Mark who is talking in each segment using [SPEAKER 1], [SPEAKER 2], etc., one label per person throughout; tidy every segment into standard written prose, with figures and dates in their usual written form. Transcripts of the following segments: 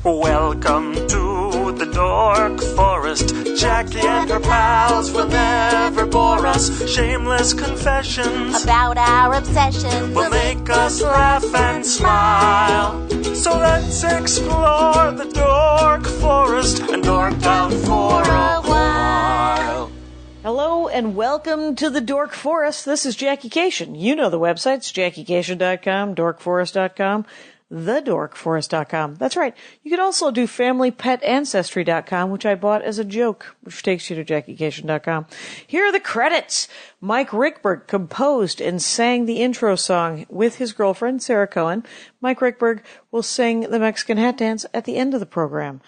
[SPEAKER 1] Welcome to the Dork Forest. Jackie and her pals will never bore us. Shameless confessions
[SPEAKER 2] about our obsession
[SPEAKER 1] will make us laugh and smile. So let's explore the Dork Forest and dork out for a while.
[SPEAKER 3] Hello and welcome to the Dork Forest. This is Jackie Cation. You know the websites, JackieCation.com, dorkforest.com, thedorkforest.com. That's right. You can also do FamilyPetAncestry.com, which I bought as a joke, which takes you to JackieCation.com. Here are the credits. Mike Rickberg composed and sang the intro song with his girlfriend, Sarah Cohen. Mike Rickberg will sing the Mexican hat dance at the end of the program.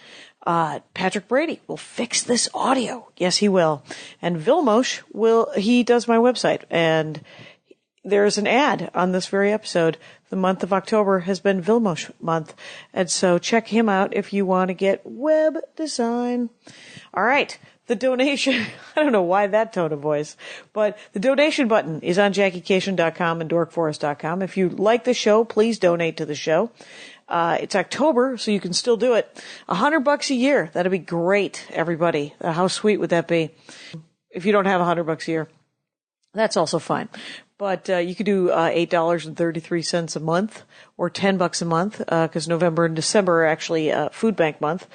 [SPEAKER 3] Patrick Brady will fix this audio. Yes, he will. And Vilmos he does my website. And there's an ad on this very episode. The month of October has been Vilmos month. And so check him out if you want to get web design. All right. The donation, I don't know why that tone of voice, but the donation button is on JackieCation.com and dorkforest.com. If you like the show, please donate to the show. It's October, so you can still do it. $100 a year. That'd be great, everybody. How sweet would that be? If you don't have $100 a year, that's also fine. But you could do $8.33 a month or $10 a month, because November and December are actually food bank month.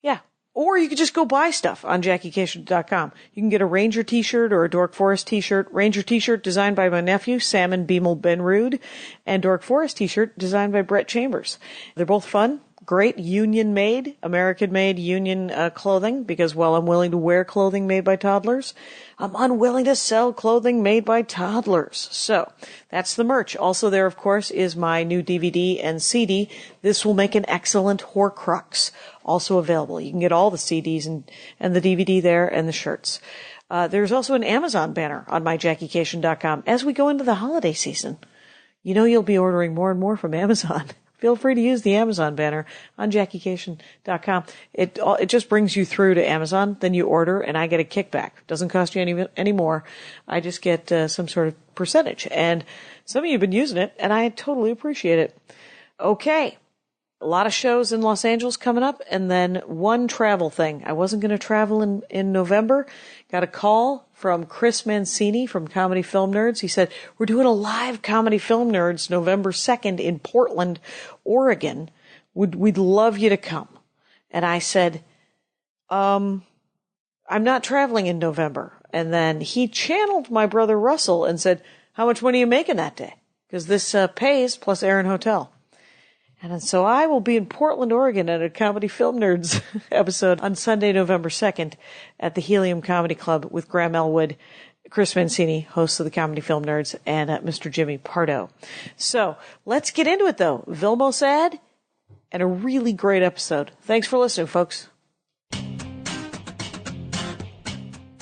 [SPEAKER 3] Yeah. Or you could just go buy stuff on JackieCation.com. You can get a Ranger t-shirt or a Dork Forest t-shirt. Ranger t-shirt designed by my nephew, Salmon Beemel Benrood, and Dork Forest t-shirt designed by Brett Chambers. They're both fun, great, union-made, American-made union clothing, because while I'm willing to wear clothing made by toddlers, I'm unwilling to sell clothing made by toddlers. So that's the merch. Also there, of course, is my new DVD and CD. This will make an excellent Horcrux. Also available. You can get all the CDs and the DVD there and the shirts. There's also an Amazon banner on my JackieCation.com. As we go into the holiday season, you know you'll be ordering more and more from Amazon. Feel free to use the Amazon banner on JackieCation.com. It just brings you through to Amazon, then you order, and I get a kickback. Doesn't cost you any more. I just get some sort of percentage. And some of you have been using it, and I totally appreciate it. Okay. A lot of shows in Los Angeles coming up, and then one travel thing. I wasn't going to travel in November. Got a call from Chris Mancini from Comedy Film Nerds. He said, we're doing a live Comedy Film Nerds November 2nd in Portland, Oregon. We'd love you to come. And I said, I'm not traveling in November. And then he channeled my brother Russell and said, how much money are you making that day? Because this pays plus air and hotel. And so I will be in Portland, Oregon at a Comedy Film Nerds episode on Sunday, November 2nd at the Helium Comedy Club with Graham Elwood, Chris Mancini, host of the Comedy Film Nerds, and Mr. Jimmy Pardo. So let's get into it, though. Vilmos ad and a really great episode. Thanks for listening, folks.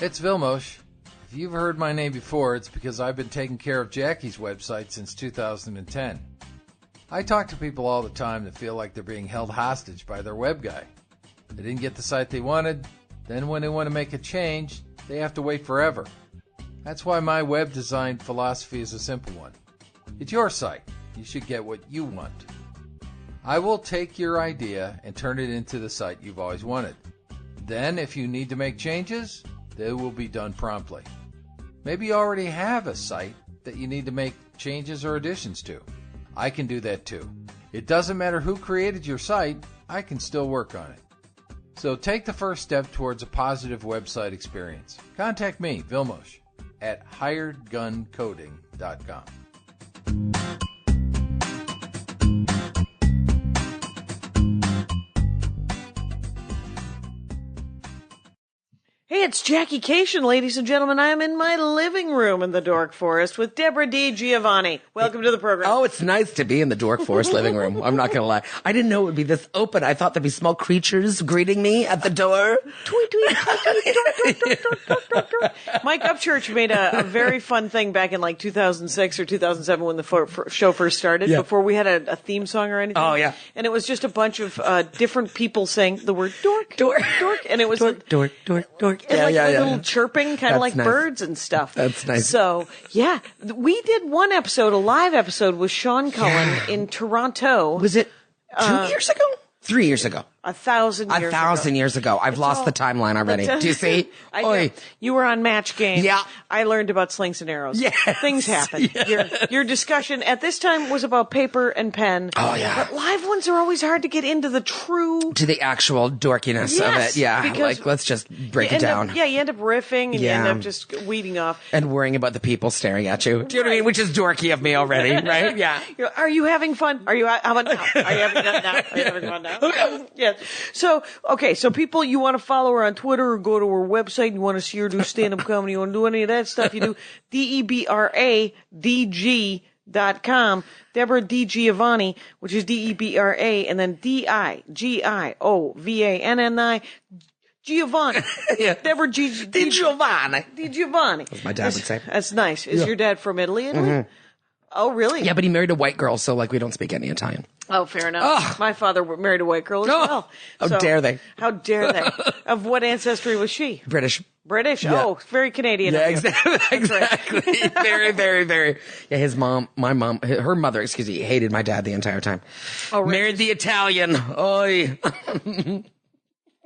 [SPEAKER 4] It's Vilmos. If you've heard my name before, it's because I've been taking care of Jackie's website since 2010. I talk to people all the time that feel like they're being held hostage by their web guy. They didn't get the site they wanted, then when they want to make a change, they have to wait forever. That's why my web design philosophy is a simple one. It's your site. You should get what you want. I will take your idea and turn it into the site you've always wanted. Then, if you need to make changes, they will be done promptly. Maybe you already have a site that you need to make changes or additions to. I can do that too. It doesn't matter who created your site, I can still work on it. So take the first step towards a positive website experience. Contact me, Vilmos, at hiredguncoding.com.
[SPEAKER 3] Hey, it's Jackie Cation, ladies and gentlemen. I am in my living room in the Dork Forest with Debra DiGiovanni. Welcome to the program.
[SPEAKER 5] Oh, it's nice to be in the Dork Forest living room. I'm not going to lie. I didn't know it would be this open. I thought there'd be small creatures greeting me at the door.
[SPEAKER 3] Tweet, tweet, tweet. Mike Upchurch made a very fun thing back in like 2006 or 2007 when the show first started, before we had a theme song or anything.
[SPEAKER 5] Oh, yeah.
[SPEAKER 3] And it was just a bunch of different people saying the word dork,
[SPEAKER 5] Dork.
[SPEAKER 3] dork. And it was
[SPEAKER 5] Dork.
[SPEAKER 3] and like a little chirping, kind of like
[SPEAKER 5] nice.
[SPEAKER 3] birds and stuff.
[SPEAKER 5] That's nice.
[SPEAKER 3] So, yeah, we did one episode, a live episode with Sean Cullen in Toronto.
[SPEAKER 5] Was it 2 years ago? 3 years ago.
[SPEAKER 3] 1,000 years ago.
[SPEAKER 5] 1,000 years ago. I've lost the timeline already. Do you see?
[SPEAKER 3] I know. You were on Match Game.
[SPEAKER 5] Yeah.
[SPEAKER 3] I learned about slings and arrows.
[SPEAKER 5] Yes.
[SPEAKER 3] Things happen.
[SPEAKER 5] Yes.
[SPEAKER 3] Your discussion at this time was about paper and pen.
[SPEAKER 5] Oh, yeah.
[SPEAKER 3] But live ones are always hard to get into the true...
[SPEAKER 5] To the actual dorkiness of it. Yeah. Like, let's just break it down.
[SPEAKER 3] You end up riffing and you end up just weeding off.
[SPEAKER 5] And worrying about the people staring at you. Do you know what I mean? Which is dorky of me already, right? Yeah.
[SPEAKER 3] Are you having fun? Are you having fun now? Are you having fun now? Yeah. So, okay, so people, you want to follow her on Twitter or go to her website, you want to see her do stand-up comedy, you want to do any of that stuff, you do DebraDG.com, Debra DiGiovanni, which is Debra, and then DiGiovanni. Giovanni.
[SPEAKER 5] Yeah.
[SPEAKER 3] Debra
[SPEAKER 5] DiGiovanni.
[SPEAKER 3] DiGiovanni.
[SPEAKER 5] As my dad would say.
[SPEAKER 3] That's nice. Is your dad from Italy? Mm-hmm. Oh, really?
[SPEAKER 5] Yeah, but he married a white girl, so like we don't speak any Italian.
[SPEAKER 3] Oh, fair enough.
[SPEAKER 5] Oh.
[SPEAKER 3] My father married a white girl as well.
[SPEAKER 5] How dare they?
[SPEAKER 3] How dare they? Of what ancestry was she?
[SPEAKER 5] British.
[SPEAKER 3] Yeah. Oh, very Canadian.
[SPEAKER 5] Yeah,
[SPEAKER 3] of you.
[SPEAKER 5] exactly. Very, very, very. Yeah, her mother, hated my dad the entire time.
[SPEAKER 3] Oh, really?
[SPEAKER 5] Married the Italian. Oy.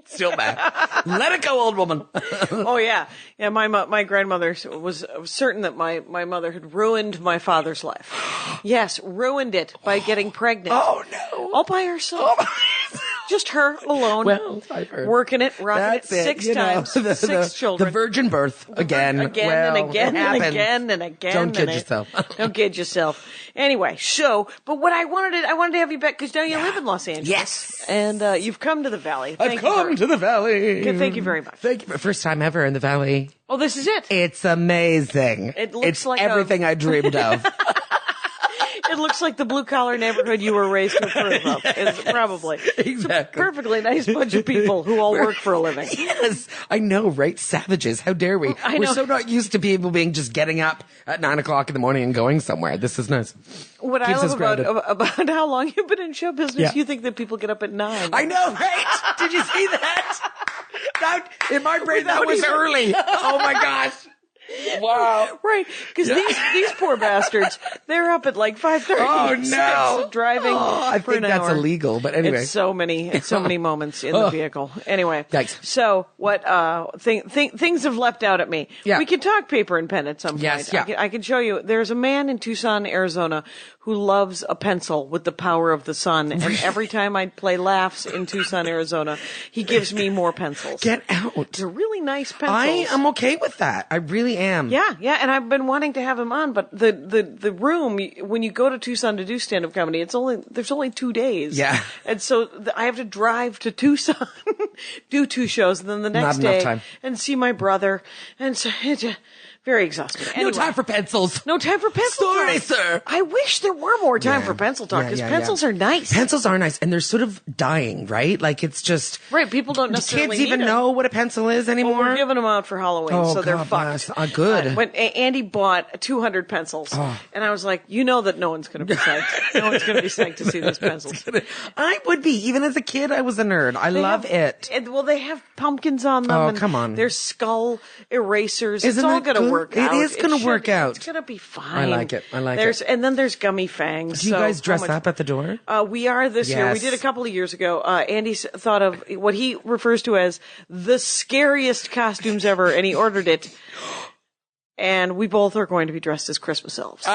[SPEAKER 5] Still mad. Let it go, old woman.
[SPEAKER 3] Oh, yeah. Yeah, my grandmother was certain that my mother had ruined my father's life. Yes, ruined it by getting pregnant.
[SPEAKER 5] Oh, no.
[SPEAKER 3] All by herself. Just her alone.
[SPEAKER 5] Well, I've heard.
[SPEAKER 3] Working it, rocking it 6 times. Six children.
[SPEAKER 5] The virgin birth again.
[SPEAKER 3] And again and again.
[SPEAKER 5] Don't kid yourself.
[SPEAKER 3] Don't kid yourself. Anyway, but what I wanted to have you back because now you live in Los Angeles.
[SPEAKER 5] Yes.
[SPEAKER 3] And you've come to the Valley.
[SPEAKER 5] I've come to the Valley.
[SPEAKER 3] Okay, thank you very much.
[SPEAKER 5] Thank you. First time ever in the Valley.
[SPEAKER 3] Oh, this is it.
[SPEAKER 5] It's amazing.
[SPEAKER 3] It's like
[SPEAKER 5] everything I dreamed of.
[SPEAKER 3] It looks like the blue-collar neighborhood you were raised to approve of. Yes, probably.
[SPEAKER 5] Exactly.
[SPEAKER 3] It's a perfectly nice bunch of people who all work for a living.
[SPEAKER 5] Yes. I know, right? Savages. How dare we?
[SPEAKER 3] I know.
[SPEAKER 5] We're so not used to people just getting up at 9 o'clock in the morning and going somewhere. This is nice.
[SPEAKER 3] What
[SPEAKER 5] Keeps
[SPEAKER 3] I
[SPEAKER 5] us
[SPEAKER 3] love
[SPEAKER 5] grounded.
[SPEAKER 3] about how long you've been in show business,
[SPEAKER 5] Yeah.
[SPEAKER 3] you think that people get up at 9.
[SPEAKER 5] I know, right? Did you see that? In my brain, that
[SPEAKER 3] Without
[SPEAKER 5] was
[SPEAKER 3] even-
[SPEAKER 5] early. Oh my gosh. Wow.
[SPEAKER 3] Right, because these poor bastards, they're up at like 5:30.
[SPEAKER 5] Oh, no.
[SPEAKER 3] Driving
[SPEAKER 5] I
[SPEAKER 3] for
[SPEAKER 5] think
[SPEAKER 3] an
[SPEAKER 5] that's
[SPEAKER 3] hour.
[SPEAKER 5] illegal, but anyway.
[SPEAKER 3] It's so many moments in the vehicle. Anyway,
[SPEAKER 5] Yikes.
[SPEAKER 3] so what? Things have leapt out at me.
[SPEAKER 5] Yeah.
[SPEAKER 3] We can talk paper and pen at some point.
[SPEAKER 5] Yes, yeah.
[SPEAKER 3] I can show you. There's a man in Tucson, Arizona, who loves a pencil with the power of the sun, and every time I play laughs in Tucson, Arizona, he gives me more pencils.
[SPEAKER 5] Get out.
[SPEAKER 3] They're really nice pencils.
[SPEAKER 5] I am okay with that. I really am.
[SPEAKER 3] Yeah, and I've been wanting to have him on, but the room, when you go to Tucson to do stand-up comedy, there's only 2 days.
[SPEAKER 5] Yeah.
[SPEAKER 3] And so I have to drive to Tucson, do 2 shows, and then the next
[SPEAKER 5] Not enough
[SPEAKER 3] day,
[SPEAKER 5] time.
[SPEAKER 3] and see my brother, and so it's very exhausting. Anyway,
[SPEAKER 5] No time for pencils.
[SPEAKER 3] no time for pencil
[SPEAKER 5] Sorry,
[SPEAKER 3] talk.
[SPEAKER 5] sir.
[SPEAKER 3] I wish there were more time
[SPEAKER 5] Yeah.
[SPEAKER 3] for pencil talk,
[SPEAKER 5] Yeah,
[SPEAKER 3] because
[SPEAKER 5] yeah,
[SPEAKER 3] pencils
[SPEAKER 5] yeah.
[SPEAKER 3] are nice.
[SPEAKER 5] Pencils are nice, and they're sort of dying, right? Like it's just
[SPEAKER 3] Right, people don't
[SPEAKER 5] do
[SPEAKER 3] necessarily
[SPEAKER 5] kids even
[SPEAKER 3] need 'em.
[SPEAKER 5] know what a pencil is
[SPEAKER 3] Well,
[SPEAKER 5] anymore?
[SPEAKER 3] we're giving them out for Halloween,
[SPEAKER 5] Oh,
[SPEAKER 3] so they're
[SPEAKER 5] God
[SPEAKER 3] fucked.
[SPEAKER 5] bless. Good.
[SPEAKER 3] When Andy bought 200 pencils, and I was like, you know that no one's going to be psyched. No one's going to be psyched to see these pencils.
[SPEAKER 5] I would be. Even as a kid, I was a nerd. I love it.
[SPEAKER 3] Well, they have pumpkins on them.
[SPEAKER 5] Oh,
[SPEAKER 3] and
[SPEAKER 5] come on.
[SPEAKER 3] There's skull erasers.
[SPEAKER 5] Isn't
[SPEAKER 3] it's all
[SPEAKER 5] that
[SPEAKER 3] going to
[SPEAKER 5] good?
[SPEAKER 3] work
[SPEAKER 5] It
[SPEAKER 3] out.
[SPEAKER 5] is gonna
[SPEAKER 3] should-
[SPEAKER 5] work out.
[SPEAKER 3] It's going to be fine.
[SPEAKER 5] I like it. I like it.
[SPEAKER 3] And then there's gummy fangs.
[SPEAKER 5] Do you
[SPEAKER 3] so
[SPEAKER 5] guys dress
[SPEAKER 3] how much-
[SPEAKER 5] up at the door?
[SPEAKER 3] We are this year. We
[SPEAKER 5] Yes.
[SPEAKER 3] did a couple of years ago. Andy thought of what he refers to as the scariest costumes ever, and he ordered it. And we both are going to be dressed as Christmas elves.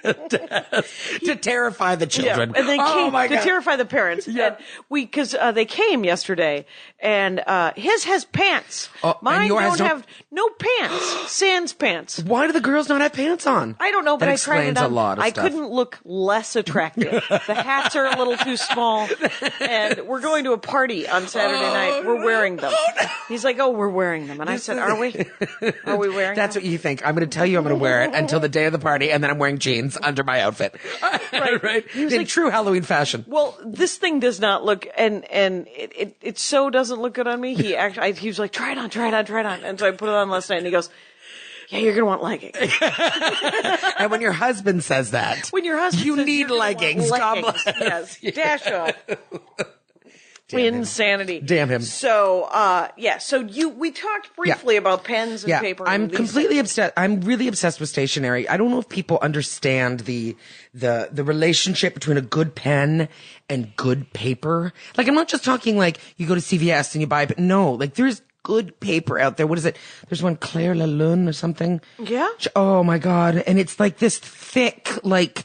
[SPEAKER 5] To terrify the children.
[SPEAKER 3] Yeah, and they
[SPEAKER 5] oh
[SPEAKER 3] came
[SPEAKER 5] my
[SPEAKER 3] to
[SPEAKER 5] God.
[SPEAKER 3] terrify the parents.
[SPEAKER 5] Yeah.
[SPEAKER 3] And because they came yesterday, and his has pants.
[SPEAKER 5] Oh, and
[SPEAKER 3] Mine
[SPEAKER 5] yours
[SPEAKER 3] don't
[SPEAKER 5] don't-
[SPEAKER 3] have no pants. Sans pants.
[SPEAKER 5] Why do the girls not have pants on?
[SPEAKER 3] I don't know, but
[SPEAKER 5] That
[SPEAKER 3] I tried it
[SPEAKER 5] explains
[SPEAKER 3] on.
[SPEAKER 5] a lot of
[SPEAKER 3] I
[SPEAKER 5] stuff.
[SPEAKER 3] couldn't look less attractive. The hats are a little too small, and we're going to a party on Saturday night. We're wearing them. He's like, "Oh, we're wearing them," and I said, "Are we? Are we wearing
[SPEAKER 5] That's
[SPEAKER 3] them?"
[SPEAKER 5] what you think. I'm going to tell you I'm going to wear it until the day of the party, and then I'm wearing jeans under my outfit. Right.
[SPEAKER 3] was
[SPEAKER 5] In
[SPEAKER 3] like-
[SPEAKER 5] true Halloween fashion.
[SPEAKER 3] Well, this thing does not look, and it so doesn't look good on me. He was like, try it on, and so I put it on last night, and he goes, "Yeah, you're gonna want leggings."
[SPEAKER 5] And when your husband says that,
[SPEAKER 3] When your husband
[SPEAKER 5] you
[SPEAKER 3] says
[SPEAKER 5] need
[SPEAKER 3] you're gonna want
[SPEAKER 5] leggings. God
[SPEAKER 3] leggings,
[SPEAKER 5] bless.
[SPEAKER 3] yes, dash off. Insanity.
[SPEAKER 5] Damn him.
[SPEAKER 3] So, so we talked briefly about pens and paper.
[SPEAKER 5] I'm
[SPEAKER 3] and
[SPEAKER 5] completely obsessed. I'm really obsessed with stationery. I don't know if people understand the relationship between a good pen and good paper. Like, I'm not just talking like you go to CVS and you buy, but no, like there's good paper out there. What is it? There's one Claire Lalune or something.
[SPEAKER 3] Yeah.
[SPEAKER 5] Oh my God. And it's like this thick, like,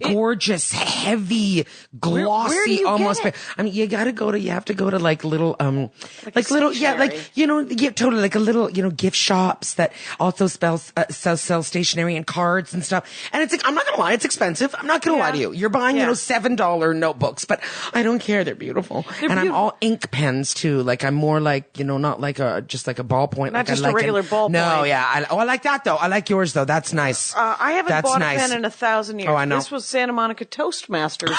[SPEAKER 5] gorgeous, heavy, glossy,
[SPEAKER 3] where do you
[SPEAKER 5] almost.
[SPEAKER 3] get it?
[SPEAKER 5] I mean, you have to go to like little, like little,
[SPEAKER 3] stationery.
[SPEAKER 5] totally like a little, gift shops that also sell stationery and cards and stuff. And it's like, I'm not gonna lie, it's expensive. I'm not gonna lie to you. You're buying, $7 notebooks, but I don't care. They're beautiful. I'm all ink pens too. Like I'm more like, not like just like a ballpoint.
[SPEAKER 3] Not just a regular ballpoint.
[SPEAKER 5] No, yeah. I like that though. I like yours though. That's nice.
[SPEAKER 3] I haven't bought a pen in 1,000 years.
[SPEAKER 5] Oh, I know.
[SPEAKER 3] This was Santa Monica Toastmasters.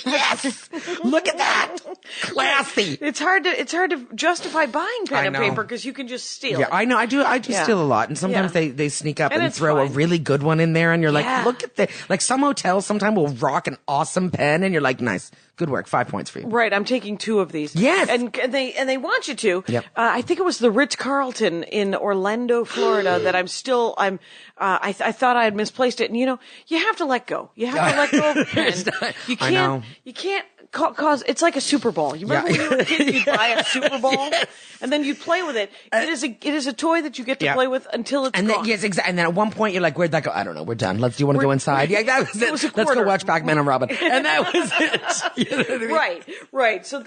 [SPEAKER 5] Yes! Look at that! Classy!
[SPEAKER 3] It's hard to justify buying pen and paper because you can just steal it.
[SPEAKER 5] I know. I do steal a lot. And sometimes they sneak up and throw a really good one in there and you're like, look at that. Like some hotels sometimes will rock an awesome pen and you're like, nice. Good work. 5 points for you.
[SPEAKER 3] Right. I'm taking 2 of these.
[SPEAKER 5] Yes.
[SPEAKER 3] And they want you to.
[SPEAKER 5] Yep.
[SPEAKER 3] I think it was the Ritz-Carlton in Orlando, Florida that I thought I had misplaced it. And you have to let go. You have to let go of the pen. You can't cause, it's like a Super Bowl. You remember when you were a kid, you'd buy a Super Bowl and then you'd play with it. It is a toy that you get to play with until it's gone.
[SPEAKER 5] Then, yes, exactly. And then at one point you're like, where'd that go? I don't know. We're done. Do you want to go inside? Yeah, that was it.
[SPEAKER 3] Was a
[SPEAKER 5] Let's go
[SPEAKER 3] quarter.
[SPEAKER 5] watch Batman and Robin. And that was it. You know what I mean?
[SPEAKER 3] Right. So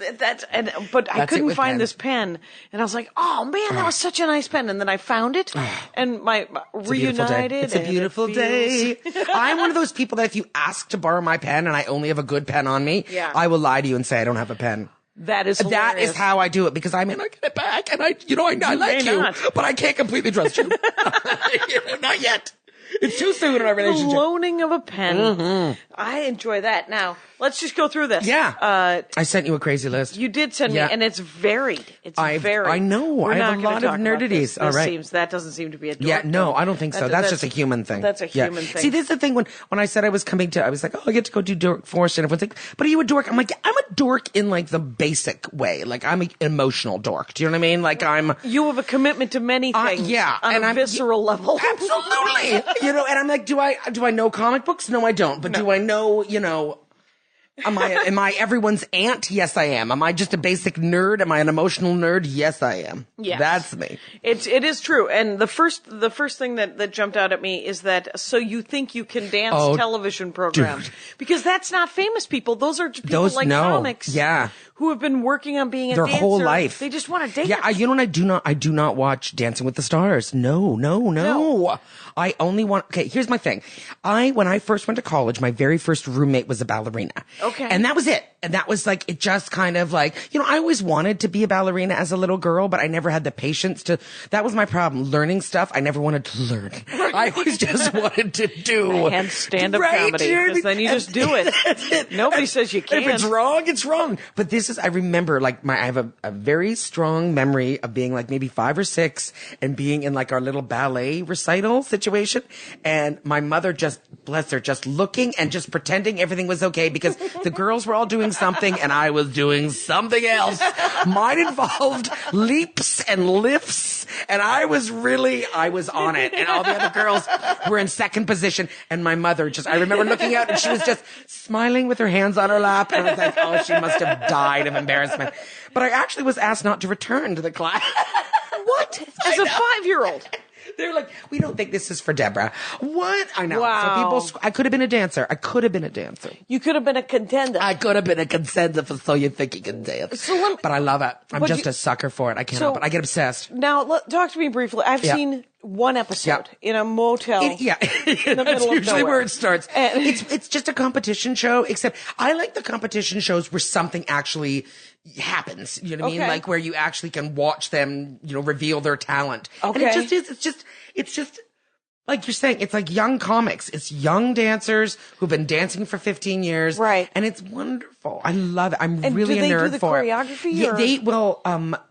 [SPEAKER 3] but I couldn't find this pen and I was like, oh man, that was such a nice pen. And then I found it and my reunited.
[SPEAKER 5] It's a beautiful day. I'm one of those people that if you ask to borrow my pen and I only have a good pen on me, I will lie to you and say I don't have a pen.
[SPEAKER 3] That is hilarious.
[SPEAKER 5] That is how I do it because I get it back and I like you, but I can't completely trust you. Not yet. It's too soon in our relationship.
[SPEAKER 3] The loaning of a pen. Mm-hmm. I enjoy that. Now, let's just go through this.
[SPEAKER 5] Yeah. I sent you a crazy list.
[SPEAKER 3] You did send me, and it's varied. It's varied.
[SPEAKER 5] I know. I have a lot of nerdities. All right.
[SPEAKER 3] That doesn't seem to be a dork.
[SPEAKER 5] Yeah, no, I don't think so. That's just a human thing.
[SPEAKER 3] That's a human thing.
[SPEAKER 5] See, this is the thing when I said I was I was like, oh, I get to go do Dork Forest, and everyone's like, but are you a dork? I'm like, I'm a dork in like the basic way. Like I'm an emotional dork. Do you know what I mean? Like
[SPEAKER 3] you have a commitment to many things. On a visceral level.
[SPEAKER 5] Absolutely. And I'm like, do I know comic books? No, I don't. But do I know, am I everyone's aunt? Yes, I am. Am I just a basic nerd? Am I an emotional nerd? Yes, I am.
[SPEAKER 3] Yes.
[SPEAKER 5] That's me.
[SPEAKER 3] It is true. And the first thing that jumped out at me is that So You Think You Can Dance television program. Dude. Because that's not famous people. Those are people comics.
[SPEAKER 5] Yeah.
[SPEAKER 3] Who have been working on being a dancer.
[SPEAKER 5] Their whole life.
[SPEAKER 3] They just want to dance.
[SPEAKER 5] Yeah, I do not watch Dancing with the Stars. No. I only want, here's my thing. When I first went to college, my very first roommate was a ballerina.
[SPEAKER 3] Okay.
[SPEAKER 5] And that was it. And that was like, it just kind of like, I always wanted to be a ballerina as a little girl, but I never had the patience that was my problem. Learning stuff, I never wanted to learn. I always just wanted to do.
[SPEAKER 3] And stand-up comedy, because then you just do it. Nobody says you can't.
[SPEAKER 5] If it's wrong, it's wrong. But I remember I have a very strong memory of being like maybe 5 or 6 and being in like our little ballet recital situation. And my mother bless her, just looking and just pretending everything was okay because the girls were all doing something and I was doing something else. Mine involved leaps and lifts and I was on it. And all the other girls were in second position. And my mother I remember looking out and she was just smiling with her hands on her lap. And I was like, oh, she must have died of embarrassment. But I actually was asked not to return to the class.
[SPEAKER 3] What? As a 5-year-old?
[SPEAKER 5] They're like, we don't think this is for Debra. What? I know.
[SPEAKER 3] Wow.
[SPEAKER 5] So I could have been a dancer.
[SPEAKER 3] You could have been a contender.
[SPEAKER 5] I could have been a contender for So You Think You Can Dance. But I love it. I'm just a sucker for it. I can't help it. I get obsessed.
[SPEAKER 3] Now, talk to me briefly. I've seen one episode in a motel. In the middle of
[SPEAKER 5] usually
[SPEAKER 3] nowhere.
[SPEAKER 5] where it starts. It's just a competition show, except I like the competition shows where something actually happens. You know what I mean? Like where you actually can watch them, reveal their talent.
[SPEAKER 3] Okay.
[SPEAKER 5] And it's just like you're saying, it's like young comics. It's young dancers who've been dancing for 15 years.
[SPEAKER 3] Right.
[SPEAKER 5] And it's wonderful. I love it. I'm
[SPEAKER 3] and
[SPEAKER 5] really a nerd for it.
[SPEAKER 3] Do they do the choreography?
[SPEAKER 5] Yeah, they will,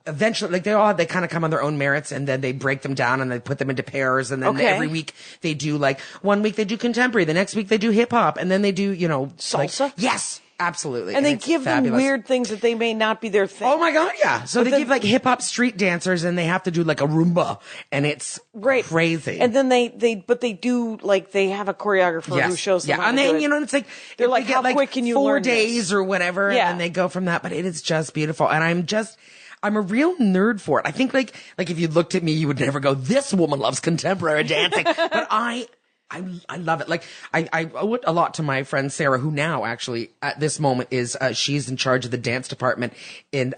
[SPEAKER 5] eventually, like they kind of come on their own merits and then they break them down and they put them into pairs. And then every week they do 1 week they do contemporary. The next week they do hip hop. And then they do,
[SPEAKER 3] salsa?
[SPEAKER 5] Yes. Absolutely.
[SPEAKER 3] And they
[SPEAKER 5] it's
[SPEAKER 3] give
[SPEAKER 5] fabulous.
[SPEAKER 3] them weird things that they may not be their thing.
[SPEAKER 5] Oh my God, yeah. So
[SPEAKER 3] But
[SPEAKER 5] they give like hip hop street dancers and they have to do like a Roomba and it's crazy.
[SPEAKER 3] And then they do like they have a choreographer who shows them how
[SPEAKER 5] and
[SPEAKER 3] to
[SPEAKER 5] then,
[SPEAKER 3] do it.
[SPEAKER 5] you know, it's like,
[SPEAKER 3] They're
[SPEAKER 5] if
[SPEAKER 3] like,
[SPEAKER 5] they
[SPEAKER 3] how
[SPEAKER 5] get,
[SPEAKER 3] quick can you
[SPEAKER 5] 4
[SPEAKER 3] learn
[SPEAKER 5] days
[SPEAKER 3] this?
[SPEAKER 5] or whatever.
[SPEAKER 3] Yeah.
[SPEAKER 5] And then they go from that, but it is just beautiful. And I'm a real nerd for it. I think like if you looked at me, you would never go, this woman loves contemporary dancing. But I love it. Like I owe it a lot to my friend Sarah, who now actually at this moment is she's in charge of the dance department in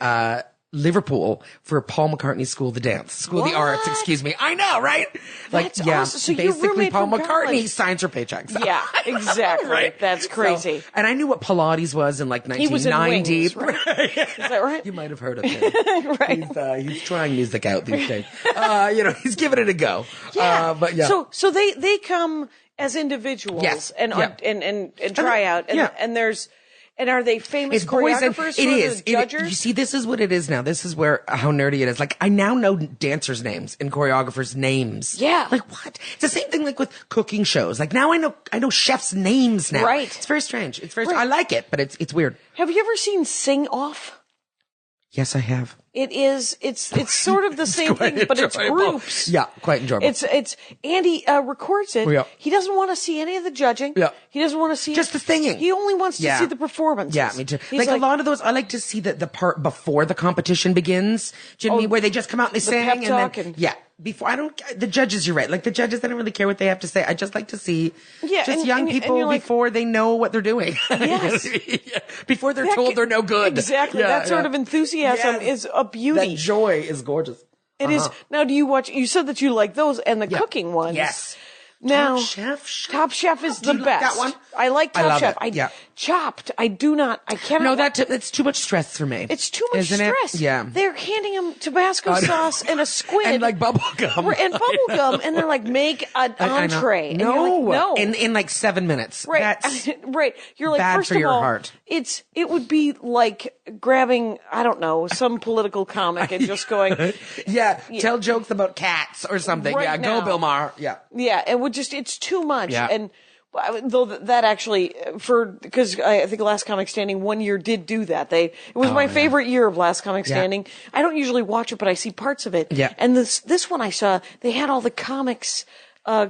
[SPEAKER 5] Liverpool for Paul McCartney's School of the Arts. Excuse me. I know, right?
[SPEAKER 3] That's awesome. So your
[SPEAKER 5] basically
[SPEAKER 3] roommate
[SPEAKER 5] Paul
[SPEAKER 3] from
[SPEAKER 5] McCartney
[SPEAKER 3] college.
[SPEAKER 5] signs her paychecks.
[SPEAKER 3] Yeah, exactly.
[SPEAKER 5] Right.
[SPEAKER 3] That's crazy.
[SPEAKER 5] So, and I knew what Pilates was in like
[SPEAKER 3] He was in
[SPEAKER 5] 1990.
[SPEAKER 3] Wings, right? Is that right?
[SPEAKER 5] You might have heard of him.
[SPEAKER 3] Right.
[SPEAKER 5] He's trying music out these days. He's giving it a go.
[SPEAKER 3] Yeah.
[SPEAKER 5] But yeah.
[SPEAKER 3] So they come as individuals
[SPEAKER 5] Yes.
[SPEAKER 3] and
[SPEAKER 5] Yeah.
[SPEAKER 3] try out
[SPEAKER 5] Yeah.
[SPEAKER 3] and are they famous
[SPEAKER 5] It's boys and
[SPEAKER 3] choreographers
[SPEAKER 5] it
[SPEAKER 3] for
[SPEAKER 5] is.
[SPEAKER 3] the judges?
[SPEAKER 5] You see, this is what it is now. This is where how nerdy it is. Like I now know dancers' names and choreographers' names.
[SPEAKER 3] Yeah.
[SPEAKER 5] Like what? It's the same thing like with cooking shows. Like now I know chefs' names now.
[SPEAKER 3] Right.
[SPEAKER 5] It's very strange. It's very.
[SPEAKER 3] Right.
[SPEAKER 5] I like it, but it's weird.
[SPEAKER 3] Have you ever seen Sing Off?
[SPEAKER 5] Yes, I have.
[SPEAKER 3] It is. It's sort of the same
[SPEAKER 5] Quite
[SPEAKER 3] thing, but it's
[SPEAKER 5] enjoyable.
[SPEAKER 3] groups.
[SPEAKER 5] Yeah, quite enjoyable.
[SPEAKER 3] It's Andy records it.
[SPEAKER 5] Yeah.
[SPEAKER 3] He doesn't want to see any of the judging.
[SPEAKER 5] Yeah.
[SPEAKER 3] He doesn't want to see
[SPEAKER 5] Just the singing.
[SPEAKER 3] He only wants to
[SPEAKER 5] Yeah.
[SPEAKER 3] see the performance.
[SPEAKER 5] Yeah, me too.
[SPEAKER 3] He's
[SPEAKER 5] Like a lot of those, I like to see the part before the competition begins. Do you know what I mean? Where they just come out and they sing
[SPEAKER 3] pep
[SPEAKER 5] and
[SPEAKER 3] talk
[SPEAKER 5] then
[SPEAKER 3] and-
[SPEAKER 5] yeah. Before the judges, you're right. Like the judges, I don't really care what they have to say. I just like to see
[SPEAKER 3] and-
[SPEAKER 5] young
[SPEAKER 3] and
[SPEAKER 5] people
[SPEAKER 3] you're like-
[SPEAKER 5] before they know what they're doing.
[SPEAKER 3] Yes.
[SPEAKER 5] Yeah. Before they're told they're no good.
[SPEAKER 3] Exactly.
[SPEAKER 5] Yeah,
[SPEAKER 3] That sort
[SPEAKER 5] yeah.
[SPEAKER 3] of enthusiasm
[SPEAKER 5] Yes.
[SPEAKER 3] is a beauty.
[SPEAKER 5] That joy is gorgeous.
[SPEAKER 3] It is. Now, do you watch? You said that you like those and the
[SPEAKER 5] Yeah.
[SPEAKER 3] cooking ones.
[SPEAKER 5] Yes.
[SPEAKER 3] Now,
[SPEAKER 5] Top Chef
[SPEAKER 3] is
[SPEAKER 5] Do
[SPEAKER 3] the
[SPEAKER 5] you like
[SPEAKER 3] best.
[SPEAKER 5] that one?
[SPEAKER 3] I like
[SPEAKER 5] I
[SPEAKER 3] Top
[SPEAKER 5] love
[SPEAKER 3] Chef.
[SPEAKER 5] it. Yeah.
[SPEAKER 3] Chopped. I do not. I cannot.
[SPEAKER 5] No, that's too much stress for me.
[SPEAKER 3] It's too much
[SPEAKER 5] Isn't
[SPEAKER 3] stress.
[SPEAKER 5] It? Yeah.
[SPEAKER 3] They're handing him Tabasco sauce and a squid
[SPEAKER 5] and like bubble gum.
[SPEAKER 3] and bubble gum, and they're like, make an
[SPEAKER 5] I know.
[SPEAKER 3] entree. And
[SPEAKER 5] No,
[SPEAKER 3] you're like, no.
[SPEAKER 5] in like 7 minutes.
[SPEAKER 3] Right,
[SPEAKER 5] That's
[SPEAKER 3] right. You're like,
[SPEAKER 5] bad
[SPEAKER 3] first
[SPEAKER 5] for
[SPEAKER 3] of
[SPEAKER 5] your
[SPEAKER 3] all,
[SPEAKER 5] heart.
[SPEAKER 3] it would be like grabbing, I don't know, some political comic and just going,
[SPEAKER 5] yeah, tell jokes about cats or something.
[SPEAKER 3] Right
[SPEAKER 5] yeah,
[SPEAKER 3] now.
[SPEAKER 5] go Bill Maher. Yeah.
[SPEAKER 3] yeah, it would just, it's too much.
[SPEAKER 5] Yeah.
[SPEAKER 3] And though that actually, because I think Last Comic Standing 1 year did do that. It was my favorite year of Last Comic
[SPEAKER 5] Yeah.
[SPEAKER 3] Standing. I don't usually watch it, but I see parts of it.
[SPEAKER 5] Yeah.
[SPEAKER 3] And this one I saw, they had all the comics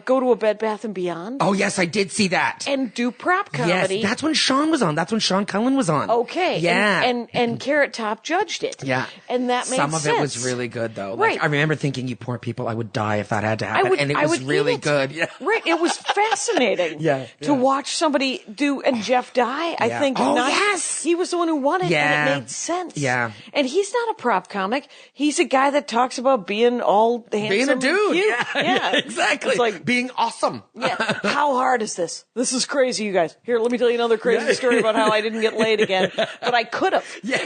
[SPEAKER 3] go to a Bed Bath & Beyond
[SPEAKER 5] Oh yes, I did see that.
[SPEAKER 3] and do prop comedy.
[SPEAKER 5] Yes, that's when Sean was on. That's when Sean Cullen was on.
[SPEAKER 3] Okay.
[SPEAKER 5] Yeah.
[SPEAKER 3] And Carrot Top judged it.
[SPEAKER 5] yeah.
[SPEAKER 3] And that made
[SPEAKER 5] Some
[SPEAKER 3] sense.
[SPEAKER 5] of it was really good though. Like,
[SPEAKER 3] Right.
[SPEAKER 5] I remember thinking, you poor people, I would die if that had to happen. And it
[SPEAKER 3] I
[SPEAKER 5] was
[SPEAKER 3] would
[SPEAKER 5] really
[SPEAKER 3] eat it.
[SPEAKER 5] good. Yeah.
[SPEAKER 3] Right. It was fascinating.
[SPEAKER 5] Yeah,
[SPEAKER 3] To
[SPEAKER 5] yeah.
[SPEAKER 3] watch somebody do, and Jeff Dye, I
[SPEAKER 5] Yeah.
[SPEAKER 3] think.
[SPEAKER 5] Oh, yes!
[SPEAKER 3] He was the one who won it,
[SPEAKER 5] Yeah.
[SPEAKER 3] and it made sense.
[SPEAKER 5] Yeah.
[SPEAKER 3] And he's not a prop comic. He's a guy that talks about being all handsome.
[SPEAKER 5] Being a
[SPEAKER 3] and
[SPEAKER 5] dude.
[SPEAKER 3] cute.
[SPEAKER 5] Yeah, exactly.
[SPEAKER 3] It's like,
[SPEAKER 5] being awesome.
[SPEAKER 3] yeah. How hard is this? This is crazy, you guys. Here, let me tell you another crazy story about how I didn't get laid again, but I could have.
[SPEAKER 5] Yeah.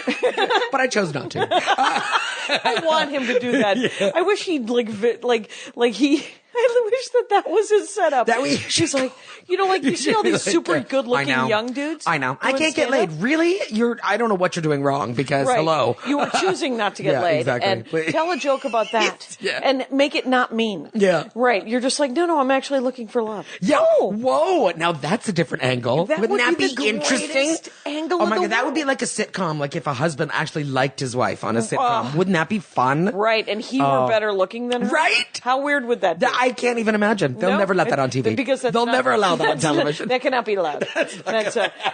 [SPEAKER 5] But I chose not to.
[SPEAKER 3] I want him to do that. I wish he'd like he. I wish that was his setup.
[SPEAKER 5] That we-
[SPEAKER 3] She's like, like you see all these super good looking
[SPEAKER 5] I know.
[SPEAKER 3] young dudes.
[SPEAKER 5] I know. I
[SPEAKER 3] doing
[SPEAKER 5] can't get laid.
[SPEAKER 3] stand-up?
[SPEAKER 5] Really? I don't know what you're doing wrong because
[SPEAKER 3] Right.
[SPEAKER 5] hello.
[SPEAKER 3] You were choosing not to get
[SPEAKER 5] Yeah,
[SPEAKER 3] laid.
[SPEAKER 5] exactly.
[SPEAKER 3] And
[SPEAKER 5] But-
[SPEAKER 3] tell a joke about that.
[SPEAKER 5] Yeah.
[SPEAKER 3] And make it not mean.
[SPEAKER 5] Yeah.
[SPEAKER 3] Right. You're just like, no, I'm actually looking for love.
[SPEAKER 5] Yeah.
[SPEAKER 3] No.
[SPEAKER 5] Whoa. Now that's a different angle.
[SPEAKER 3] That
[SPEAKER 5] Wouldn't
[SPEAKER 3] would
[SPEAKER 5] that
[SPEAKER 3] be
[SPEAKER 5] be,
[SPEAKER 3] the
[SPEAKER 5] interesting?
[SPEAKER 3] greatest angle
[SPEAKER 5] oh
[SPEAKER 3] in
[SPEAKER 5] my
[SPEAKER 3] the
[SPEAKER 5] god, that would be
[SPEAKER 3] world.
[SPEAKER 5] like a sitcom. Like if a husband actually liked his wife on a sitcom. Wouldn't that be fun?
[SPEAKER 3] Right. And he were better looking than her.
[SPEAKER 5] Right?
[SPEAKER 3] How weird would that be?
[SPEAKER 5] I can't even imagine. They'll
[SPEAKER 3] No,
[SPEAKER 5] never let that on TV.
[SPEAKER 3] Because that's
[SPEAKER 5] they'll
[SPEAKER 3] not-
[SPEAKER 5] never allow that on
[SPEAKER 3] that's-
[SPEAKER 5] television.
[SPEAKER 3] That cannot be allowed.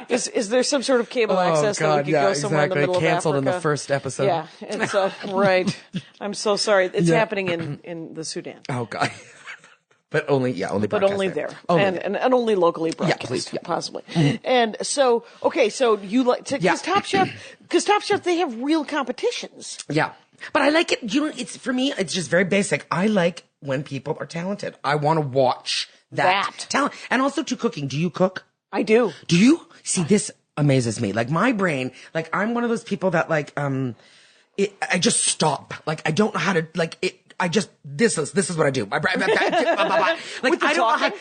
[SPEAKER 3] Is there some sort of cable access that we could go somewhere in the middle
[SPEAKER 5] Canceled
[SPEAKER 3] of
[SPEAKER 5] in
[SPEAKER 3] Africa?
[SPEAKER 5] the first episode.
[SPEAKER 3] Yeah, and so right. I'm so sorry. It's
[SPEAKER 5] Yeah.
[SPEAKER 3] happening in the Sudan,
[SPEAKER 5] Oh god. But only
[SPEAKER 3] but
[SPEAKER 5] broadcast
[SPEAKER 3] only there,
[SPEAKER 5] Only
[SPEAKER 3] and,
[SPEAKER 5] there.
[SPEAKER 3] and only locally broadcast,
[SPEAKER 5] please, yeah.
[SPEAKER 3] possibly. And so, okay, so you like
[SPEAKER 5] Yeah.
[SPEAKER 3] because Top Chef, they have real competitions.
[SPEAKER 5] Yeah. But I like it. It's for me, it's just very basic. I like when people are talented. I want to watch that talent. And also to cooking. Do you cook?
[SPEAKER 3] I do.
[SPEAKER 5] Do you? See, this amazes me. Like my brain, like I'm one of those people that like, I just stop. Like I don't know how to, like it. I just, this is what I do. My brain, like
[SPEAKER 3] With the
[SPEAKER 5] I don't know how,
[SPEAKER 3] talking?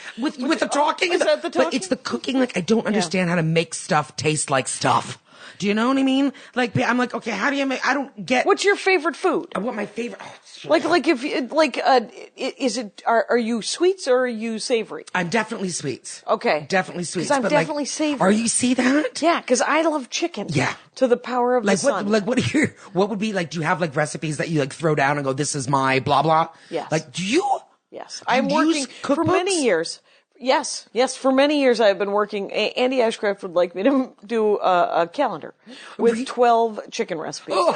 [SPEAKER 5] with the talking.
[SPEAKER 3] Is that the
[SPEAKER 5] But
[SPEAKER 3] talking?
[SPEAKER 5] it's the cooking. Like I don't understand how to make stuff taste like stuff. Do you know what I mean? Like, I'm like, okay, how do you make, I don't get.
[SPEAKER 3] What's your favorite food?
[SPEAKER 5] What my favorite,
[SPEAKER 3] is it, are you sweets or are you savory?
[SPEAKER 5] I'm definitely sweets.
[SPEAKER 3] Okay.
[SPEAKER 5] Definitely sweets.
[SPEAKER 3] Because I'm
[SPEAKER 5] but
[SPEAKER 3] definitely savory.
[SPEAKER 5] Are you see that?
[SPEAKER 3] Yeah, because I love chicken.
[SPEAKER 5] Yeah.
[SPEAKER 3] To the power of
[SPEAKER 5] Like
[SPEAKER 3] the
[SPEAKER 5] what?
[SPEAKER 3] sun.
[SPEAKER 5] Like what would be like? Do you have like recipes that you like throw down and go, "This is my blah blah"?
[SPEAKER 3] Yes.
[SPEAKER 5] Like, do you?
[SPEAKER 3] Yes.
[SPEAKER 5] Do you
[SPEAKER 3] I'm working
[SPEAKER 5] use
[SPEAKER 3] for
[SPEAKER 5] cookbooks?
[SPEAKER 3] many years. Yes. For many years I've been working. Andy Ashcraft would like me to do a calendar with 12 chicken recipes.
[SPEAKER 5] Oh.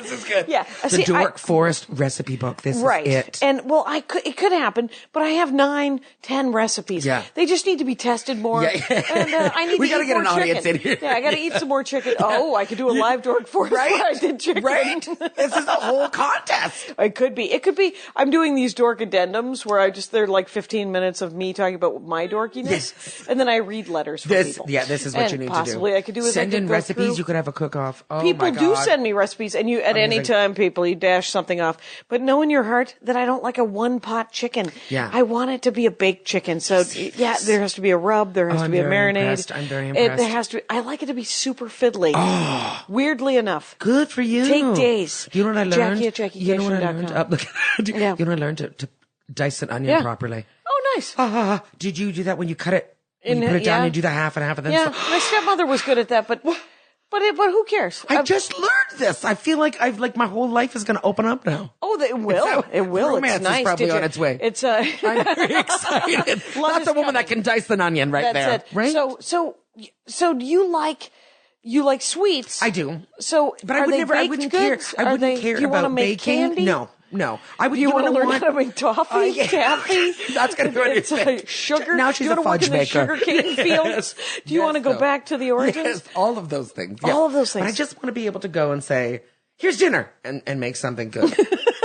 [SPEAKER 5] This is good.
[SPEAKER 3] Yeah.
[SPEAKER 5] The Dork Forest recipe book. This is it.
[SPEAKER 3] And well, it could happen, but I have 9, 10 recipes.
[SPEAKER 5] Yeah.
[SPEAKER 3] They just need to be tested more.
[SPEAKER 5] Yeah.
[SPEAKER 3] And I need
[SPEAKER 5] We
[SPEAKER 3] to
[SPEAKER 5] gotta
[SPEAKER 3] eat
[SPEAKER 5] get
[SPEAKER 3] more
[SPEAKER 5] an audience
[SPEAKER 3] chicken.
[SPEAKER 5] in here.
[SPEAKER 3] Yeah, I gotta eat some more chicken. Oh, I could do a live Dork Forest where I did chicken.
[SPEAKER 5] Right? This is a whole contest.
[SPEAKER 3] It could be. I'm doing these dork addendums where they're like 15 minutes of me talking about my dorkiness,
[SPEAKER 5] Yes.
[SPEAKER 3] and then I read letters from people.
[SPEAKER 5] Yeah, this is what
[SPEAKER 3] And
[SPEAKER 5] you need to do.
[SPEAKER 3] possibly I could do is
[SPEAKER 5] Send
[SPEAKER 3] I could
[SPEAKER 5] in
[SPEAKER 3] go
[SPEAKER 5] recipes.
[SPEAKER 3] through-
[SPEAKER 5] You could have a cook-off. Oh
[SPEAKER 3] People
[SPEAKER 5] my
[SPEAKER 3] do
[SPEAKER 5] God.
[SPEAKER 3] send me recipes, and you at any
[SPEAKER 5] Amazing.
[SPEAKER 3] time, people, you dash something off. But know in your heart that I don't like a one-pot chicken.
[SPEAKER 5] Yeah.
[SPEAKER 3] I want it to be a baked chicken. So yeah, there has to be a rub. There has to
[SPEAKER 5] I'm
[SPEAKER 3] be a
[SPEAKER 5] very
[SPEAKER 3] marinade.
[SPEAKER 5] impressed. I'm very impressed.
[SPEAKER 3] There has to be. I like it to be super fiddly. Oh. Weirdly enough.
[SPEAKER 5] Good for you.
[SPEAKER 3] Take days.
[SPEAKER 5] You know what I learned?
[SPEAKER 3] Jackie at
[SPEAKER 5] You know what I learned?
[SPEAKER 3] JackieCation.com.
[SPEAKER 5] Look,
[SPEAKER 3] Yeah.
[SPEAKER 5] You know what I learned to dice an onion
[SPEAKER 3] Yeah.
[SPEAKER 5] properly.
[SPEAKER 3] Oh, nice.
[SPEAKER 5] Did you do that when you cut it? When
[SPEAKER 3] In
[SPEAKER 5] you put it down,
[SPEAKER 3] yeah.
[SPEAKER 5] you do the half and half, and then
[SPEAKER 3] Yeah, my stepmother was good at that, but who cares?
[SPEAKER 5] I just learned this. I feel like my whole life is going to open up now.
[SPEAKER 3] Oh, it will. It will.
[SPEAKER 5] Romance
[SPEAKER 3] It's nice.
[SPEAKER 5] is probably
[SPEAKER 3] Did
[SPEAKER 5] on
[SPEAKER 3] you-
[SPEAKER 5] its way.
[SPEAKER 3] It's
[SPEAKER 5] I'm very excited.
[SPEAKER 3] Love
[SPEAKER 5] That's
[SPEAKER 3] is
[SPEAKER 5] a woman
[SPEAKER 3] coming.
[SPEAKER 5] that can dice an onion right there.
[SPEAKER 3] That's it.
[SPEAKER 5] Right?
[SPEAKER 3] So do you like sweets?
[SPEAKER 5] I do.
[SPEAKER 3] So,
[SPEAKER 5] But
[SPEAKER 3] are
[SPEAKER 5] I would
[SPEAKER 3] they
[SPEAKER 5] never. I
[SPEAKER 3] baked
[SPEAKER 5] wouldn't
[SPEAKER 3] goods?
[SPEAKER 5] care. I
[SPEAKER 3] Are
[SPEAKER 5] wouldn't
[SPEAKER 3] they-
[SPEAKER 5] care
[SPEAKER 3] do you wanna
[SPEAKER 5] about
[SPEAKER 3] make
[SPEAKER 5] baking.
[SPEAKER 3] candy?
[SPEAKER 5] No. I would.
[SPEAKER 3] Do you want to
[SPEAKER 5] wanna
[SPEAKER 3] learn how to make toffee,
[SPEAKER 5] yeah.
[SPEAKER 3] taffy?
[SPEAKER 5] That's gonna do
[SPEAKER 3] It's
[SPEAKER 5] anything.
[SPEAKER 3] like sugar.
[SPEAKER 5] Now she's
[SPEAKER 3] do you
[SPEAKER 5] a
[SPEAKER 3] wanna work
[SPEAKER 5] fudge
[SPEAKER 3] in the
[SPEAKER 5] maker.
[SPEAKER 3] sugarcane fields? Do you want to go
[SPEAKER 5] though.
[SPEAKER 3] back to the origins?
[SPEAKER 5] Yes, all of those things.
[SPEAKER 3] All of those
[SPEAKER 5] But I
[SPEAKER 3] things.
[SPEAKER 5] just want to be able to go and say, "Here's dinner," and make something good.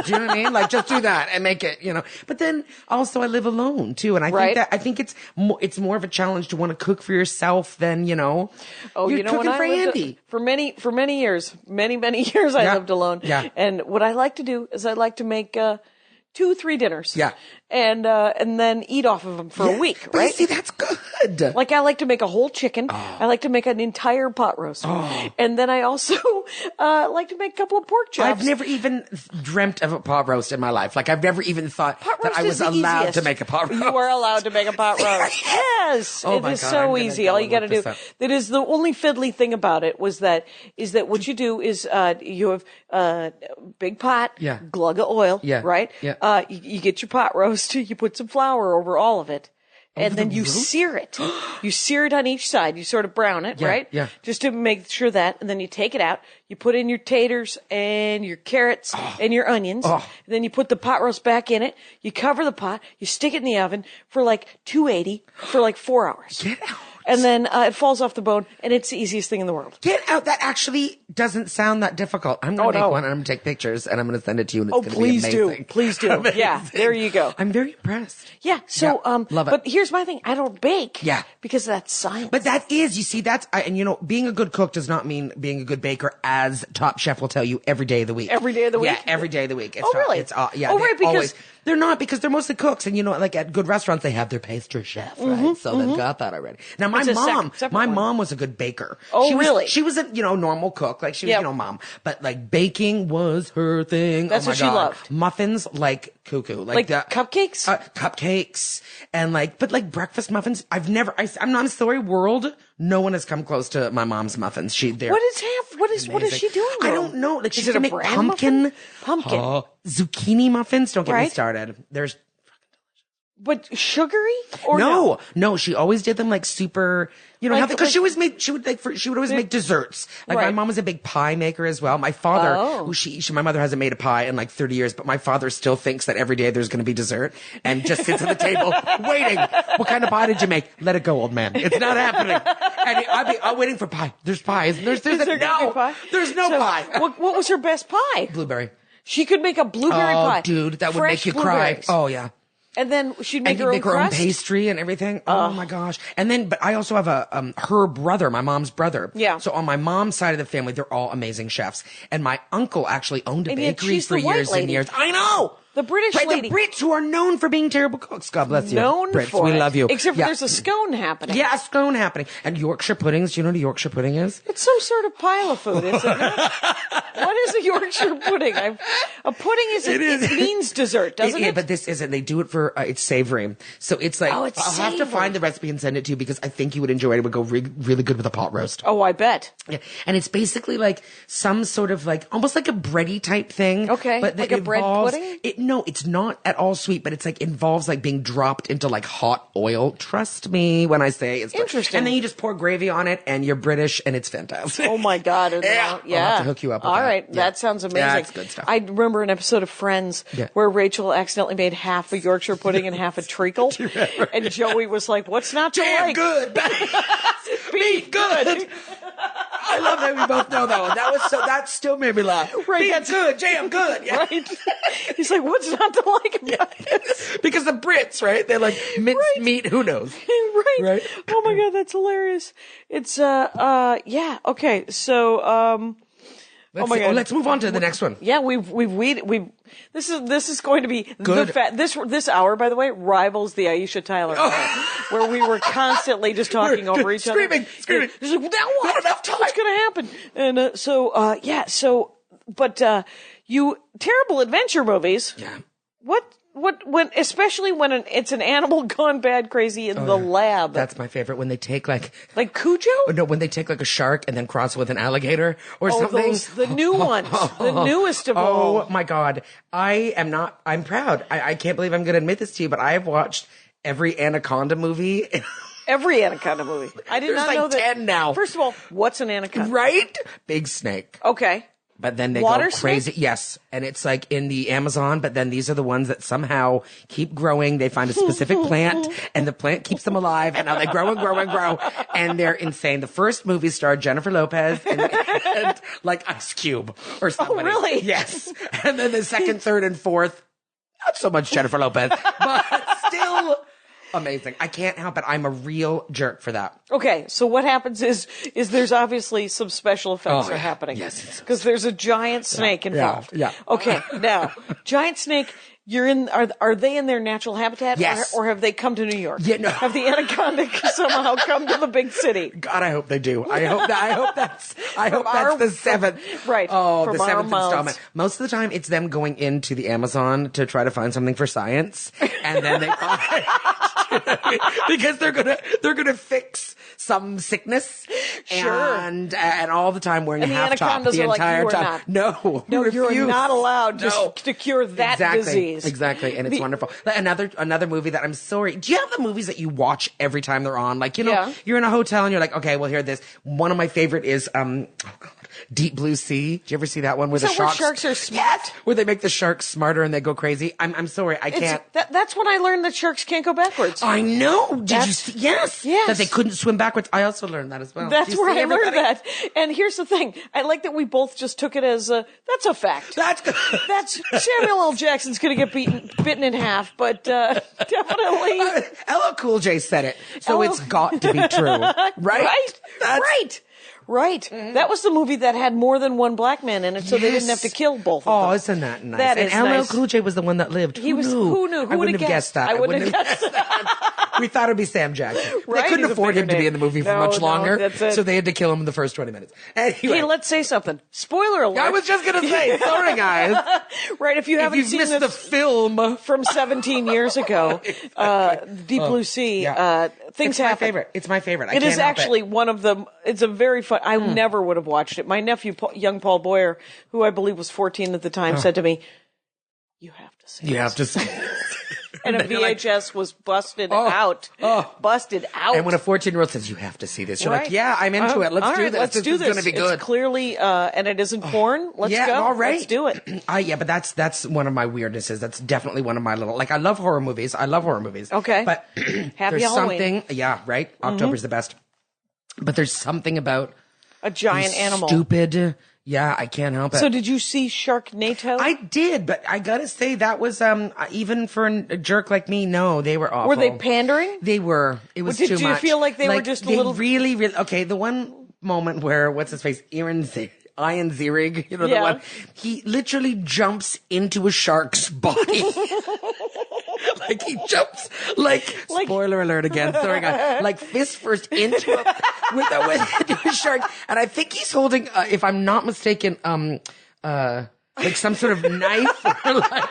[SPEAKER 5] Do you know what I mean? Like, just do that and make it, But then also I live alone too. And I think it's more of a challenge to want to cook for yourself than,
[SPEAKER 3] Oh,
[SPEAKER 5] you're
[SPEAKER 3] you know when
[SPEAKER 5] cooking
[SPEAKER 3] I
[SPEAKER 5] for
[SPEAKER 3] lived
[SPEAKER 5] Andy.
[SPEAKER 3] for many years, many years I
[SPEAKER 5] Yeah.
[SPEAKER 3] lived alone.
[SPEAKER 5] Yeah.
[SPEAKER 3] And what I like to do is I like to make 2-3 dinners.
[SPEAKER 5] Yeah.
[SPEAKER 3] And then eat off of them for a week,
[SPEAKER 5] But you
[SPEAKER 3] right?
[SPEAKER 5] see, that's good.
[SPEAKER 3] Like I like to make a whole chicken. I like to make an entire pot roast. And then I also like to make a couple of pork chops.
[SPEAKER 5] I've never even dreamt of a pot roast in my life. Like, I've never even thought
[SPEAKER 3] Pot
[SPEAKER 5] that
[SPEAKER 3] roast
[SPEAKER 5] I
[SPEAKER 3] is
[SPEAKER 5] was
[SPEAKER 3] the
[SPEAKER 5] allowed
[SPEAKER 3] easiest.
[SPEAKER 5] to make a pot roast.
[SPEAKER 3] You are allowed to make a pot roast. Yes.
[SPEAKER 5] Oh
[SPEAKER 3] It
[SPEAKER 5] my
[SPEAKER 3] is
[SPEAKER 5] God, I'm
[SPEAKER 3] so
[SPEAKER 5] gonna
[SPEAKER 3] easy.
[SPEAKER 5] go
[SPEAKER 3] All you
[SPEAKER 5] and
[SPEAKER 3] got to
[SPEAKER 5] look
[SPEAKER 3] do.
[SPEAKER 5] this up.
[SPEAKER 3] That is the only fiddly thing about it is that what you do is you have big pot,
[SPEAKER 5] Yeah.
[SPEAKER 3] glug of oil,
[SPEAKER 5] Yeah.
[SPEAKER 3] right?
[SPEAKER 5] Yeah.
[SPEAKER 3] You get your pot roast, you put some flour over all of it. And then you
[SPEAKER 5] roast?
[SPEAKER 3] sear it. You sear it on each side. You sort of brown it,
[SPEAKER 5] Yeah,
[SPEAKER 3] right?
[SPEAKER 5] yeah.
[SPEAKER 3] Just to make sure that. And then you take it out. You put in your taters and your carrots and your onions. Then you put the pot roast back in it. You cover the pot. You stick it in the oven for like 280 for like 4 hours.
[SPEAKER 5] Get out.
[SPEAKER 3] And then it falls off the bone, and it's the easiest thing in the world.
[SPEAKER 5] Get out. That actually doesn't sound that difficult. I'm going to make
[SPEAKER 3] no.
[SPEAKER 5] one, and I'm going to take pictures, and I'm going to send it to you, and it's
[SPEAKER 3] Oh,
[SPEAKER 5] going to
[SPEAKER 3] please
[SPEAKER 5] be
[SPEAKER 3] do.
[SPEAKER 5] amazing.
[SPEAKER 3] Please do. Yeah,
[SPEAKER 5] Amazing.
[SPEAKER 3] there you go.
[SPEAKER 5] I'm very impressed.
[SPEAKER 3] Yeah, so,
[SPEAKER 5] Yeah, love it.
[SPEAKER 3] but here's my thing. I don't bake.
[SPEAKER 5] Yeah.
[SPEAKER 3] Because that's science.
[SPEAKER 5] But that is, you see, being a good cook does not mean being a good baker, as Top Chef will tell you every day of the week.
[SPEAKER 3] Every day of the week?
[SPEAKER 5] Yeah, every day of the week. It's
[SPEAKER 3] Oh, really?
[SPEAKER 5] It's, yeah.
[SPEAKER 3] Oh,
[SPEAKER 5] they
[SPEAKER 3] right, because-
[SPEAKER 5] always- they're not, because they're mostly cooks, and like at good restaurants, they have their pastry chef, right? So they've got that already. Now, my
[SPEAKER 3] It's a
[SPEAKER 5] mom
[SPEAKER 3] separate one.
[SPEAKER 5] was a good baker.
[SPEAKER 3] Oh,
[SPEAKER 5] she was,
[SPEAKER 3] really?
[SPEAKER 5] She was a, normal cook. Like, she was,
[SPEAKER 3] Yep.
[SPEAKER 5] mom. But, like, baking was her thing.
[SPEAKER 3] That's
[SPEAKER 5] Oh, my
[SPEAKER 3] what she
[SPEAKER 5] God.
[SPEAKER 3] loved.
[SPEAKER 5] Muffins, like, cuckoo.
[SPEAKER 3] Like cupcakes?
[SPEAKER 5] Cupcakes and but breakfast muffins. I'm not in Story World. No one has come close to my mom's muffins.
[SPEAKER 3] What is she doing?
[SPEAKER 5] I
[SPEAKER 3] wrong?
[SPEAKER 5] don't know. Like, she
[SPEAKER 3] Is it
[SPEAKER 5] can
[SPEAKER 3] a
[SPEAKER 5] make
[SPEAKER 3] bran
[SPEAKER 5] pumpkin,
[SPEAKER 3] muffin? Pumpkin.
[SPEAKER 5] zucchini muffins. Don't get me
[SPEAKER 3] Right.
[SPEAKER 5] started. There's
[SPEAKER 3] But sugary or
[SPEAKER 5] no. She always did them like super. Because she would always make desserts. Like, my
[SPEAKER 3] Right.
[SPEAKER 5] mom was a big pie maker as well. My father,
[SPEAKER 3] Oh.
[SPEAKER 5] my mother hasn't made a pie in like 30 years, but my father still thinks that every day there's going to be dessert and just sits at the table waiting. What kind of pie did you make? Let it go, old man. It's not happening. And I'm waiting for pie. There's pies. There's
[SPEAKER 3] Is there gonna
[SPEAKER 5] no
[SPEAKER 3] be pie?
[SPEAKER 5] There's no
[SPEAKER 3] So,
[SPEAKER 5] pie.
[SPEAKER 3] What was her best pie?
[SPEAKER 5] Blueberry.
[SPEAKER 3] She could make a blueberry pie.
[SPEAKER 5] Dude, that would
[SPEAKER 3] Fresh
[SPEAKER 5] make you cry.
[SPEAKER 3] blueberries.
[SPEAKER 5] Oh yeah.
[SPEAKER 3] And then she'd make
[SPEAKER 5] And you
[SPEAKER 3] her own
[SPEAKER 5] make her own
[SPEAKER 3] crust?
[SPEAKER 5] pastry and everything. Oh my gosh. And then, but I also have her brother, my mom's brother.
[SPEAKER 3] Yeah.
[SPEAKER 5] So on my mom's side of the family, they're all amazing chefs. And my uncle actually owned a
[SPEAKER 3] And yet
[SPEAKER 5] bakery
[SPEAKER 3] she's
[SPEAKER 5] for
[SPEAKER 3] the white
[SPEAKER 5] years and
[SPEAKER 3] lady.
[SPEAKER 5] years. I know.
[SPEAKER 3] The British
[SPEAKER 5] Right,
[SPEAKER 3] lady.
[SPEAKER 5] the Brits who are known for being terrible cooks. God bless you.
[SPEAKER 3] Known
[SPEAKER 5] Brits,
[SPEAKER 3] for
[SPEAKER 5] we
[SPEAKER 3] it.
[SPEAKER 5] love you.
[SPEAKER 3] Except for
[SPEAKER 5] Yeah.
[SPEAKER 3] there's a scone happening.
[SPEAKER 5] Yeah, a scone happening. And Yorkshire puddings. Do you know what a Yorkshire pudding is?
[SPEAKER 3] It's some sort of pile of food, isn't it? What is a Yorkshire pudding? A pudding it means dessert, doesn't it?
[SPEAKER 5] But this isn't. They do it for, it's savory. So it's like,
[SPEAKER 3] it's
[SPEAKER 5] I'll have to
[SPEAKER 3] savory.
[SPEAKER 5] find the recipe and send it to you because I think you would enjoy it. It would go really good with a pot roast.
[SPEAKER 3] Oh, I bet.
[SPEAKER 5] Yeah. And it's basically like some sort of like, almost like a bready type thing.
[SPEAKER 3] Okay.
[SPEAKER 5] But
[SPEAKER 3] Like
[SPEAKER 5] that
[SPEAKER 3] a bread
[SPEAKER 5] involves-
[SPEAKER 3] pudding?
[SPEAKER 5] No, it's not at all sweet, but it's like involves like being dropped into like hot oil. Trust me when I say it's
[SPEAKER 3] Interesting.
[SPEAKER 5] And then you just pour gravy on it and you're British and it's fantastic.
[SPEAKER 3] Oh my God.
[SPEAKER 5] Yeah.
[SPEAKER 3] Yeah.
[SPEAKER 5] I'll have to hook you up with
[SPEAKER 3] All
[SPEAKER 5] that.
[SPEAKER 3] right.
[SPEAKER 5] Yeah.
[SPEAKER 3] That sounds amazing.
[SPEAKER 5] Yeah, it's good stuff.
[SPEAKER 3] I remember an episode of Friends
[SPEAKER 5] Yeah.
[SPEAKER 3] where Rachel accidentally made half a Yorkshire pudding and half a treacle. And Joey was like, what's not to
[SPEAKER 5] Damn
[SPEAKER 3] like?
[SPEAKER 5] good. Be good. I love that we both know that one. That still made me laugh.
[SPEAKER 3] Right,
[SPEAKER 5] Be
[SPEAKER 3] that's-
[SPEAKER 5] good, jam good. Yeah.
[SPEAKER 3] Right? He's like, what's not to like about this?
[SPEAKER 5] Because the Brits, right? They're like minced meat. Who knows?
[SPEAKER 3] Right.
[SPEAKER 5] Right.
[SPEAKER 3] Oh my God, that's hilarious. It's, yeah. Okay. So,
[SPEAKER 5] Let's
[SPEAKER 3] my God.
[SPEAKER 5] let's move on to the next one.
[SPEAKER 3] yeah, this is going to be
[SPEAKER 5] Good.
[SPEAKER 3] this hour, by the way, rivals the Aisha Tyler hour, where we were constantly just talking over each other.
[SPEAKER 5] Screaming.
[SPEAKER 3] Just like, now what?
[SPEAKER 5] Not enough time.
[SPEAKER 3] What's going to happen? And but you terrible adventure movies.
[SPEAKER 5] Yeah.
[SPEAKER 3] When especially when it's an animal gone bad crazy in the lab.
[SPEAKER 5] That's my favorite when they take like
[SPEAKER 3] Cujo?
[SPEAKER 5] no, when they take like a shark and then cross it with an alligator or
[SPEAKER 3] Oh,
[SPEAKER 5] something.
[SPEAKER 3] the new ones, the newest of all.
[SPEAKER 5] Oh my God. I'm proud. I can't believe I'm going to admit this to you, but I have watched every Anaconda movie.
[SPEAKER 3] Every anaconda movie. I did
[SPEAKER 5] There's
[SPEAKER 3] not
[SPEAKER 5] like
[SPEAKER 3] know that.
[SPEAKER 5] 10 now.
[SPEAKER 3] First of all, what's an anaconda?
[SPEAKER 5] Right? Big snake.
[SPEAKER 3] Okay.
[SPEAKER 5] But then they
[SPEAKER 3] Water
[SPEAKER 5] go crazy.
[SPEAKER 3] snake?
[SPEAKER 5] Yes. And it's like in the Amazon, but then these are the ones that somehow keep growing. They find a specific plant and the plant keeps them alive and now they grow and grow and grow. And they're insane. The first movie starred Jennifer Lopez and like Ice Cube or something.
[SPEAKER 3] really?
[SPEAKER 5] Yes. And then the second, third, and fourth, not so much Jennifer Lopez, but still amazing. I can't help it. I'm a real jerk for that.
[SPEAKER 3] Okay, so what happens is there's obviously some special effects
[SPEAKER 5] Oh,
[SPEAKER 3] are
[SPEAKER 5] yeah.
[SPEAKER 3] happening.
[SPEAKER 5] Yes.
[SPEAKER 3] Because there's a giant snake involved.
[SPEAKER 5] yeah.
[SPEAKER 3] Okay, now, giant snake, are they in their natural habitat?
[SPEAKER 5] Yes.
[SPEAKER 3] Or have they come to New York?
[SPEAKER 5] Yeah, no.
[SPEAKER 3] Have the anaconda somehow come to the big city?
[SPEAKER 5] God, I hope they do. I hope that's
[SPEAKER 3] our-
[SPEAKER 5] the seventh.
[SPEAKER 3] Right,
[SPEAKER 5] Oh,
[SPEAKER 3] from
[SPEAKER 5] the
[SPEAKER 3] our
[SPEAKER 5] seventh
[SPEAKER 3] mouths.
[SPEAKER 5] installment. Most of the time, it's them going into the Amazon to try to find something for science, and then they find because they're gonna fix some sickness.
[SPEAKER 3] Sure.
[SPEAKER 5] And all the time wearing
[SPEAKER 3] And
[SPEAKER 5] a
[SPEAKER 3] the
[SPEAKER 5] half top
[SPEAKER 3] anacondas
[SPEAKER 5] the
[SPEAKER 3] are like,
[SPEAKER 5] entire
[SPEAKER 3] "You are
[SPEAKER 5] time.
[SPEAKER 3] not."
[SPEAKER 5] No,
[SPEAKER 3] No,
[SPEAKER 5] we
[SPEAKER 3] you're
[SPEAKER 5] refuse.
[SPEAKER 3] not allowed
[SPEAKER 5] No.
[SPEAKER 3] to cure that
[SPEAKER 5] Exactly.
[SPEAKER 3] disease.
[SPEAKER 5] Exactly, and it's wonderful. Another movie that I'm sorry. Do you have the movies that you watch every time they're on? Like,
[SPEAKER 3] Yeah.
[SPEAKER 5] you're in a hotel and you're like, okay, well, here this. One of my favorite is oh God, Deep Blue Sea. Did you ever see that one where the
[SPEAKER 3] that where
[SPEAKER 5] sharks?
[SPEAKER 3] sharks are smart?
[SPEAKER 5] Yes, where they make the sharks smarter and they go crazy. I'm sorry, I can't.
[SPEAKER 3] That's when I learned that sharks can't go backwards.
[SPEAKER 5] I know. Did you
[SPEAKER 3] That's-
[SPEAKER 5] see? Yes.
[SPEAKER 3] Yes.
[SPEAKER 5] That they couldn't swim backwards. I also learned that as well.
[SPEAKER 3] That's
[SPEAKER 5] Do you
[SPEAKER 3] where
[SPEAKER 5] see
[SPEAKER 3] I learned
[SPEAKER 5] everybody?
[SPEAKER 3] that. And here's the thing. I like that we both just took it as that's a fact.
[SPEAKER 5] That's good.
[SPEAKER 3] That's Samuel L. Jackson's going to get bitten in half, but definitely.
[SPEAKER 5] LL Cool J said it, so
[SPEAKER 3] LL
[SPEAKER 5] it's got to be true, right?
[SPEAKER 3] Right. Right. That was the movie that had more than one black man in it, so they didn't have to kill both of them.
[SPEAKER 5] Oh, isn't that nice?
[SPEAKER 3] That
[SPEAKER 5] and
[SPEAKER 3] is
[SPEAKER 5] LL
[SPEAKER 3] nice.
[SPEAKER 5] Cool J was the one that lived.
[SPEAKER 3] Who knew?
[SPEAKER 5] Who
[SPEAKER 3] Who
[SPEAKER 5] I
[SPEAKER 3] would
[SPEAKER 5] wouldn't have guessed that.
[SPEAKER 3] I wouldn't have guessed that.
[SPEAKER 5] We thought it'd be Sam Jackson.
[SPEAKER 3] Right,
[SPEAKER 5] They couldn't
[SPEAKER 3] he's a
[SPEAKER 5] afford him
[SPEAKER 3] bigger
[SPEAKER 5] to be
[SPEAKER 3] name.
[SPEAKER 5] in the movie for
[SPEAKER 3] No,
[SPEAKER 5] much
[SPEAKER 3] no,
[SPEAKER 5] longer,
[SPEAKER 3] that's it.
[SPEAKER 5] so they had to kill him in the first 20 minutes. Anyway,
[SPEAKER 3] Hey, let's say something. Spoiler alert.
[SPEAKER 5] I was just gonna say, sorry guys,
[SPEAKER 3] right, if you
[SPEAKER 5] if
[SPEAKER 3] haven't
[SPEAKER 5] you've
[SPEAKER 3] seen
[SPEAKER 5] missed
[SPEAKER 3] this
[SPEAKER 5] the film,
[SPEAKER 3] from 17 years ago, Deep Blue Sea,
[SPEAKER 5] yeah.
[SPEAKER 3] things
[SPEAKER 5] it's my
[SPEAKER 3] happen.
[SPEAKER 5] favorite. It's my favorite. I
[SPEAKER 3] It
[SPEAKER 5] can't
[SPEAKER 3] is
[SPEAKER 5] help
[SPEAKER 3] actually one of the. It's a very fun. I never would have watched it. My nephew, young Paul Boyer, who I believe was 14 at the time, said to me, "You have to see
[SPEAKER 5] You
[SPEAKER 3] this."
[SPEAKER 5] have to see.
[SPEAKER 3] And a
[SPEAKER 5] you're like,
[SPEAKER 3] VHS was busted out. Busted out.
[SPEAKER 5] And when a 14-year-old says you have to see this, you're
[SPEAKER 3] Right.
[SPEAKER 5] like, yeah, I'm into it. Let's
[SPEAKER 3] All
[SPEAKER 5] do
[SPEAKER 3] right,
[SPEAKER 5] this.
[SPEAKER 3] Let's
[SPEAKER 5] This
[SPEAKER 3] do
[SPEAKER 5] is
[SPEAKER 3] this.
[SPEAKER 5] going to be good.
[SPEAKER 3] It's clearly, and it isn't porn. Let's
[SPEAKER 5] yeah,
[SPEAKER 3] go.
[SPEAKER 5] all right.
[SPEAKER 3] Let's do it.
[SPEAKER 5] Yeah, but that's one of my weirdnesses. That's definitely one of my little, like, I love horror movies.
[SPEAKER 3] Okay.
[SPEAKER 5] But
[SPEAKER 3] Happy
[SPEAKER 5] there's
[SPEAKER 3] Halloween.
[SPEAKER 5] something, yeah, right? October's the best. But there's something about
[SPEAKER 3] A giant
[SPEAKER 5] these
[SPEAKER 3] animal.
[SPEAKER 5] stupid, yeah, I can't help it.
[SPEAKER 3] So did you see Sharknado?
[SPEAKER 5] I did, but I gotta say that was, even for a jerk like me, no, they were awful.
[SPEAKER 3] Were they pandering?
[SPEAKER 5] They were. It was
[SPEAKER 3] Did
[SPEAKER 5] too
[SPEAKER 3] you
[SPEAKER 5] much.
[SPEAKER 3] feel like they were just a
[SPEAKER 5] they
[SPEAKER 3] little-
[SPEAKER 5] really, really, okay, the one moment where, what's his face? Ian Ziering, you know,
[SPEAKER 3] Yeah.
[SPEAKER 5] the one. He literally jumps into a shark's body. Like he jumps, spoiler alert again, sorry guys, like fist first into a shark. And I think he's holding, if I'm not mistaken, like some sort of knife or like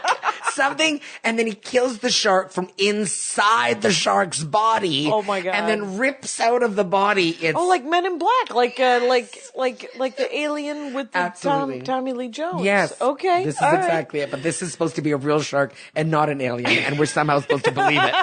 [SPEAKER 5] something, and then he kills the shark from inside the shark's body.
[SPEAKER 3] Oh my God.
[SPEAKER 5] And then rips out of the body. It's
[SPEAKER 3] like Men in Black, like the alien with the
[SPEAKER 5] Absolutely.
[SPEAKER 3] Tommy Lee Jones.
[SPEAKER 5] Yes.
[SPEAKER 3] Okay.
[SPEAKER 5] This is
[SPEAKER 3] all right.
[SPEAKER 5] exactly it. But this is supposed to be a real shark and not an alien, and we're somehow supposed to believe it.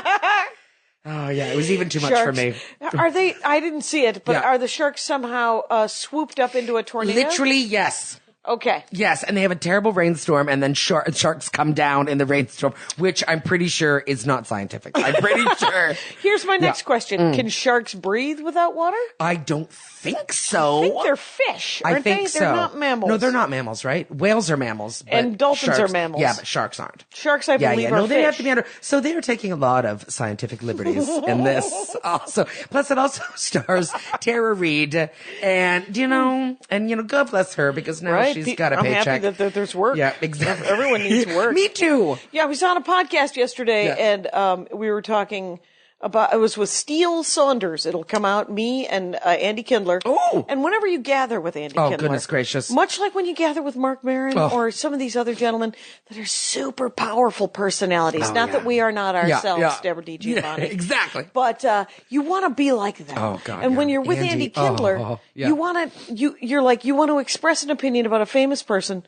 [SPEAKER 5] Oh yeah, it was even too much for me.
[SPEAKER 3] Are they? I didn't see it, but
[SPEAKER 5] Yeah.
[SPEAKER 3] are the sharks somehow swooped up into a tornado?
[SPEAKER 5] Literally, yes.
[SPEAKER 3] Okay.
[SPEAKER 5] Yes, and they have a terrible rainstorm, and then sharks come down in the rainstorm, which I'm pretty sure is not scientific. I'm pretty sure.
[SPEAKER 3] Here's my next question: Can sharks breathe without water?
[SPEAKER 5] I don't think so.
[SPEAKER 3] I think they're fish,
[SPEAKER 5] I
[SPEAKER 3] aren't
[SPEAKER 5] think
[SPEAKER 3] they?
[SPEAKER 5] so.
[SPEAKER 3] They're not mammals.
[SPEAKER 5] No, they're not mammals, right? Whales are mammals. But
[SPEAKER 3] And dolphins
[SPEAKER 5] sharks,
[SPEAKER 3] are mammals.
[SPEAKER 5] Yeah, but sharks aren't.
[SPEAKER 3] Sharks, I believe, are
[SPEAKER 5] No, they have
[SPEAKER 3] fish.
[SPEAKER 5] to be under. So they're taking a lot of scientific liberties in this. Also, plus it also stars Tara Reid, and God bless her because now
[SPEAKER 3] Right?
[SPEAKER 5] she's got a
[SPEAKER 3] I'm
[SPEAKER 5] paycheck.
[SPEAKER 3] happy that there's work.
[SPEAKER 5] Yeah, exactly.
[SPEAKER 3] Everyone needs work.
[SPEAKER 5] Me too.
[SPEAKER 3] Yeah, we was on a podcast yesterday,
[SPEAKER 5] Yeah.
[SPEAKER 3] and we were talking about, it was with Steele Saunders. It'll come out, me and Andy Kindler.
[SPEAKER 5] Oh!
[SPEAKER 3] And whenever you gather with Andy
[SPEAKER 5] Oh,
[SPEAKER 3] Kindler.
[SPEAKER 5] goodness gracious.
[SPEAKER 3] Much like when you gather with Mark Maron or some of these other gentlemen that are super powerful personalities.
[SPEAKER 5] Oh,
[SPEAKER 3] not
[SPEAKER 5] yeah.
[SPEAKER 3] that we are not ourselves,
[SPEAKER 5] Yeah.
[SPEAKER 3] Debra DiGiovanni.
[SPEAKER 5] Yeah, exactly.
[SPEAKER 3] But you want to be like them.
[SPEAKER 5] Oh, God,
[SPEAKER 3] and when
[SPEAKER 5] yeah.
[SPEAKER 3] you're with Andy Kindler,
[SPEAKER 5] yeah.
[SPEAKER 3] you want to you want to express an opinion about a famous person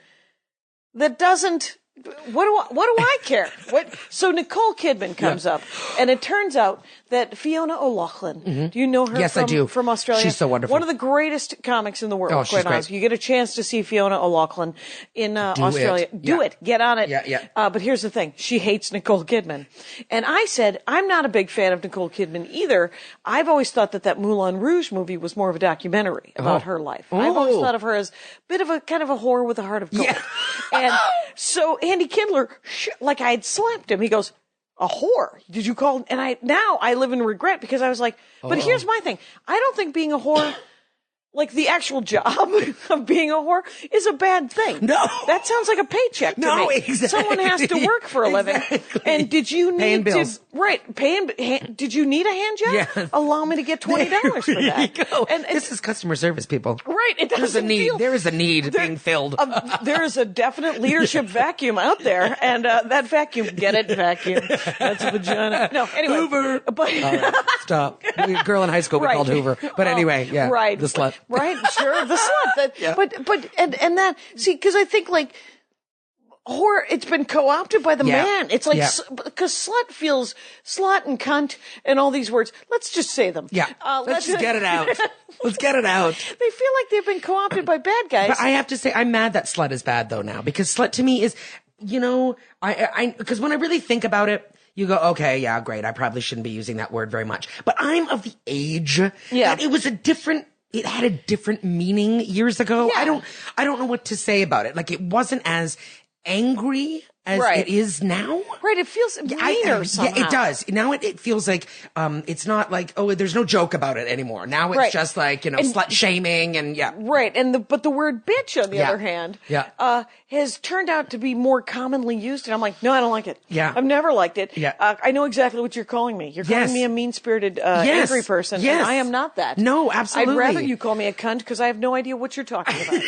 [SPEAKER 3] that doesn't. What do I care? So Nicole Kidman comes up, and it turns out that Fiona O'Loughlin. Do you know her?
[SPEAKER 5] Yes, I do.
[SPEAKER 3] From Australia.
[SPEAKER 5] She's so wonderful.
[SPEAKER 3] One of the greatest comics in the world.
[SPEAKER 5] Oh, she's
[SPEAKER 3] quite
[SPEAKER 5] great.
[SPEAKER 3] honestly, you get a chance to see Fiona O'Loughlin in Australia. Do
[SPEAKER 5] Yeah.
[SPEAKER 3] it. Get on it.
[SPEAKER 5] Yeah.
[SPEAKER 3] But here's the thing: she hates Nicole Kidman, and I said I'm not a big fan of Nicole Kidman either. I've always thought that Moulin Rouge movie was more of a documentary about her life. I've always thought of her as a bit of a kind of a whore with a heart of gold.
[SPEAKER 5] Yeah.
[SPEAKER 3] And so Andy Kindler, like I had slapped him. He goes, "A whore? Did you call?" And I live in regret because I was like, but here's my thing. I don't think being a whore, like the actual job of being a whore, is a bad thing.
[SPEAKER 5] No.
[SPEAKER 3] That sounds like a paycheck to
[SPEAKER 5] No,
[SPEAKER 3] me.
[SPEAKER 5] exactly.
[SPEAKER 3] Someone has to work for a living.
[SPEAKER 5] Exactly.
[SPEAKER 3] And did you need
[SPEAKER 5] Paying bills.
[SPEAKER 3] did you need a hand job?
[SPEAKER 5] Yes.
[SPEAKER 3] Allow me to get $20 for
[SPEAKER 5] There
[SPEAKER 3] that.
[SPEAKER 5] you go.
[SPEAKER 3] And
[SPEAKER 5] This is customer service, people.
[SPEAKER 3] right. It
[SPEAKER 5] There's a
[SPEAKER 3] doesn't
[SPEAKER 5] need.
[SPEAKER 3] feel-
[SPEAKER 5] There is a need being filled.
[SPEAKER 3] there is a definite leadership vacuum out there, and that vacuum, get it, vacuum. That's a vagina. No, anyway.
[SPEAKER 5] Hoover.
[SPEAKER 3] But
[SPEAKER 5] All right, stop. A girl in high school we
[SPEAKER 3] Right.
[SPEAKER 5] called Hoover. But anyway, yeah.
[SPEAKER 3] right,
[SPEAKER 5] The slut.
[SPEAKER 3] right, sure, the slut. That,
[SPEAKER 5] Yeah.
[SPEAKER 3] But and that, see, because I think like whore, it's been co-opted by the
[SPEAKER 5] Yeah.
[SPEAKER 3] man. It's like
[SPEAKER 5] Yeah.
[SPEAKER 3] because slut and cunt and all these words. Let's just say them.
[SPEAKER 5] Yeah. Let's just get it out. Let's get it out.
[SPEAKER 3] They feel like they've been co-opted by bad guys.
[SPEAKER 5] But I have to say, I'm mad that slut is bad though now, because slut to me is, because when I really think about it, you go, okay, yeah, great. I probably shouldn't be using that word very much, but I'm of the age that it had a different meaning years ago.
[SPEAKER 3] Yeah.
[SPEAKER 5] I don't know what to say about it. Like it wasn't as angry as
[SPEAKER 3] Right.
[SPEAKER 5] it is now.
[SPEAKER 3] right, it feels meaner somehow.
[SPEAKER 5] Yeah, it does. Now it feels like, it's not like, oh, there's no joke about it anymore. Now it's
[SPEAKER 3] Right.
[SPEAKER 5] just like, slut shaming and yeah.
[SPEAKER 3] Right, but the word bitch, on the
[SPEAKER 5] Yeah.
[SPEAKER 3] other hand,
[SPEAKER 5] Yeah.
[SPEAKER 3] has turned out to be more commonly used, and I'm like, no, I don't like it.
[SPEAKER 5] Yeah.
[SPEAKER 3] I've never liked it.
[SPEAKER 5] Yeah.
[SPEAKER 3] I know exactly what you're calling me. You're calling
[SPEAKER 5] Yes.
[SPEAKER 3] me a mean-spirited,
[SPEAKER 5] Yes.
[SPEAKER 3] angry person,
[SPEAKER 5] Yes.
[SPEAKER 3] and I am not that.
[SPEAKER 5] No, absolutely.
[SPEAKER 3] I'd rather you call me a cunt because I have no idea what you're talking about.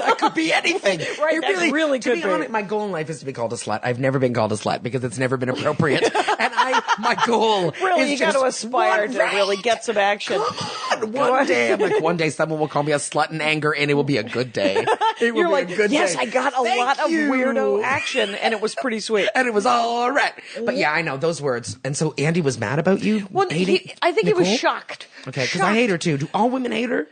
[SPEAKER 5] That could be anything.
[SPEAKER 3] Right, that really
[SPEAKER 5] to
[SPEAKER 3] could
[SPEAKER 5] be
[SPEAKER 3] be.
[SPEAKER 5] honest, my goal in life is to be called a slut. I've never been called a slut because it's never been appropriate. And my goal
[SPEAKER 3] Really,
[SPEAKER 5] is
[SPEAKER 3] you got to
[SPEAKER 5] just
[SPEAKER 3] aspire
[SPEAKER 5] one
[SPEAKER 3] to really get some action.
[SPEAKER 5] One day, I'm like, one day someone will call me a slut in anger and it will be a good day. It will
[SPEAKER 3] You're
[SPEAKER 5] be
[SPEAKER 3] like,
[SPEAKER 5] a good
[SPEAKER 3] yes,
[SPEAKER 5] day.
[SPEAKER 3] I got a
[SPEAKER 5] Thank
[SPEAKER 3] lot of
[SPEAKER 5] you.
[SPEAKER 3] weirdo action, and it was pretty sweet.
[SPEAKER 5] And it was all right. But yeah, I know those words. And so Andy was mad about you?
[SPEAKER 3] Well,
[SPEAKER 5] hating
[SPEAKER 3] I think he was
[SPEAKER 5] Nicole?
[SPEAKER 3] shocked.
[SPEAKER 5] Okay, because I hate her too. Do all women hate her?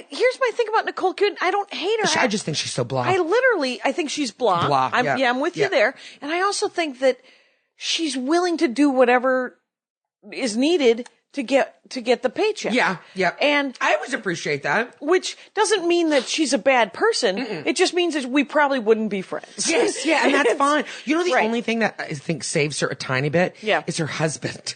[SPEAKER 3] Here's my thing about Nicole Kidman. I don't hate her.
[SPEAKER 5] I just think she's so blah.
[SPEAKER 3] I think she's blah.
[SPEAKER 5] Blah, yeah.
[SPEAKER 3] I'm with
[SPEAKER 5] Yeah.
[SPEAKER 3] you there. And I also think that she's willing to do whatever is needed to get the paycheck.
[SPEAKER 5] Yeah.
[SPEAKER 3] And
[SPEAKER 5] I always appreciate that.
[SPEAKER 3] which doesn't mean that she's a bad person. It just means that we probably wouldn't be friends.
[SPEAKER 5] Yes, yeah, and that's fine. You know, the
[SPEAKER 3] Right.
[SPEAKER 5] only thing that I think saves her a tiny bit
[SPEAKER 3] Yeah.
[SPEAKER 5] is her husband.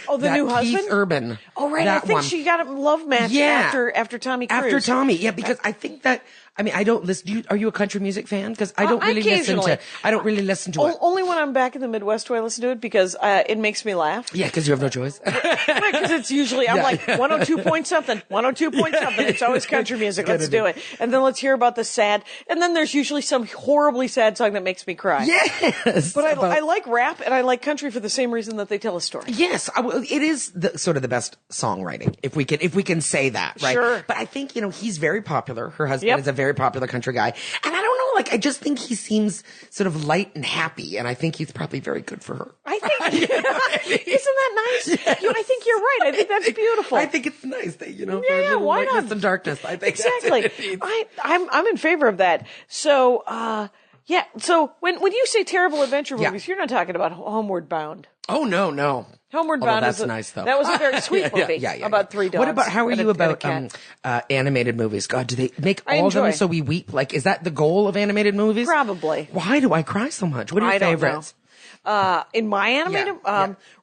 [SPEAKER 3] Oh, the
[SPEAKER 5] that
[SPEAKER 3] new
[SPEAKER 5] Keith
[SPEAKER 3] husband?
[SPEAKER 5] Urban.
[SPEAKER 3] Oh, right.
[SPEAKER 5] That
[SPEAKER 3] I think
[SPEAKER 5] one.
[SPEAKER 3] she got a love match after Tommy Cruise.
[SPEAKER 5] After Tommy, yeah, because I think that, I mean, I don't listen. Are you a country music fan? Because I don't really listen to. I don't really listen to it.
[SPEAKER 3] Only when I'm back in the Midwest do I listen to it because it makes me laugh.
[SPEAKER 5] Yeah, because you have no choice.
[SPEAKER 3] Right, because it's usually I'm like 102 point something, 102 point something. It's always country music. Let's do it, and then let's hear about the sad. And then there's usually some horribly sad song that makes me cry.
[SPEAKER 5] Yes,
[SPEAKER 3] but I like rap and I like country for the same reason that they tell a story.
[SPEAKER 5] Yes, it is sort of the best songwriting, if we can say that, right?
[SPEAKER 3] Sure.
[SPEAKER 5] But I think he's very popular. Her husband is a very popular country guy. And I don't know, like, I just think he seems sort of light and happy, and I think he's probably very good for her.
[SPEAKER 3] I think, isn't that nice?
[SPEAKER 5] Yes.
[SPEAKER 3] I think you're right. I think that's beautiful.
[SPEAKER 5] I think it's nice that,
[SPEAKER 3] yeah, why
[SPEAKER 5] lightness
[SPEAKER 3] not?
[SPEAKER 5] and darkness. I think
[SPEAKER 3] exactly.
[SPEAKER 5] That's what it needs.
[SPEAKER 3] I'm in favor of that. So, yeah. So when you say terrible adventure movies, you're not talking about Homeward Bound.
[SPEAKER 5] Oh, no.
[SPEAKER 3] Homeward
[SPEAKER 5] Although
[SPEAKER 3] Bound
[SPEAKER 5] that's
[SPEAKER 3] is
[SPEAKER 5] nice, though.
[SPEAKER 3] That was a very sweet movie about three dogs.
[SPEAKER 5] How are you about animated movies? God, do they make all of them so we weep? Like, is that the goal of animated movies?
[SPEAKER 3] Probably.
[SPEAKER 5] Why do I cry so much? What are your favorites?
[SPEAKER 3] In my animated,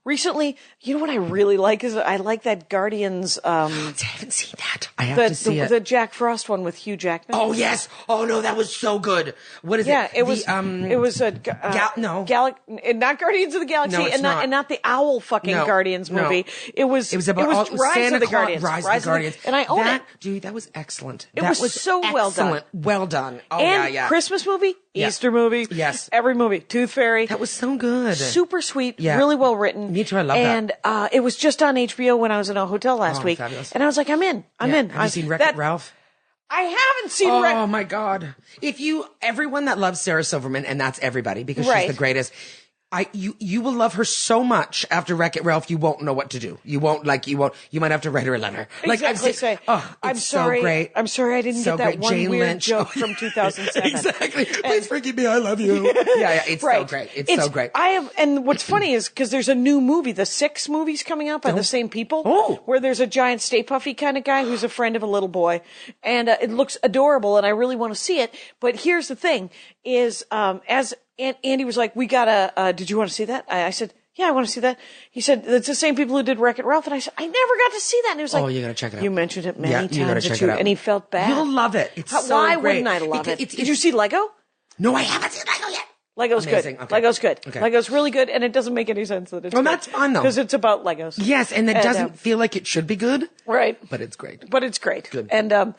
[SPEAKER 3] recently, you know what I really like is I like that Guardians.
[SPEAKER 5] I haven't seen that. I have to see it.
[SPEAKER 3] The Jack Frost one with Hugh Jackman.
[SPEAKER 5] Oh yes. Oh no, that was so good. What is it?
[SPEAKER 3] Yeah, it was. It was a not Guardians of the Galaxy,
[SPEAKER 5] No, it's
[SPEAKER 3] and not the owl fucking Guardians movie. It was
[SPEAKER 5] about
[SPEAKER 3] Rise
[SPEAKER 5] Santa
[SPEAKER 3] of the
[SPEAKER 5] Claus,
[SPEAKER 3] Guardians.
[SPEAKER 5] Rise of the Guardians.
[SPEAKER 3] And I own it.
[SPEAKER 5] Dude, that was excellent.
[SPEAKER 3] It was so well done.
[SPEAKER 5] Excellent. Well done. Oh
[SPEAKER 3] and
[SPEAKER 5] yeah.
[SPEAKER 3] Christmas movie, Easter movie,
[SPEAKER 5] yes,
[SPEAKER 3] every movie, Tooth Fairy.
[SPEAKER 5] That was so good.
[SPEAKER 3] Super sweet, really well written.
[SPEAKER 5] Me too. I love
[SPEAKER 3] that. And it was just on HBO when I was in a hotel last week,
[SPEAKER 5] fabulous.
[SPEAKER 3] And I was like, I'm in.
[SPEAKER 5] Have you seen Wreck-It Ralph?
[SPEAKER 3] I haven't seen
[SPEAKER 5] Oh
[SPEAKER 3] Wreck-It.
[SPEAKER 5] my God. Everyone that loves Sarah Silverman, and that's everybody because she's the greatest. You will love her so much after Wreck-It Ralph, you won't know what to do. You might have to write her a letter.
[SPEAKER 3] Exactly. I'm sorry.
[SPEAKER 5] So great.
[SPEAKER 3] I'm sorry I didn't get that one
[SPEAKER 5] Jane
[SPEAKER 3] weird
[SPEAKER 5] Lynch.
[SPEAKER 3] joke from 2007.
[SPEAKER 5] Exactly. Please forgive me. I love you. Yeah. It's so great. It's so great.
[SPEAKER 3] And what's funny is because there's a new movie, the 6 movies coming out by the same people.
[SPEAKER 5] Oh.
[SPEAKER 3] Where there's a giant Stay Puffy kind of guy who's a friend of a little boy. And it looks adorable and I really want to see it. But here's the thing is, and Andy was like, we gotta, did you want to see that? I said, yeah, I want to see that. He said, it's the same people who did Wreck-It Ralph. And I said, I never got to see that. And he was like,
[SPEAKER 5] oh, you gotta check it out.
[SPEAKER 3] You mentioned it many times.
[SPEAKER 5] You gotta check it out.
[SPEAKER 3] And he felt bad.
[SPEAKER 5] You'll love it. It's so
[SPEAKER 3] why
[SPEAKER 5] great.
[SPEAKER 3] wouldn't I love it?
[SPEAKER 5] Did
[SPEAKER 3] you see Lego?
[SPEAKER 5] No, I haven't seen Lego yet.
[SPEAKER 3] Lego's
[SPEAKER 5] Amazing.
[SPEAKER 3] good.
[SPEAKER 5] Okay.
[SPEAKER 3] Lego's good.
[SPEAKER 5] Okay.
[SPEAKER 3] Lego's really good, and it doesn't make any sense that it's
[SPEAKER 5] Well,
[SPEAKER 3] good.
[SPEAKER 5] that's fun, though.
[SPEAKER 3] Because it's about Legos.
[SPEAKER 5] Yes, and it doesn't feel like it should be good.
[SPEAKER 3] Right.
[SPEAKER 5] But it's great.
[SPEAKER 3] But it's great.
[SPEAKER 5] Good.
[SPEAKER 3] And on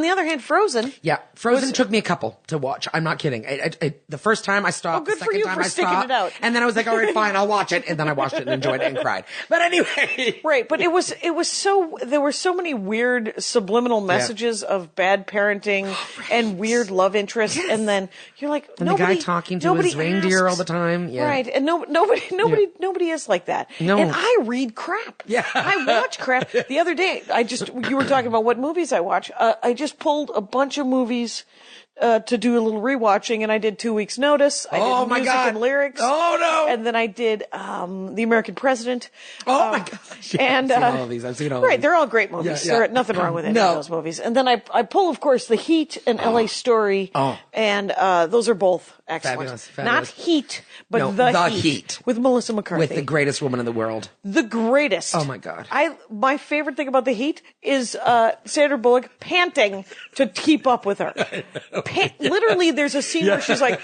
[SPEAKER 3] the other hand, Frozen.
[SPEAKER 5] Yeah, Frozen took me a couple to watch. I'm not kidding. The first time I stopped,
[SPEAKER 3] good
[SPEAKER 5] the
[SPEAKER 3] for
[SPEAKER 5] second
[SPEAKER 3] you
[SPEAKER 5] time
[SPEAKER 3] for
[SPEAKER 5] I
[SPEAKER 3] sticking
[SPEAKER 5] stopped,
[SPEAKER 3] it out.
[SPEAKER 5] and then I was like, all right, fine, I'll watch it. And then I watched it and enjoyed it and cried. But anyway.
[SPEAKER 3] Right, but it was there were so many weird subliminal messages of bad parenting and weird love interest, and then you're like,
[SPEAKER 5] and the guy talking to his reindeer all the time. Yeah.
[SPEAKER 3] Right, and nobody is like that.
[SPEAKER 5] No.
[SPEAKER 3] And I read crap.
[SPEAKER 5] Yeah.
[SPEAKER 3] I watch crap. The other day, you were talking about what movies I watch. I just pulled a bunch of movies to do a little rewatching, and I did 2 Weeks Notice. I did music and lyrics.
[SPEAKER 5] Oh no!
[SPEAKER 3] And then I did The American President.
[SPEAKER 5] Oh my gosh!
[SPEAKER 3] And
[SPEAKER 5] I've seen all of these. I've seen all of
[SPEAKER 3] right,
[SPEAKER 5] these.
[SPEAKER 3] they're all great movies.
[SPEAKER 5] Yeah.
[SPEAKER 3] There's nothing wrong with any of those movies. And then I pull, of course, The Heat and L.A. Story. And those are both excellent.
[SPEAKER 5] Fabulous.
[SPEAKER 3] Not Heat, but The Heat with Melissa McCarthy,
[SPEAKER 5] with the greatest woman in the world.
[SPEAKER 3] The greatest.
[SPEAKER 5] Oh my God!
[SPEAKER 3] My favorite thing about The Heat is Sandra Bullock panting to keep up with her. Literally, there's a scene where she's like,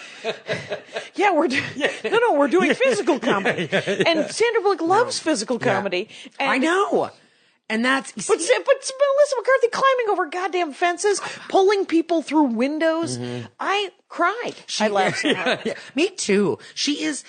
[SPEAKER 3] "Yeah, we're doing physical comedy," and Sandra Bullock loves physical comedy. And
[SPEAKER 5] I know. And that's
[SPEAKER 3] but Melissa McCarthy climbing over goddamn fences, pulling people through windows. I cried. I laughed so hard.
[SPEAKER 5] Yeah. Me too. She is.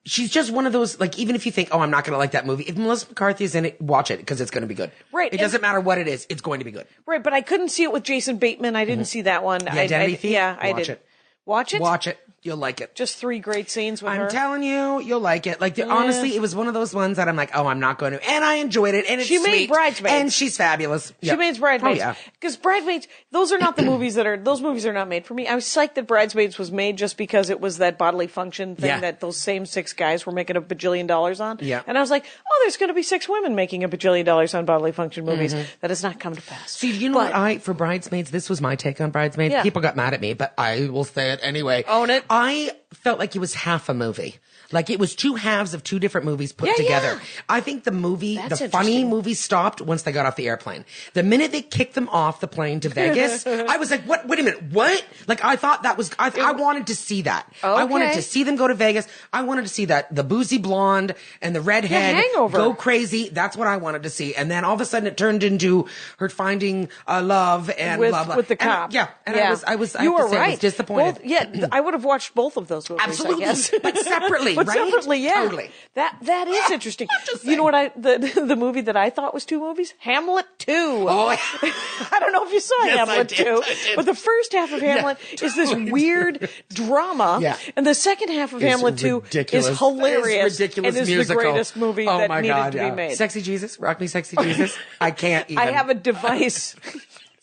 [SPEAKER 5] She's just one of those, like, even if you think, oh, I'm not going to like that movie, if Melissa McCarthy's in it, watch it, because it's going to be good.
[SPEAKER 3] Right.
[SPEAKER 5] It doesn't matter what it is, it's going to be good.
[SPEAKER 3] Right, but I couldn't see it with Jason Bateman. I didn't see that one.
[SPEAKER 5] The Identity Thief?
[SPEAKER 3] Yeah, I did. Watch it?
[SPEAKER 5] Watch it. You'll like it.
[SPEAKER 3] Just 3 great scenes with her.
[SPEAKER 5] I'm telling you, you'll like it. Like, honestly, it was one of those ones that I'm like, oh, I'm not going to. And I enjoyed it. And it's
[SPEAKER 3] She made
[SPEAKER 5] sweet,
[SPEAKER 3] Bridesmaids.
[SPEAKER 5] And she's fabulous.
[SPEAKER 3] She made Bridesmaids.
[SPEAKER 5] Oh, yeah.
[SPEAKER 3] Because Bridesmaids, those are not the movies those movies are not made for me. I was psyched that Bridesmaids was made just because it was that bodily function thing that those same 6 guys were making $1 bajillion on.
[SPEAKER 5] Yeah.
[SPEAKER 3] And I was like, oh, there's going to be 6 women making $1 bajillion on bodily function movies. That has not come to pass.
[SPEAKER 5] See, you know what for Bridesmaids, this was my take on Bridesmaids.
[SPEAKER 3] Yeah.
[SPEAKER 5] People got mad at me, but I will say it anyway.
[SPEAKER 3] Own it.
[SPEAKER 5] I felt like it was half a movie. Like it was two halves of two different movies put
[SPEAKER 3] Yeah,
[SPEAKER 5] together.
[SPEAKER 3] yeah.
[SPEAKER 5] I think the
[SPEAKER 3] That's
[SPEAKER 5] funny
[SPEAKER 3] interesting.
[SPEAKER 5] movie stopped once they got off the airplane. The minute they kicked them off the plane to Vegas, I was like, what? Wait a minute. What? Like I thought that was, I wanted to see that. I wanted
[SPEAKER 3] Okay.
[SPEAKER 5] to see them go to Vegas. I wanted to see that the boozy blonde and the redhead
[SPEAKER 3] Hangover.
[SPEAKER 5] go crazy. That's what I wanted to see. And then all of a sudden it turned into her finding love and
[SPEAKER 3] with,
[SPEAKER 5] blah, blah.
[SPEAKER 3] with the
[SPEAKER 5] And
[SPEAKER 3] cop.
[SPEAKER 5] I was,
[SPEAKER 3] You
[SPEAKER 5] I have
[SPEAKER 3] were
[SPEAKER 5] to say, I
[SPEAKER 3] right.
[SPEAKER 5] was disappointed.
[SPEAKER 3] I would have watched both of those movies.
[SPEAKER 5] Absolutely.
[SPEAKER 3] I guess.
[SPEAKER 5] But separately,
[SPEAKER 3] But
[SPEAKER 5] right?
[SPEAKER 3] separately, yeah.
[SPEAKER 5] Totally.
[SPEAKER 3] That is interesting.
[SPEAKER 5] just
[SPEAKER 3] You know what the movie that I thought was two movies? Hamlet 2.
[SPEAKER 5] Oh,
[SPEAKER 3] I don't know if you saw
[SPEAKER 5] Yes, I
[SPEAKER 3] Hamlet
[SPEAKER 5] did,
[SPEAKER 3] 2,
[SPEAKER 5] I did.
[SPEAKER 3] but the first half of Hamlet is this weird drama,
[SPEAKER 5] Yeah.
[SPEAKER 3] and the second half of
[SPEAKER 5] It's
[SPEAKER 3] Hamlet 2
[SPEAKER 5] ridiculous.
[SPEAKER 3] is hilarious.
[SPEAKER 5] It's ridiculous
[SPEAKER 3] and is
[SPEAKER 5] musical.
[SPEAKER 3] the greatest movie
[SPEAKER 5] Oh
[SPEAKER 3] that
[SPEAKER 5] my
[SPEAKER 3] needed
[SPEAKER 5] God,
[SPEAKER 3] to
[SPEAKER 5] yeah.
[SPEAKER 3] be made.
[SPEAKER 5] Sexy Jesus, rock me, sexy Jesus. I can't even.
[SPEAKER 3] I have a device.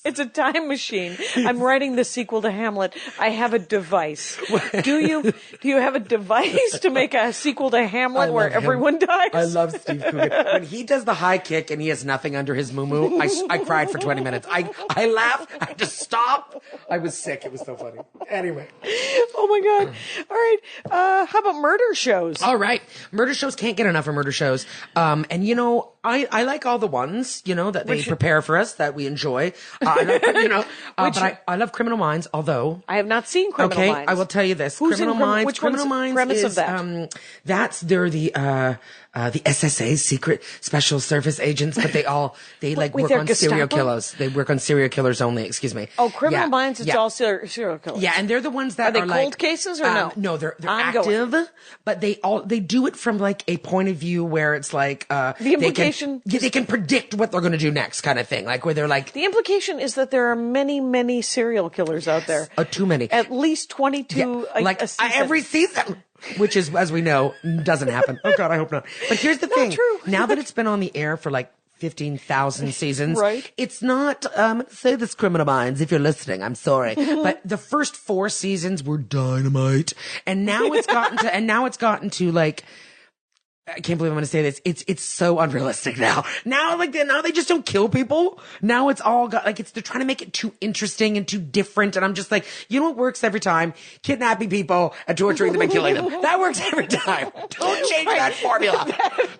[SPEAKER 3] It's a time machine. I'm writing the sequel to Hamlet. I have a device. Do you have a device to make a sequel to Hamlet where
[SPEAKER 5] love him.
[SPEAKER 3] everyone dies?
[SPEAKER 5] I love Steve Coogan. When he does the high kick and he has nothing under his moo-moo, I cried for 20 minutes. I laughed. I had to stop. I was sick. It was so funny. Anyway.
[SPEAKER 3] Oh my God. All right. How about murder shows?
[SPEAKER 5] All right. Murder shows can't get enough of murder shows. And you know, I like all the ones, you know, that they prepare for us that we enjoy. I love, you know, but I love Criminal Minds, although
[SPEAKER 3] I have not seen Criminal
[SPEAKER 5] okay,
[SPEAKER 3] Minds.
[SPEAKER 5] I will tell you this.
[SPEAKER 3] Who's
[SPEAKER 5] Criminal
[SPEAKER 3] in
[SPEAKER 5] Minds.
[SPEAKER 3] which
[SPEAKER 5] Criminal
[SPEAKER 3] one's the
[SPEAKER 5] Minds
[SPEAKER 3] premise
[SPEAKER 5] is
[SPEAKER 3] of that?
[SPEAKER 5] they're the SSA's secret special service agents, but they like
[SPEAKER 3] Wait,
[SPEAKER 5] work
[SPEAKER 3] they're
[SPEAKER 5] on serial
[SPEAKER 3] Gestapo?
[SPEAKER 5] killers. They work on serial killers only. Excuse me.
[SPEAKER 3] Oh, Criminal
[SPEAKER 5] Yeah,
[SPEAKER 3] Minds, it's
[SPEAKER 5] yeah.
[SPEAKER 3] all serial killers.
[SPEAKER 5] Yeah, and they're the ones that
[SPEAKER 3] Are they
[SPEAKER 5] like,
[SPEAKER 3] cold cases or no?
[SPEAKER 5] No, they're
[SPEAKER 3] Ongoing.
[SPEAKER 5] active, but they do it from like a point of view where it's like
[SPEAKER 3] The implication
[SPEAKER 5] they can predict what they're going to do next, kind of thing. Like where they're like
[SPEAKER 3] The implication is that there are many serial killers out there.
[SPEAKER 5] too many.
[SPEAKER 3] At least 22 a season.
[SPEAKER 5] every season. Which is, as we know, doesn't happen. Oh God, I hope not. But here's the thing.
[SPEAKER 3] true.
[SPEAKER 5] Now that it's been on the air for like 15,000 seasons.
[SPEAKER 3] Right.
[SPEAKER 5] It's not, say this Criminal Minds, if you're listening, I'm sorry. But the first 4 seasons were dynamite. And now it's gotten to like, I can't believe I'm going to say this. It's so unrealistic now. Now they just don't kill people. Now it's all got like they're trying to make it too interesting and too different. And I'm just like, you know what works every time? Kidnapping people and torturing them and killing them. That works every time. Don't change that formula.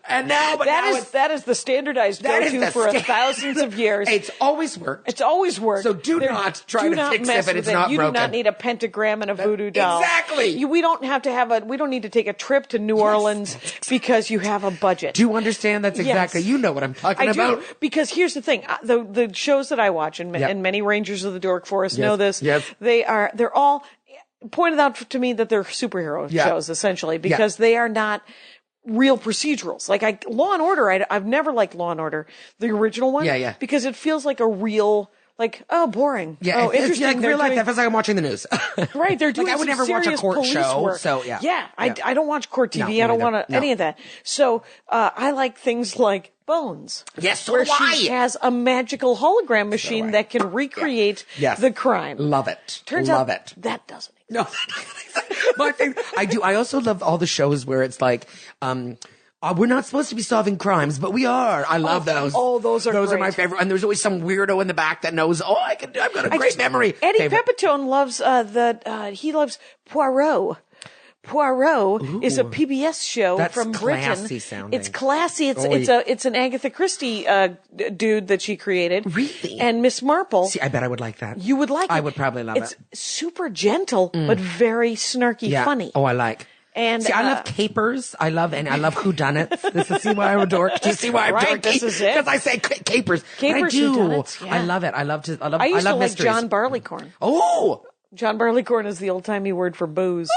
[SPEAKER 5] And now, but
[SPEAKER 3] that is the standardized
[SPEAKER 5] that is
[SPEAKER 3] go-to
[SPEAKER 5] the
[SPEAKER 3] for
[SPEAKER 5] sta-
[SPEAKER 3] thousands of years.
[SPEAKER 5] It's always worked.
[SPEAKER 3] It's always worked.
[SPEAKER 5] So do not try to fix it
[SPEAKER 3] mess
[SPEAKER 5] if it's
[SPEAKER 3] with
[SPEAKER 5] not
[SPEAKER 3] You
[SPEAKER 5] broken.
[SPEAKER 3] do not need a pentagram and a voodoo doll.
[SPEAKER 5] Exactly.
[SPEAKER 3] We don't need to take a trip to New Orleans because you have a budget.
[SPEAKER 5] Do you understand? That's exactly.
[SPEAKER 3] Yes.
[SPEAKER 5] You know what I'm talking
[SPEAKER 3] I
[SPEAKER 5] about.
[SPEAKER 3] do, because here's the thing: the shows that I watch, and
[SPEAKER 5] Yep.
[SPEAKER 3] many Rangers of the Dork Forest
[SPEAKER 5] Yes.
[SPEAKER 3] know this.
[SPEAKER 5] Yes.
[SPEAKER 3] They're all pointed out to me that they're superhero
[SPEAKER 5] Yeah.
[SPEAKER 3] shows essentially because they are not real procedurals. Like Law and Order, I've never liked Law and Order, the original one.
[SPEAKER 5] Yeah, yeah.
[SPEAKER 3] Because it feels like a real. Like, oh, boring.
[SPEAKER 5] Yeah,
[SPEAKER 3] oh,
[SPEAKER 5] it's
[SPEAKER 3] interesting.
[SPEAKER 5] like
[SPEAKER 3] They're
[SPEAKER 5] real life.
[SPEAKER 3] doing-
[SPEAKER 5] That feels like I'm watching the news.
[SPEAKER 3] Right, they're doing
[SPEAKER 5] I would
[SPEAKER 3] some
[SPEAKER 5] never watch a
[SPEAKER 3] serious
[SPEAKER 5] court
[SPEAKER 3] police
[SPEAKER 5] show,
[SPEAKER 3] work.
[SPEAKER 5] so, yeah.
[SPEAKER 3] Yeah,
[SPEAKER 5] Yeah.
[SPEAKER 3] I don't watch court
[SPEAKER 5] No,
[SPEAKER 3] TV.
[SPEAKER 5] me
[SPEAKER 3] I don't
[SPEAKER 5] neither.
[SPEAKER 3] want to
[SPEAKER 5] No.
[SPEAKER 3] any of that. So I like things like Bones.
[SPEAKER 5] Yes, so
[SPEAKER 3] where
[SPEAKER 5] do I.
[SPEAKER 3] she has a magical hologram machine that can recreate
[SPEAKER 5] Yes.
[SPEAKER 3] the crime.
[SPEAKER 5] Love it.
[SPEAKER 3] Turns
[SPEAKER 5] Love
[SPEAKER 3] out
[SPEAKER 5] it.
[SPEAKER 3] that doesn't.
[SPEAKER 5] No, but I do. I also love all the shows where it's like, we're not supposed to be solving crimes, but we are. I love those.
[SPEAKER 3] oh, those are
[SPEAKER 5] my
[SPEAKER 3] great.
[SPEAKER 5] favorite. And there's always some weirdo in the back that knows. Oh, I've got a great memory.
[SPEAKER 3] Eddie
[SPEAKER 5] Favorite.
[SPEAKER 3] Pepitone loves he loves Poirot. Poirot is a PBS show
[SPEAKER 5] That's
[SPEAKER 3] from Britain.
[SPEAKER 5] classy sounding.
[SPEAKER 3] It's classy. It's
[SPEAKER 5] Oh,
[SPEAKER 3] it's an Agatha Christie dude that she created.
[SPEAKER 5] Really?
[SPEAKER 3] And Miss Marple.
[SPEAKER 5] See, I bet I would like that.
[SPEAKER 3] You would like it.
[SPEAKER 5] I would probably love
[SPEAKER 3] it's
[SPEAKER 5] it.
[SPEAKER 3] It's super gentle, but very snarky,
[SPEAKER 5] Yeah.
[SPEAKER 3] funny.
[SPEAKER 5] Oh, I like.
[SPEAKER 3] And
[SPEAKER 5] see, I love capers. I love whodunits. This is see why I'm a dork. Do you see why I'm
[SPEAKER 3] Right,
[SPEAKER 5] dorky?
[SPEAKER 3] this is it.
[SPEAKER 5] Because I say capers.
[SPEAKER 3] Capers,
[SPEAKER 5] But I do.
[SPEAKER 3] whodunits, yeah.
[SPEAKER 5] I love it. I love
[SPEAKER 3] I used to like
[SPEAKER 5] mysteries.
[SPEAKER 3] John Barleycorn.
[SPEAKER 5] Oh,
[SPEAKER 3] John Barleycorn is the old timey word for booze.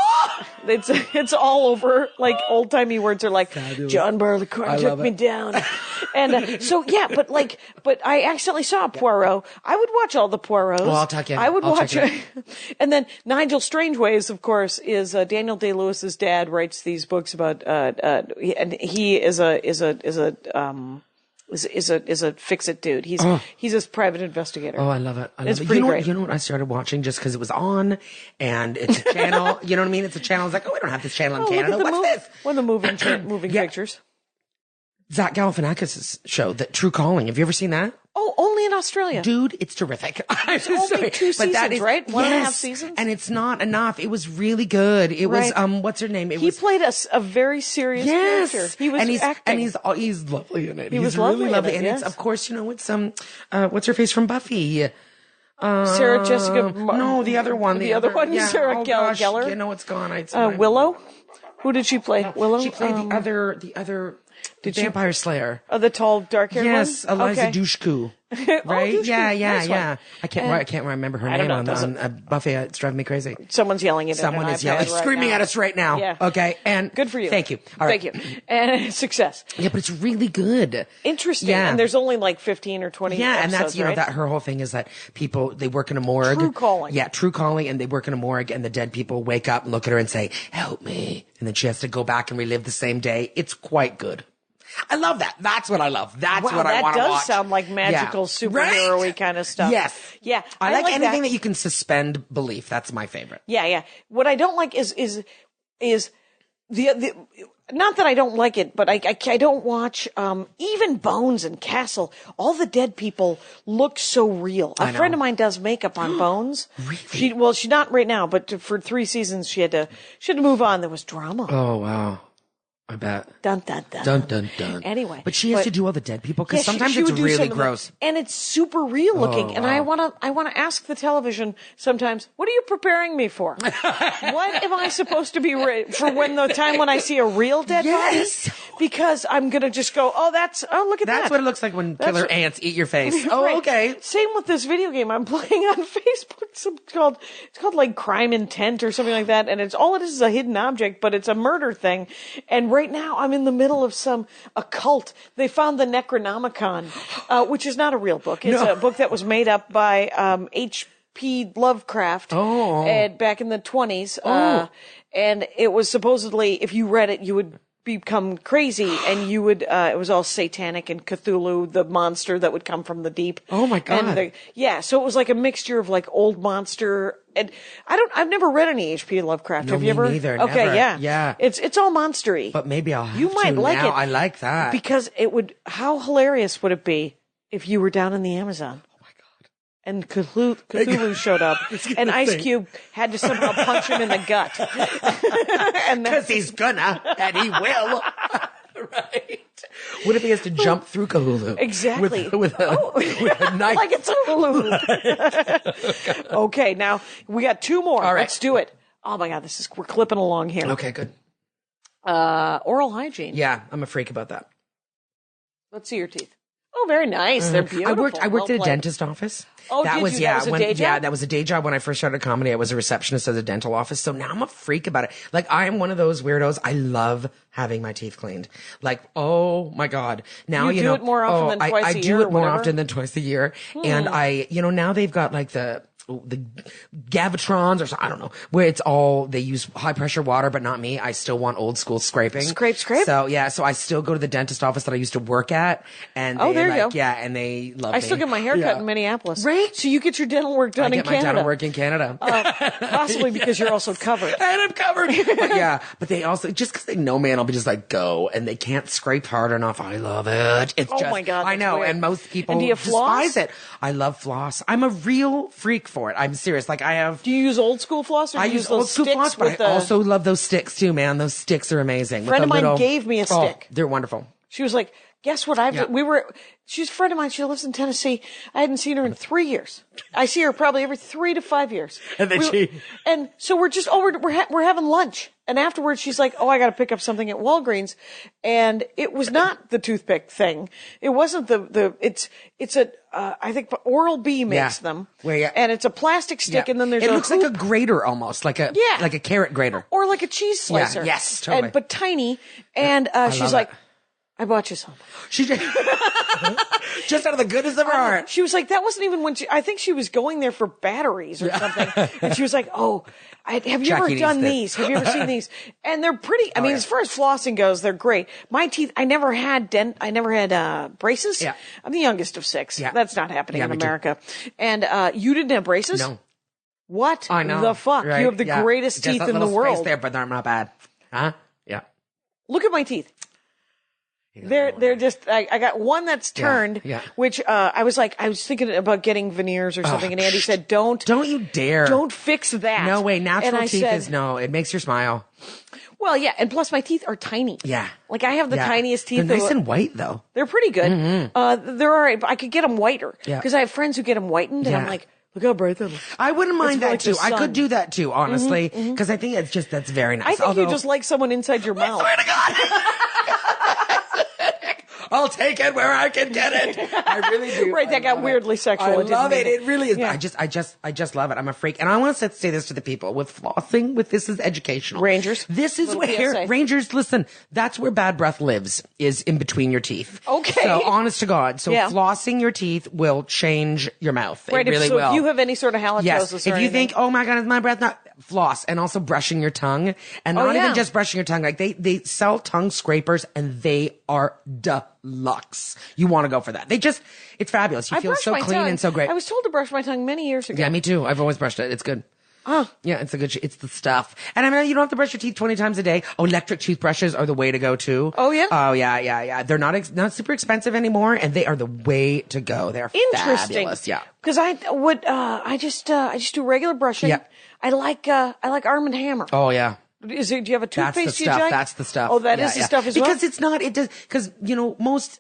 [SPEAKER 3] It's all over. Like old timey words are like John Barleycorn
[SPEAKER 5] I
[SPEAKER 3] took
[SPEAKER 5] love
[SPEAKER 3] me
[SPEAKER 5] it.
[SPEAKER 3] down, and so yeah. But I accidentally saw Poirot. I would watch all the Poirots.
[SPEAKER 5] Well, I'll tuck in.
[SPEAKER 3] I would
[SPEAKER 5] I'll
[SPEAKER 3] watch
[SPEAKER 5] check
[SPEAKER 3] it. And then Nigel Strangeways, of course, is Daniel Day-Lewis's dad. Writes these books about and he is a fix-it dude. He's a private investigator.
[SPEAKER 5] Oh, I love it. I love
[SPEAKER 3] It's
[SPEAKER 5] it.
[SPEAKER 3] pretty
[SPEAKER 5] You know,
[SPEAKER 3] great.
[SPEAKER 5] you know what I started watching just because it was on, and it's a channel. You know what I mean? It's a channel. It's like, oh, we don't have this channel in
[SPEAKER 3] Oh,
[SPEAKER 5] Canada.
[SPEAKER 3] look at
[SPEAKER 5] What's this?
[SPEAKER 3] one of the moving
[SPEAKER 5] Yeah.
[SPEAKER 3] pictures.
[SPEAKER 5] Zach Galifianakis' show, that True Calling. Have you ever seen that?
[SPEAKER 3] Oh, only only in Australia?
[SPEAKER 5] Dude, it's terrific.
[SPEAKER 3] It's only 2 seasons, right? 1.5 seasons?
[SPEAKER 5] And it's not enough. It was really good. It was,
[SPEAKER 3] Right.
[SPEAKER 5] what's her name?
[SPEAKER 3] He played a very serious character. He was acting.
[SPEAKER 5] And he's lovely in it.
[SPEAKER 3] He was
[SPEAKER 5] really
[SPEAKER 3] lovely in
[SPEAKER 5] lovely.
[SPEAKER 3] it,
[SPEAKER 5] And
[SPEAKER 3] yes.
[SPEAKER 5] it's, of course, it's, what's her face from Buffy?
[SPEAKER 3] Sarah Jessica.
[SPEAKER 5] No, the other one.
[SPEAKER 3] The other one,
[SPEAKER 5] yeah.
[SPEAKER 3] Sarah
[SPEAKER 5] gosh,
[SPEAKER 3] Gellar.
[SPEAKER 5] You know, it's gone.
[SPEAKER 3] Willow. Who did she play? Willow.
[SPEAKER 5] She played the other vampire slayer.
[SPEAKER 3] Oh, the tall, dark-haired
[SPEAKER 5] Yes,
[SPEAKER 3] one?
[SPEAKER 5] Eliza
[SPEAKER 3] Okay.
[SPEAKER 5] Dushku. Right?
[SPEAKER 3] Dushku.
[SPEAKER 5] Yeah.
[SPEAKER 3] Nice one.
[SPEAKER 5] I can't remember her
[SPEAKER 3] I don't
[SPEAKER 5] name
[SPEAKER 3] know,
[SPEAKER 5] on Buffy. It's driving me crazy.
[SPEAKER 3] Someone's yelling at
[SPEAKER 5] Someone
[SPEAKER 3] an
[SPEAKER 5] is
[SPEAKER 3] iPad
[SPEAKER 5] yelling,
[SPEAKER 3] right
[SPEAKER 5] screaming
[SPEAKER 3] now.
[SPEAKER 5] at us right now.
[SPEAKER 3] Yeah.
[SPEAKER 5] Okay, and
[SPEAKER 3] Good for you.
[SPEAKER 5] Thank you. All right.
[SPEAKER 3] Thank you. And success.
[SPEAKER 5] Yeah, but it's really good.
[SPEAKER 3] Interesting.
[SPEAKER 5] Yeah.
[SPEAKER 3] And there's only like 15 or 20
[SPEAKER 5] Yeah, and
[SPEAKER 3] episodes,
[SPEAKER 5] that's
[SPEAKER 3] right?
[SPEAKER 5] that her whole thing is that people they work in a morgue.
[SPEAKER 3] True calling.
[SPEAKER 5] Yeah, true calling, and they work in a morgue, and the dead people wake up and look at her and say, "Help me," and then she has to go back and relive the same day. It's quite good. I love that. That's what I love. That's
[SPEAKER 3] Wow,
[SPEAKER 5] what I want to watch.
[SPEAKER 3] that does sound like magical superhero-y kind of stuff.
[SPEAKER 5] Yes.
[SPEAKER 3] Yeah.
[SPEAKER 5] I like anything
[SPEAKER 3] that
[SPEAKER 5] that you can suspend belief. That's my favorite.
[SPEAKER 3] Yeah. What I don't like is the not that I don't like it, but I don't watch even Bones and Castle. All the dead people look so real. A friend of mine does makeup on Bones.
[SPEAKER 5] Really?
[SPEAKER 3] She's not right now, but for 3 seasons she had to move on. There was drama.
[SPEAKER 5] Oh wow. I bet.
[SPEAKER 3] Dun dun dun.
[SPEAKER 5] Dun dun dun.
[SPEAKER 3] Anyway,
[SPEAKER 5] but she has to do all the dead people because sometimes
[SPEAKER 3] she
[SPEAKER 5] it's
[SPEAKER 3] would do
[SPEAKER 5] really
[SPEAKER 3] some of them.
[SPEAKER 5] gross.
[SPEAKER 3] And it's super real looking.
[SPEAKER 5] Oh,
[SPEAKER 3] and
[SPEAKER 5] wow.
[SPEAKER 3] I wanna ask the television sometimes, what are you preparing me for? What am I supposed to be for when the time when I see a real dead
[SPEAKER 5] Yes.
[SPEAKER 3] body? Because I'm gonna just go, look at that.
[SPEAKER 5] That's what it looks like when
[SPEAKER 3] That's
[SPEAKER 5] killer
[SPEAKER 3] what-
[SPEAKER 5] ants eat your face. Oh,
[SPEAKER 3] Right.
[SPEAKER 5] okay.
[SPEAKER 3] Same with this video game I'm playing on Facebook. It's called like Crime Intent or something like that. And all it is a hidden object, but it's a murder thing. And right now I'm in the middle of some occult. They found the Necronomicon, which is not a real book. It's a book that was made up by H.P. Lovecraft back in the 1920s. And it was supposedly, if you read it, you would become crazy, and you would it was all satanic and Cthulhu, the monster that would come from the deep.
[SPEAKER 5] Oh my God.
[SPEAKER 3] And so it was like a mixture of like old monster, and I've never read any H.P. Lovecraft.
[SPEAKER 5] No,
[SPEAKER 3] Have you
[SPEAKER 5] me
[SPEAKER 3] ever?
[SPEAKER 5] neither,
[SPEAKER 3] Okay,
[SPEAKER 5] never.
[SPEAKER 3] yeah.
[SPEAKER 5] Yeah.
[SPEAKER 3] It's all monstery.
[SPEAKER 5] But maybe I'll have
[SPEAKER 3] You might
[SPEAKER 5] to
[SPEAKER 3] like
[SPEAKER 5] now.
[SPEAKER 3] it.
[SPEAKER 5] I like that.
[SPEAKER 3] Because how hilarious would it be if you were down in the Amazon? And Cthulhu showed up, and Ice Cube had to somehow punch him in the gut.
[SPEAKER 5] Because he's gonna, and he will. Right. What if he has to jump through Cthulhu?
[SPEAKER 3] Exactly.
[SPEAKER 5] With a knife.
[SPEAKER 3] Like it's a hulu. Okay, now we got 2 more.
[SPEAKER 5] All right.
[SPEAKER 3] Let's do it. Oh my God, we're clipping along here.
[SPEAKER 5] Okay, good.
[SPEAKER 3] Oral hygiene.
[SPEAKER 5] Yeah, I'm a freak about that.
[SPEAKER 3] Let's see your teeth. Oh, very nice. They're beautiful.
[SPEAKER 5] I worked at a
[SPEAKER 3] Well
[SPEAKER 5] dentist office.
[SPEAKER 3] Oh,
[SPEAKER 5] that
[SPEAKER 3] did
[SPEAKER 5] was
[SPEAKER 3] you? That was a day job?
[SPEAKER 5] Yeah, that was a day job when I first started comedy. I was a receptionist at the dental office. So now I'm a freak about it. Like, I am one of those weirdos. I love having my teeth cleaned. Like, oh my God. Now,
[SPEAKER 3] You do it more often than twice a
[SPEAKER 5] I
[SPEAKER 3] year
[SPEAKER 5] do
[SPEAKER 3] or
[SPEAKER 5] it more
[SPEAKER 3] whatever?
[SPEAKER 5] often than twice a year. And now they've got like the Gavitrons or I don't know, where it's all, they use high pressure water, but not me. I still want old school scraping.
[SPEAKER 3] Scrape.
[SPEAKER 5] So yeah, so I still go to the dentist office that I used to work at. And
[SPEAKER 3] there you go.
[SPEAKER 5] Yeah, and they love me.
[SPEAKER 3] I still get my hair cut in Minneapolis.
[SPEAKER 5] Right?
[SPEAKER 3] So you get your dental work done
[SPEAKER 5] I
[SPEAKER 3] in
[SPEAKER 5] get my
[SPEAKER 3] Canada.
[SPEAKER 5] dental work in Canada.
[SPEAKER 3] Possibly because you're also covered.
[SPEAKER 5] And I'm covered. But they also, just because they know me and I'll be just like, go, and they can't scrape hard enough. I love it. It's
[SPEAKER 3] Oh my God,
[SPEAKER 5] I
[SPEAKER 3] that's
[SPEAKER 5] know,
[SPEAKER 3] weird.
[SPEAKER 5] and most people
[SPEAKER 3] And do you floss?
[SPEAKER 5] despise it. I love floss. I'm a real freak for it. I'm serious. Like I have.
[SPEAKER 3] Do you use old school floss or do
[SPEAKER 5] I
[SPEAKER 3] you
[SPEAKER 5] use
[SPEAKER 3] those
[SPEAKER 5] old school
[SPEAKER 3] sticks
[SPEAKER 5] floss, but
[SPEAKER 3] with
[SPEAKER 5] I also love those sticks too, man. Those sticks are amazing.
[SPEAKER 3] Friend
[SPEAKER 5] With
[SPEAKER 3] of
[SPEAKER 5] a
[SPEAKER 3] mine
[SPEAKER 5] little-
[SPEAKER 3] gave me a stick.
[SPEAKER 5] They're wonderful.
[SPEAKER 3] She was like, guess what she's a friend of mine. She lives in Tennessee. I hadn't seen her in 3 years. I see her probably every 3 to 5 years.
[SPEAKER 5] And then
[SPEAKER 3] and so we're just, we're having lunch. And afterwards she's like, I got to pick up something at Walgreens. And it was not the toothpick thing. It wasn't it's I think Oral-B makes them. And it's a plastic stick and then there's
[SPEAKER 5] it looks like a grater almost, like a carrot grater.
[SPEAKER 3] or like a cheese slicer.
[SPEAKER 5] Yeah, yes, totally.
[SPEAKER 3] But tiny. And she's
[SPEAKER 5] love
[SPEAKER 3] like,
[SPEAKER 5] it.
[SPEAKER 3] I bought you some.
[SPEAKER 5] She just, just out of the goodness of her heart.
[SPEAKER 3] She was like, that wasn't even when I think she was going there for batteries or something. And she was like, have you ever
[SPEAKER 5] Jackie
[SPEAKER 3] done
[SPEAKER 5] needs
[SPEAKER 3] these? Have you ever seen these? And they're pretty. I mean, as far as flossing goes, they're great. My teeth, I never had braces.
[SPEAKER 5] Yeah.
[SPEAKER 3] I'm the youngest of 6.
[SPEAKER 5] Yeah.
[SPEAKER 3] That's not happening in
[SPEAKER 5] me too.
[SPEAKER 3] America. And, you didn't have braces?
[SPEAKER 5] No.
[SPEAKER 3] What
[SPEAKER 5] I know.
[SPEAKER 3] the fuck?
[SPEAKER 5] Right?
[SPEAKER 3] You have the
[SPEAKER 5] Yeah.
[SPEAKER 3] greatest
[SPEAKER 5] Just
[SPEAKER 3] teeth
[SPEAKER 5] that
[SPEAKER 3] in the
[SPEAKER 5] little space
[SPEAKER 3] world.
[SPEAKER 5] there, but they're not bad. Huh? Yeah.
[SPEAKER 3] Look at my teeth. They're just, I got one that's turned, which, I was thinking about getting veneers or something. And Andy said, don't
[SPEAKER 5] you dare.
[SPEAKER 3] Don't fix that.
[SPEAKER 5] No way. Natural teeth
[SPEAKER 3] said,
[SPEAKER 5] it makes your smile.
[SPEAKER 3] Well, yeah. And plus my teeth are tiny.
[SPEAKER 5] Yeah.
[SPEAKER 3] Like I have the tiniest teeth.
[SPEAKER 5] They're nice and white though.
[SPEAKER 3] They're pretty good.
[SPEAKER 5] Mm-hmm.
[SPEAKER 3] They're all right. But I could get them whiter.
[SPEAKER 5] Yeah.
[SPEAKER 3] Cause I have friends who get them whitened and I'm like, look how bright that looks.
[SPEAKER 5] I wouldn't mind that
[SPEAKER 3] like
[SPEAKER 5] too. I could do that too, honestly. Cause I think that's very nice.
[SPEAKER 3] I think you just like someone inside your mouth.
[SPEAKER 5] I swear to God. I'll take it where I can get it. I really do.
[SPEAKER 3] Right, that got weirdly sexual.
[SPEAKER 5] I love it.
[SPEAKER 3] It
[SPEAKER 5] It really is.
[SPEAKER 3] Yeah.
[SPEAKER 5] I just love it. I'm a freak. And I want to say this to the people with flossing, this is educational.
[SPEAKER 3] Rangers.
[SPEAKER 5] This is
[SPEAKER 3] Little
[SPEAKER 5] where,
[SPEAKER 3] PSA.
[SPEAKER 5] Rangers, listen, that's where bad breath lives, is in between your teeth.
[SPEAKER 3] Okay.
[SPEAKER 5] So honest to God. So
[SPEAKER 3] Yeah.
[SPEAKER 5] flossing your teeth will change your mouth.
[SPEAKER 3] Right,
[SPEAKER 5] It really
[SPEAKER 3] so
[SPEAKER 5] will.
[SPEAKER 3] if you have any sort of halitosis
[SPEAKER 5] Yes.
[SPEAKER 3] or
[SPEAKER 5] If you
[SPEAKER 3] anything.
[SPEAKER 5] think, oh my God, is my breath not floss, and also brushing your tongue, and not
[SPEAKER 3] yeah.
[SPEAKER 5] even just brushing your tongue. Like they sell tongue scrapers, and they are deluxe. You want to go for that. It's fabulous. You
[SPEAKER 3] I
[SPEAKER 5] feel
[SPEAKER 3] brushed
[SPEAKER 5] so
[SPEAKER 3] my
[SPEAKER 5] clean
[SPEAKER 3] tongue.
[SPEAKER 5] and so great.
[SPEAKER 3] I was told to brush my tongue many years ago.
[SPEAKER 5] Yeah, me too. I've always brushed it. It's good.
[SPEAKER 3] Oh.
[SPEAKER 5] Yeah, it's it's the stuff. And I mean, you don't have to brush your teeth 20 times a day. Oh, electric toothbrushes are the way to go too.
[SPEAKER 3] Oh, yeah?
[SPEAKER 5] Oh, yeah. They're not super expensive anymore, and they are the way to go. They're
[SPEAKER 3] Interesting.
[SPEAKER 5] fabulous. Yeah.
[SPEAKER 3] Because I just do regular brushing.
[SPEAKER 5] Yeah.
[SPEAKER 3] I like Arm & Hammer.
[SPEAKER 5] Oh, yeah.
[SPEAKER 3] Do you have a
[SPEAKER 5] That's the
[SPEAKER 3] toothpaste you
[SPEAKER 5] stuff.
[SPEAKER 3] like?
[SPEAKER 5] That's the stuff.
[SPEAKER 3] Oh, that is the stuff as well?
[SPEAKER 5] Because it's not, because, most,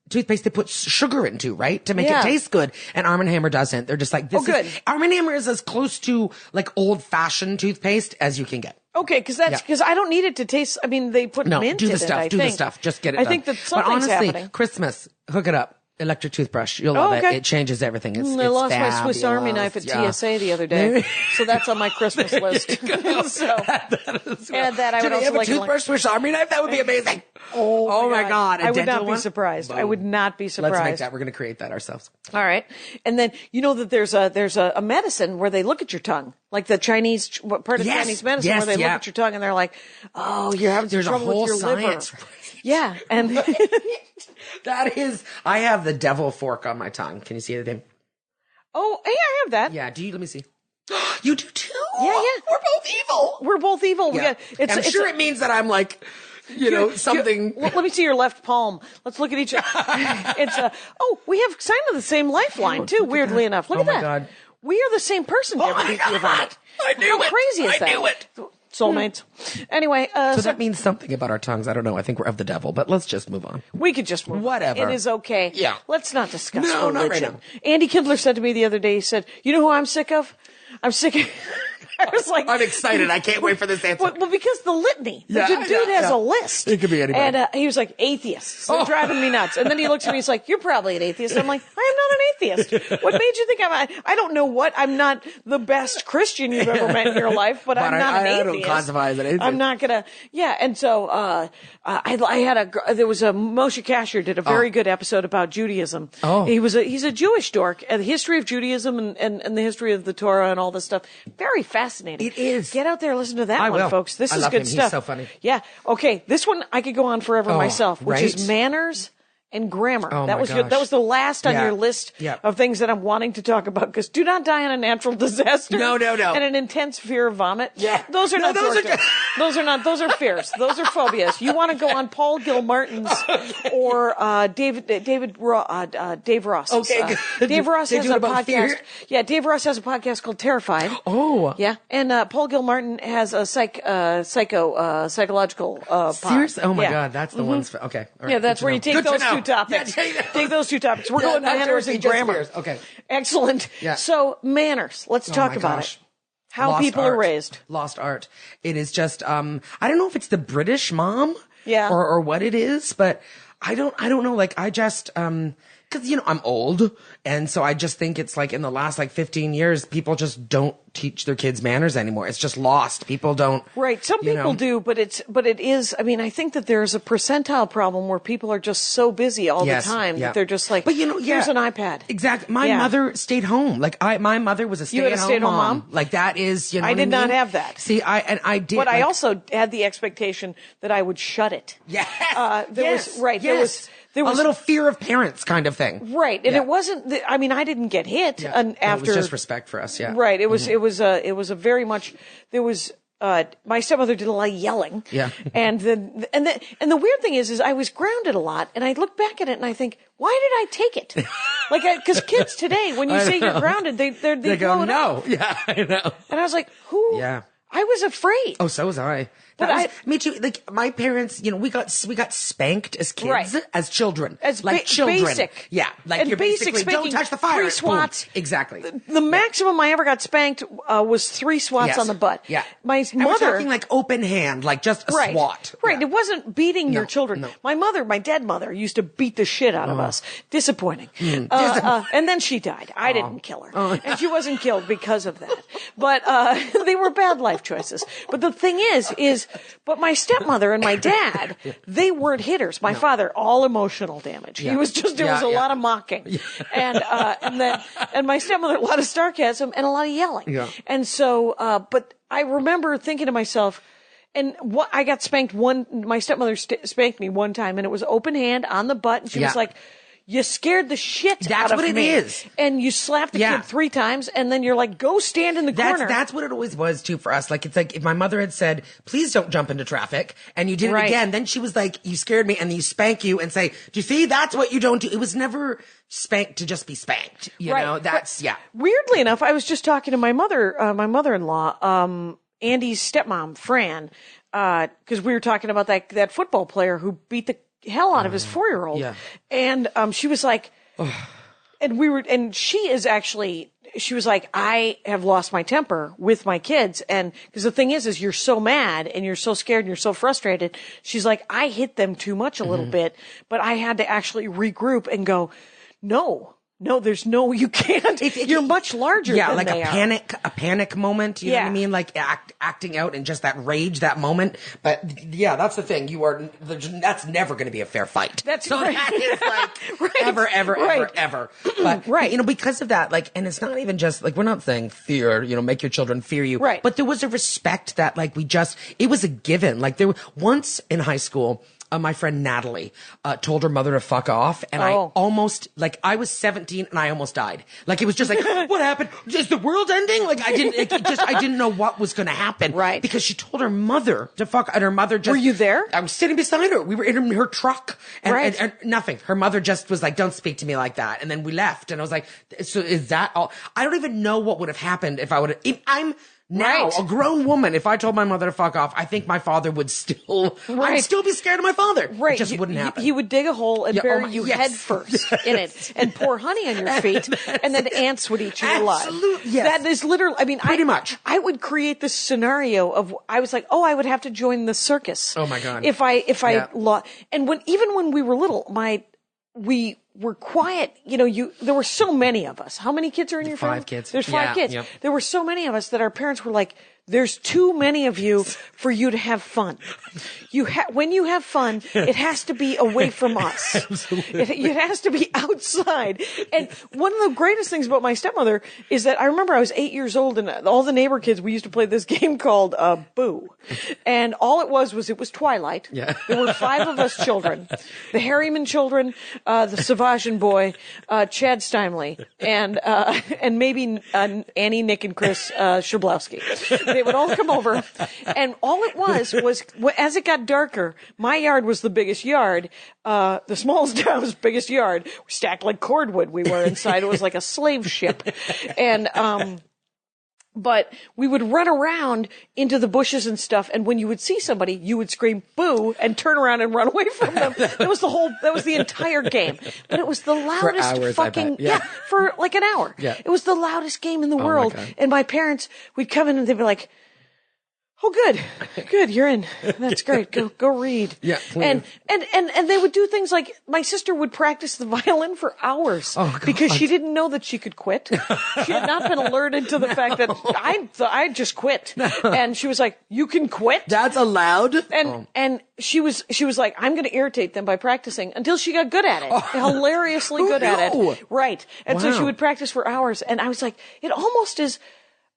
[SPEAKER 5] toothpaste they put sugar into, right? To make
[SPEAKER 3] Yeah.
[SPEAKER 5] it taste good. And Arm & Hammer doesn't. They're just like,
[SPEAKER 3] good.
[SPEAKER 5] Arm & Hammer is as close to like old fashioned toothpaste as you can get.
[SPEAKER 3] Okay, because I don't need it to taste. I mean, they put
[SPEAKER 5] No,
[SPEAKER 3] mint
[SPEAKER 5] do
[SPEAKER 3] in
[SPEAKER 5] the
[SPEAKER 3] it,
[SPEAKER 5] stuff.
[SPEAKER 3] I
[SPEAKER 5] Do the
[SPEAKER 3] think.
[SPEAKER 5] stuff. Just get it
[SPEAKER 3] I
[SPEAKER 5] done.
[SPEAKER 3] think that
[SPEAKER 5] But
[SPEAKER 3] something's
[SPEAKER 5] honestly,
[SPEAKER 3] happening.
[SPEAKER 5] Christmas, hook it up. Electric toothbrush. You'll love
[SPEAKER 3] okay.
[SPEAKER 5] it. It changes everything. It's
[SPEAKER 3] I lost my Swiss
[SPEAKER 5] fabulous.
[SPEAKER 3] Army knife at
[SPEAKER 5] Yeah.
[SPEAKER 3] TSA the other day, so that's on my Christmas list. So, and that I would
[SPEAKER 5] Do they
[SPEAKER 3] also
[SPEAKER 5] have
[SPEAKER 3] like
[SPEAKER 5] a toothbrush Swiss Army knife? That would be amazing.
[SPEAKER 3] Oh
[SPEAKER 5] my God. A
[SPEAKER 3] I would
[SPEAKER 5] dental
[SPEAKER 3] not be
[SPEAKER 5] one?
[SPEAKER 3] surprised. I
[SPEAKER 5] Boom.
[SPEAKER 3] would not be surprised.
[SPEAKER 5] Let's make that. We're going to create that ourselves.
[SPEAKER 3] All right. And then, you know that there's a medicine where they look at your tongue, like the Chinese, part of
[SPEAKER 5] Yes.
[SPEAKER 3] Chinese medicine
[SPEAKER 5] Yes,
[SPEAKER 3] where they
[SPEAKER 5] yeah.
[SPEAKER 3] look at your tongue and they're like, oh, you're having
[SPEAKER 5] There's a
[SPEAKER 3] trouble
[SPEAKER 5] whole
[SPEAKER 3] with your
[SPEAKER 5] science.
[SPEAKER 3] liver. Yeah. And
[SPEAKER 5] I have the devil fork on my tongue. Can you see it?
[SPEAKER 3] oh, hey, I have that.
[SPEAKER 5] Yeah. Let me see. You do too?
[SPEAKER 3] Yeah.
[SPEAKER 5] We're both evil.
[SPEAKER 3] We're both evil.
[SPEAKER 5] Yeah. I'm sure it means that I'm like, something.
[SPEAKER 3] Let me see your left palm. Let's look at each other. We have kind of the same lifeline too, weirdly enough. Look at
[SPEAKER 5] my
[SPEAKER 3] that.
[SPEAKER 5] God.
[SPEAKER 3] We are the same person,
[SPEAKER 5] Oh
[SPEAKER 3] Debra
[SPEAKER 5] my
[SPEAKER 3] DiGiovanni.
[SPEAKER 5] God. I knew
[SPEAKER 3] How
[SPEAKER 5] it.
[SPEAKER 3] crazy is that?
[SPEAKER 5] I knew it.
[SPEAKER 3] Soulmates. Anyway,
[SPEAKER 5] So that means something about our tongues. I don't know. I think we're of the devil, but let's just move on.
[SPEAKER 3] we could just move.
[SPEAKER 5] Whatever.
[SPEAKER 3] It is okay.
[SPEAKER 5] Yeah.
[SPEAKER 3] Let's not discuss
[SPEAKER 5] No,
[SPEAKER 3] religion.
[SPEAKER 5] not right now.
[SPEAKER 3] Andy Kindler said to me the other day, he said, you know who I'm sick of? I'm sick of... I was like...
[SPEAKER 5] I'm excited. I can't wait for this answer.
[SPEAKER 3] Well, because the litany. The
[SPEAKER 5] Yeah,
[SPEAKER 3] dude has
[SPEAKER 5] yeah.
[SPEAKER 3] a list.
[SPEAKER 5] It could be anybody.
[SPEAKER 3] And he was like, atheists. They're driving me nuts. And then he looks at me, he's like, you're probably an atheist. I'm like, I am not an atheist. What made you think I don't know what. I'm not the best Christian you've ever met in your life, but I'm not an atheist.
[SPEAKER 5] I don't classify as an atheist.
[SPEAKER 3] I'm not gonna, yeah. And so, there was a Moshe Kasher did a very good episode about Judaism.
[SPEAKER 5] Oh.
[SPEAKER 3] He's a Jewish dork, and the history of Judaism and the history of the Torah and all this stuff. Very fascinating.
[SPEAKER 5] It is.
[SPEAKER 3] Get out there, listen to that
[SPEAKER 5] I
[SPEAKER 3] one,
[SPEAKER 5] will.
[SPEAKER 3] folks. This
[SPEAKER 5] I
[SPEAKER 3] is
[SPEAKER 5] love
[SPEAKER 3] good
[SPEAKER 5] him. He's
[SPEAKER 3] stuff.
[SPEAKER 5] so funny.
[SPEAKER 3] Yeah. Okay. This one I could go on forever myself, which is
[SPEAKER 5] right?
[SPEAKER 3] manners and grammar.
[SPEAKER 5] Oh,
[SPEAKER 3] that
[SPEAKER 5] my
[SPEAKER 3] was
[SPEAKER 5] gosh.
[SPEAKER 3] that was the last on
[SPEAKER 5] Yeah.
[SPEAKER 3] your list
[SPEAKER 5] Yeah.
[SPEAKER 3] of things that I'm wanting to talk about. Because do not die in a natural disaster.
[SPEAKER 5] No.
[SPEAKER 3] And an intense fear of vomit.
[SPEAKER 5] Yeah.
[SPEAKER 3] Those are
[SPEAKER 5] No,
[SPEAKER 3] not.
[SPEAKER 5] those are
[SPEAKER 3] dork jokes. Those are not. Those are fears. Those are phobias. You want to go on Paul Gilmartin's or Dave Ross.
[SPEAKER 5] Okay, good.
[SPEAKER 3] Dave Ross
[SPEAKER 5] They
[SPEAKER 3] has
[SPEAKER 5] do it
[SPEAKER 3] a
[SPEAKER 5] about
[SPEAKER 3] podcast.
[SPEAKER 5] fear?
[SPEAKER 3] Yeah, Dave Ross has a podcast called Terrified.
[SPEAKER 5] Oh.
[SPEAKER 3] Yeah, and Paul Gilmartin has a psychological pod.
[SPEAKER 5] Seriously? Oh my
[SPEAKER 3] Yeah.
[SPEAKER 5] God. That's the ones. Okay. All right.
[SPEAKER 3] Yeah, that's
[SPEAKER 5] Good
[SPEAKER 3] where
[SPEAKER 5] to
[SPEAKER 3] you
[SPEAKER 5] know.
[SPEAKER 3] take
[SPEAKER 5] Good to
[SPEAKER 3] those
[SPEAKER 5] know.
[SPEAKER 3] two topics.
[SPEAKER 5] Yeah,
[SPEAKER 3] Take those two topics. We're going
[SPEAKER 5] not
[SPEAKER 3] manners
[SPEAKER 5] Jersey,
[SPEAKER 3] and
[SPEAKER 5] just
[SPEAKER 3] grammar.
[SPEAKER 5] fears. Okay.
[SPEAKER 3] Excellent.
[SPEAKER 5] Yeah.
[SPEAKER 3] So manners. Let's
[SPEAKER 5] Oh
[SPEAKER 3] talk
[SPEAKER 5] my
[SPEAKER 3] about
[SPEAKER 5] gosh.
[SPEAKER 3] it. How
[SPEAKER 5] Lost
[SPEAKER 3] people
[SPEAKER 5] art.
[SPEAKER 3] are raised.
[SPEAKER 5] Lost art. It is just, I don't know if it's the British mom.
[SPEAKER 3] Yeah.
[SPEAKER 5] Or what it is, but I don't know. Like, I just, cause I'm old. And so I just think it's like in the last 15 years, people just don't teach their kids manners anymore. It's just lost. People don't.
[SPEAKER 3] Right. Some people do, but it is, I mean, I think that there's a percentile problem where people are just so busy all
[SPEAKER 5] Yes,
[SPEAKER 3] the time
[SPEAKER 5] yeah.
[SPEAKER 3] that they're just like,
[SPEAKER 5] But
[SPEAKER 3] here's an iPad.
[SPEAKER 5] Exactly. My
[SPEAKER 3] Yeah.
[SPEAKER 5] mother stayed home. My mother was a
[SPEAKER 3] You had a
[SPEAKER 5] stay-at-home
[SPEAKER 3] stay-at-home mom?
[SPEAKER 5] Like that is,
[SPEAKER 3] I did not have that.
[SPEAKER 5] See, I did.
[SPEAKER 3] But I also had the expectation that I would shut it.
[SPEAKER 5] Yes.
[SPEAKER 3] There was
[SPEAKER 5] a little fear of parents kind of thing.
[SPEAKER 3] Right. And
[SPEAKER 5] Yeah.
[SPEAKER 3] it wasn't, I mean, I didn't get hit
[SPEAKER 5] Yeah.
[SPEAKER 3] after.
[SPEAKER 5] It was just respect for us. Yeah.
[SPEAKER 3] Right. It was a very much, there was my stepmother did a lot of yelling.
[SPEAKER 5] Yeah.
[SPEAKER 3] And the weird thing is I was grounded a lot, and I look back at it and I think, why did I take it? Like, because kids today, when you say you're grounded, they
[SPEAKER 5] They
[SPEAKER 3] blow
[SPEAKER 5] go,
[SPEAKER 3] it
[SPEAKER 5] no.
[SPEAKER 3] up.
[SPEAKER 5] Yeah, I know.
[SPEAKER 3] And I was like, who?
[SPEAKER 5] Yeah.
[SPEAKER 3] I was afraid.
[SPEAKER 5] Oh, so was I.
[SPEAKER 3] But
[SPEAKER 5] Me too. Like my parents, we got spanked as kids,
[SPEAKER 3] Right.
[SPEAKER 5] as children,
[SPEAKER 3] As
[SPEAKER 5] like children.
[SPEAKER 3] basic.
[SPEAKER 5] Yeah, like
[SPEAKER 3] And
[SPEAKER 5] you're
[SPEAKER 3] basic
[SPEAKER 5] basically don't
[SPEAKER 3] spanking,
[SPEAKER 5] touch the fire.
[SPEAKER 3] 3 swats.
[SPEAKER 5] Boom. Exactly.
[SPEAKER 3] The maximum I ever got spanked was 3 swats
[SPEAKER 5] Yes.
[SPEAKER 3] on the butt.
[SPEAKER 5] Yeah.
[SPEAKER 3] My
[SPEAKER 5] And we're
[SPEAKER 3] mother.
[SPEAKER 5] talking like open hand, like just a
[SPEAKER 3] Right.
[SPEAKER 5] swat.
[SPEAKER 3] Right.
[SPEAKER 5] Yeah.
[SPEAKER 3] It wasn't beating your
[SPEAKER 5] No,
[SPEAKER 3] children.
[SPEAKER 5] no.
[SPEAKER 3] My dead mother, used to beat the shit out of us. Disappointing. And then she died. I didn't kill her. And she wasn't killed because of that. But they were bad life choices. But the thing is, but my stepmother and my dad, they weren't hitters. My father, all emotional damage.
[SPEAKER 5] Yeah.
[SPEAKER 3] He was just, there was a lot of mocking. And my stepmother, a lot of sarcasm and a lot of yelling.
[SPEAKER 5] Yeah.
[SPEAKER 3] And so, but I remember thinking to myself, and I got spanked my stepmother spanked me one time, and it was open hand on the butt, and she was like, you scared the shit out of me.
[SPEAKER 5] That's what it is.
[SPEAKER 3] And you slapped the kid 3 times, and then you're like, go stand in the corner.
[SPEAKER 5] That's what it always was too for us. Like, it's like if my mother had said, please don't jump into traffic, and you did it
[SPEAKER 3] Right.
[SPEAKER 5] again, then she was like, you scared me, and then you spank you and say, do you see? That's what you don't do. It was never spanked to just be spanked. You know, that's,
[SPEAKER 3] But weirdly enough, I was just talking to my mother-in-law, Andy's stepmom, Fran, because we were talking about that football player who beat the hell out of his 4-year-old.
[SPEAKER 5] Yeah.
[SPEAKER 3] And she was like, and she was like, I have lost my temper with my kids. And because the thing is you're so mad and you're so scared and you're so frustrated. She's like, I hit them too much a little bit, but I had to actually regroup and go, no, there's no, you can't. You're much larger than
[SPEAKER 5] like
[SPEAKER 3] they
[SPEAKER 5] a panic moment. You know what I mean? Like acting out and just that rage, that moment. But yeah, that's the thing. That's never going to be a fair fight.
[SPEAKER 3] That's
[SPEAKER 5] so
[SPEAKER 3] right.
[SPEAKER 5] that is like
[SPEAKER 3] Right.
[SPEAKER 5] ever. But because of that, like, and it's not even just like, we're not saying fear, make your children fear you.
[SPEAKER 3] Right.
[SPEAKER 5] But there was a respect that like it was a given. Like once in high school, my friend Natalie told her mother to fuck off, and I almost, like, I was 17 and I almost died. Like, it was just like, what happened? Is the world ending? Like, I didn't know what was going to happen.
[SPEAKER 3] Right.
[SPEAKER 5] Because she told her mother to fuck, and her mother just.
[SPEAKER 3] Were you there?
[SPEAKER 5] I was sitting beside her. We were in her truck, and, and nothing. Her mother just was like, don't speak to me like that. And then we left, and I was like, so is that all? I don't even know what would have happened if I would have, I'm now a grown woman. If I told my mother to fuck off, I think my father would still, I'd still be scared of my father.
[SPEAKER 3] Right.
[SPEAKER 5] It just wouldn't happen.
[SPEAKER 3] He would dig a hole and bury you head first in it and pour honey on your feet, and then ants would eat you alive.
[SPEAKER 5] Absolutely. Yes.
[SPEAKER 3] That is literally, I mean,
[SPEAKER 5] Pretty much.
[SPEAKER 3] I would create this scenario of, I was like, I would have to join the circus.
[SPEAKER 5] Oh my God.
[SPEAKER 3] If I lost, and even when we were little, we were quiet. There were so many of us. How many kids are in your family?
[SPEAKER 5] 5 kids.
[SPEAKER 3] There's 5 kids.
[SPEAKER 5] Yep.
[SPEAKER 3] There were so many of us that our parents were like, there's too many of you for you to have fun. When you have fun, it has to be away from us. Absolutely. It has to be outside. And one of the greatest things about my stepmother is that I remember I was 8 years old, and all the neighbor kids, we used to play this game called Boo. And all it was twilight. Yeah. There were 5 of us children. The Harriman children, the Savasian boy, Chad Steinley, and maybe Annie, Nick, and Chris Shablowski. They would all come over, and all it was as it got darker, my yard was the biggest yard. The smallest house, biggest yard. We stacked like cordwood. We were inside. It was like a slave ship, and but we would run around into the bushes and stuff, and when you would see somebody, you would scream "boo" and turn around and run away from them. That was the entire game. But it was the loudest
[SPEAKER 5] hours,
[SPEAKER 3] fucking for like an hour.
[SPEAKER 5] Yeah.
[SPEAKER 3] It was the loudest game in the
[SPEAKER 5] my
[SPEAKER 3] world.
[SPEAKER 5] God.
[SPEAKER 3] And my parents would come in and they'd be like, "Oh, good, you're in. That's great. Go read."
[SPEAKER 5] Yeah,
[SPEAKER 3] and they would do things like my sister would practice the violin for hours because she didn't know that she could quit. She had not been alerted to the fact that I just quit, and she was like, "You can quit."
[SPEAKER 5] That's allowed.
[SPEAKER 3] And she was like, "I'm going to irritate them by practicing," until she got good at it, hilariously good at it. Right. And so she would practice for hours, and I was like, it almost is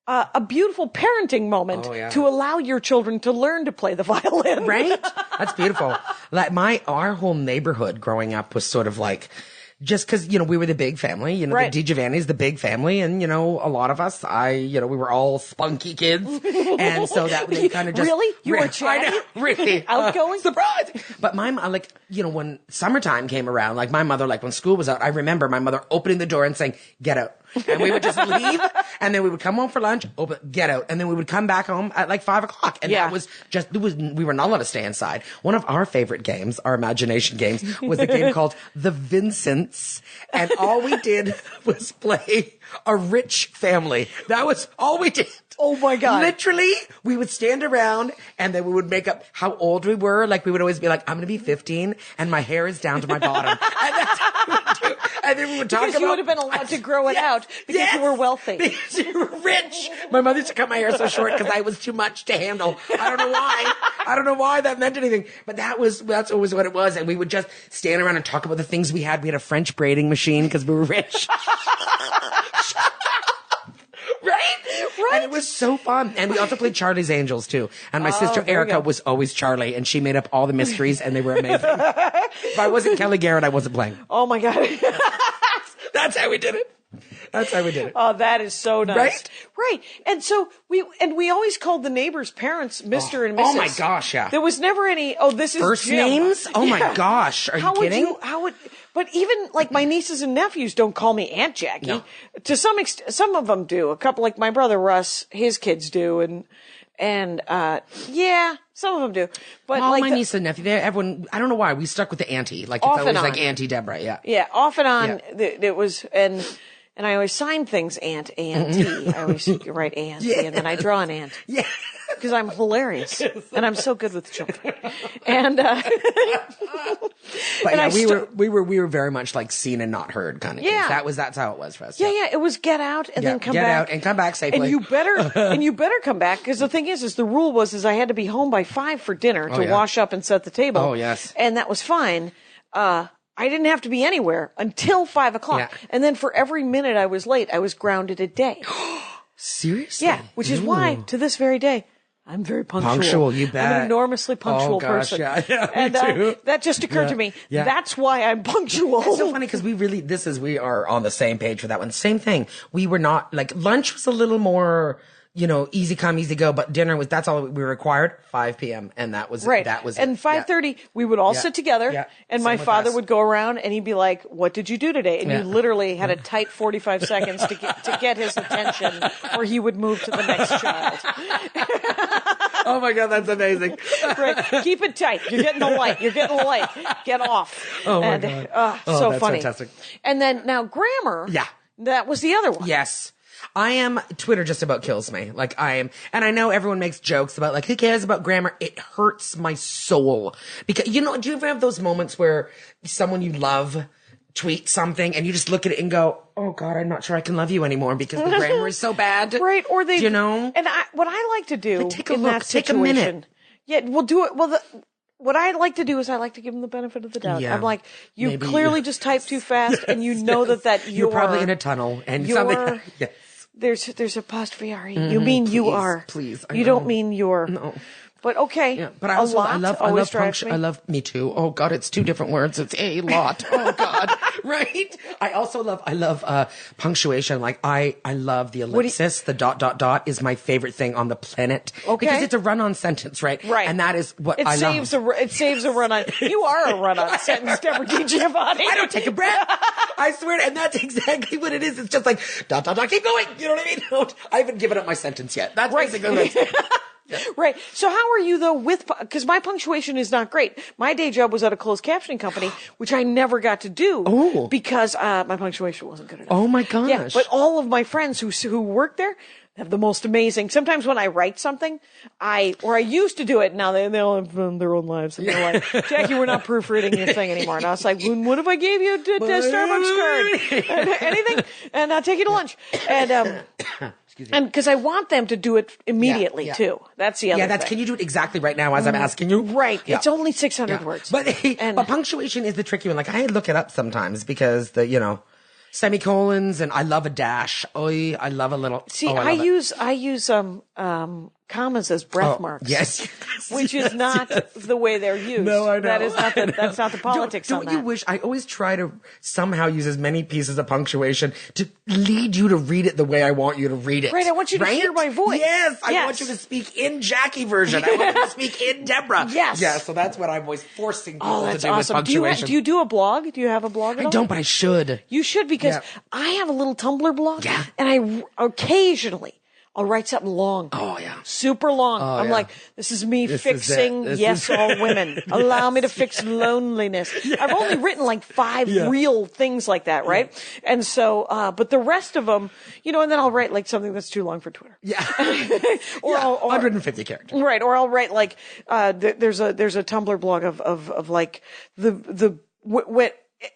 [SPEAKER 3] a beautiful parenting moment to allow your children to learn to play the violin.
[SPEAKER 5] Right? That's beautiful. Like our whole neighborhood growing up was sort of like, just because, we were the big family,
[SPEAKER 3] Right.
[SPEAKER 5] the DiGiovanni's the big family. And, a lot of us, we were all spunky kids. And so that they kind of just.
[SPEAKER 3] Really? You were chatty?
[SPEAKER 5] I know, really.
[SPEAKER 3] Outgoing?
[SPEAKER 5] Surprise. But my mom, when summertime came around, my mother, when school was out, I remember my mother opening the door and saying, get out. And we would just leave, and then we would come home for lunch, get out, and then we would come back home at 5:00. And that was we were not allowed to stay inside. One of our favorite games, our imagination games, was a game called The Vincents, and all we did was play a rich family. That was all we did.
[SPEAKER 3] Oh my God.
[SPEAKER 5] Literally, we would stand around and then we would make up how old we were. We would always be like, I'm going to be 15 and my hair is down to my bottom. And that's what we would do. And then we would talk
[SPEAKER 3] Because you would have been allowed to grow it out because you were wealthy.
[SPEAKER 5] Because you were rich. My mother used to cut my hair so short because I was too much to handle. I don't know why. I don't know why that meant anything. But that's always what it was. And we would just stand around and talk about the things we had. We had a French braiding machine because we were rich. Right? And it was so fun. And we also played Charlie's Angels too. And my sister Erica was always Charlie, and she made up all the mysteries, and they were amazing. If I wasn't Kelly Garrett, I wasn't playing.
[SPEAKER 3] Oh my God.
[SPEAKER 5] That's how we did it.
[SPEAKER 3] Oh, that is so nice.
[SPEAKER 5] Right?
[SPEAKER 3] And so we always called the neighbors' parents Mr. and Mrs.
[SPEAKER 5] Oh my gosh, yeah.
[SPEAKER 3] There was never any, this is
[SPEAKER 5] First
[SPEAKER 3] Jim.
[SPEAKER 5] names? Oh my gosh. Are you kidding?
[SPEAKER 3] But even my nieces and nephews don't call me Aunt Jackie.
[SPEAKER 5] No.
[SPEAKER 3] To some extent, some of them do. A couple, my brother Russ, his kids do. And some of them do. But
[SPEAKER 5] my niece and nephew, everyone, I don't know why, we stuck with the auntie. It's always Auntie Debra, yeah.
[SPEAKER 3] Yeah, off and on, it was, and I always sign things Aunt, A-N-T. I always write A-N-T, and then I draw an ant.
[SPEAKER 5] Yeah.
[SPEAKER 3] Because I'm hilarious. And I'm so good with children. And,
[SPEAKER 5] but yeah, we were very much seen and not heard kind of
[SPEAKER 3] Yeah.
[SPEAKER 5] kids. That's how it was for us.
[SPEAKER 3] Yeah, it was get out and then come back.
[SPEAKER 5] Get out and come back safely.
[SPEAKER 3] And you better come back, because the thing is the rule was I had to be home by 5 for dinner to wash up and set the table.
[SPEAKER 5] Oh, yes.
[SPEAKER 3] And that was fine. I didn't have to be anywhere until 5:00.
[SPEAKER 5] Yeah.
[SPEAKER 3] And then for every minute I was late, I was grounded a day.
[SPEAKER 5] Seriously?
[SPEAKER 3] Yeah, which is why to this very day, I'm very punctual.
[SPEAKER 5] Punctual, you bet.
[SPEAKER 3] I'm an enormously punctual person.
[SPEAKER 5] Yeah,
[SPEAKER 3] and
[SPEAKER 5] me too.
[SPEAKER 3] That just occurred to me.
[SPEAKER 5] Yeah.
[SPEAKER 3] That's why I'm punctual.
[SPEAKER 5] It's so funny because we are on the same page for that one. Same thing. We were not lunch was a little more, easy come, easy go, but dinner that's all we required, 5 p.m. And that was
[SPEAKER 3] right.
[SPEAKER 5] That was
[SPEAKER 3] and 5:30 we would all sit together and
[SPEAKER 5] Same
[SPEAKER 3] my
[SPEAKER 5] with
[SPEAKER 3] father
[SPEAKER 5] us.
[SPEAKER 3] would go around and he'd be like, "What did you do today?" And you literally had a tight 45 seconds to get his attention, or he would move to the next child.
[SPEAKER 5] Oh my God, that's amazing.
[SPEAKER 3] Right. Keep it tight. You're getting the light. Get off.
[SPEAKER 5] Oh my God.
[SPEAKER 3] So
[SPEAKER 5] that's
[SPEAKER 3] funny.
[SPEAKER 5] fantastic.
[SPEAKER 3] And then now grammar.
[SPEAKER 5] Yeah.
[SPEAKER 3] That was the other one.
[SPEAKER 5] Yes. Twitter just about kills me. And I know everyone makes jokes about who cares about grammar? It hurts my soul. Because, do you ever have those moments where someone you love tweets something and you just look at it and go, oh God, I'm not sure I can love you anymore because the grammar is so bad.
[SPEAKER 3] Right. Or they,
[SPEAKER 5] And
[SPEAKER 3] what I like to do
[SPEAKER 5] take a
[SPEAKER 3] in
[SPEAKER 5] look,
[SPEAKER 3] that
[SPEAKER 5] take a
[SPEAKER 3] situation.
[SPEAKER 5] minute.
[SPEAKER 3] Yeah, we'll do it. Well, what I like to do is I like to give them the benefit of the doubt.
[SPEAKER 5] Yeah.
[SPEAKER 3] I'm like, you
[SPEAKER 5] Maybe
[SPEAKER 3] clearly just typed too fast and you know that
[SPEAKER 5] you're probably in a tunnel and something. Yes.
[SPEAKER 3] There's apostrophe R. You mean you are.
[SPEAKER 5] Please.
[SPEAKER 3] You don't mean you're.
[SPEAKER 5] No.
[SPEAKER 3] But okay.
[SPEAKER 5] Yeah, but I also I love
[SPEAKER 3] punctuation.
[SPEAKER 5] I love me too. Oh God, it's 2 different words. It's a lot. Oh God, right? I love punctuation. I love the ellipsis. The ... is my favorite thing on the planet.
[SPEAKER 3] Okay.
[SPEAKER 5] Because it's a run-on sentence, right?
[SPEAKER 3] Right.
[SPEAKER 5] And that is what
[SPEAKER 3] It
[SPEAKER 5] I love.
[SPEAKER 3] it saves a run-on. You are a run-on sentence, Debra DiGiovanni.
[SPEAKER 5] I don't take a breath. I swear, and that's exactly what it is. It's just keep going. You know what I mean? I haven't given up my sentence yet. That's basically what I'm saying.
[SPEAKER 3] Yeah. Right. So how are you though because my punctuation is not great. My day job was at a closed captioning company, which I never got to do because my punctuation wasn't good enough.
[SPEAKER 5] Oh my gosh.
[SPEAKER 3] Yeah, but all of my friends who work there have the most amazing. Sometimes when I write something, I used to do it. Now they all have their own lives, and they're like, "Jackie, we're not proofreading your thing anymore." And I was like, "What if I gave you a Starbucks card? Anything? And I'll take you to lunch." And and because I want them to do it immediately too. That's the other thing.
[SPEAKER 5] Can you do it exactly right now as I'm asking you?
[SPEAKER 3] Right.
[SPEAKER 5] Yeah.
[SPEAKER 3] It's only 600 words.
[SPEAKER 5] But punctuation is the tricky one. I look it up sometimes because the semicolons, and I love a dash. I love a little.
[SPEAKER 3] See, I use commas as breath marks.
[SPEAKER 5] Yes.
[SPEAKER 3] Which is not the way they're used.
[SPEAKER 5] No, I know.
[SPEAKER 3] That's not the politics
[SPEAKER 5] don't
[SPEAKER 3] on
[SPEAKER 5] you
[SPEAKER 3] that.
[SPEAKER 5] wish? I always try to somehow use as many pieces of punctuation to lead you to read it the way I want you to read it.
[SPEAKER 3] Right, I want you to hear my voice.
[SPEAKER 5] Yes, I
[SPEAKER 3] Yes.
[SPEAKER 5] want you to speak in Jackie version. I want you to speak in Debra.
[SPEAKER 3] Yes.
[SPEAKER 5] Yeah, so that's what I'm always forcing people
[SPEAKER 3] Oh,
[SPEAKER 5] to
[SPEAKER 3] that's
[SPEAKER 5] do
[SPEAKER 3] awesome.
[SPEAKER 5] with
[SPEAKER 3] Do you
[SPEAKER 5] punctuation.
[SPEAKER 3] do a blog? Do you have a blog at
[SPEAKER 5] I
[SPEAKER 3] all?
[SPEAKER 5] don't, but I should.
[SPEAKER 3] You should, because
[SPEAKER 5] Yeah.
[SPEAKER 3] I have a little Tumblr blog.
[SPEAKER 5] Yeah.
[SPEAKER 3] And occasionally I'll write something long.
[SPEAKER 5] Oh, yeah.
[SPEAKER 3] Super long. I'm
[SPEAKER 5] yeah.
[SPEAKER 3] like, this is me
[SPEAKER 5] This is
[SPEAKER 3] fixing,
[SPEAKER 5] it. This
[SPEAKER 3] yes,
[SPEAKER 5] is-
[SPEAKER 3] all women. Allow me to fix loneliness. I've only written like 5 real things like that, right? And so, but the rest of them, and then I'll write like something that's too long for Twitter.
[SPEAKER 5] Yeah.
[SPEAKER 3] Or I'll,
[SPEAKER 5] 150 characters.
[SPEAKER 3] Right, or I'll write like there's a Tumblr blog of like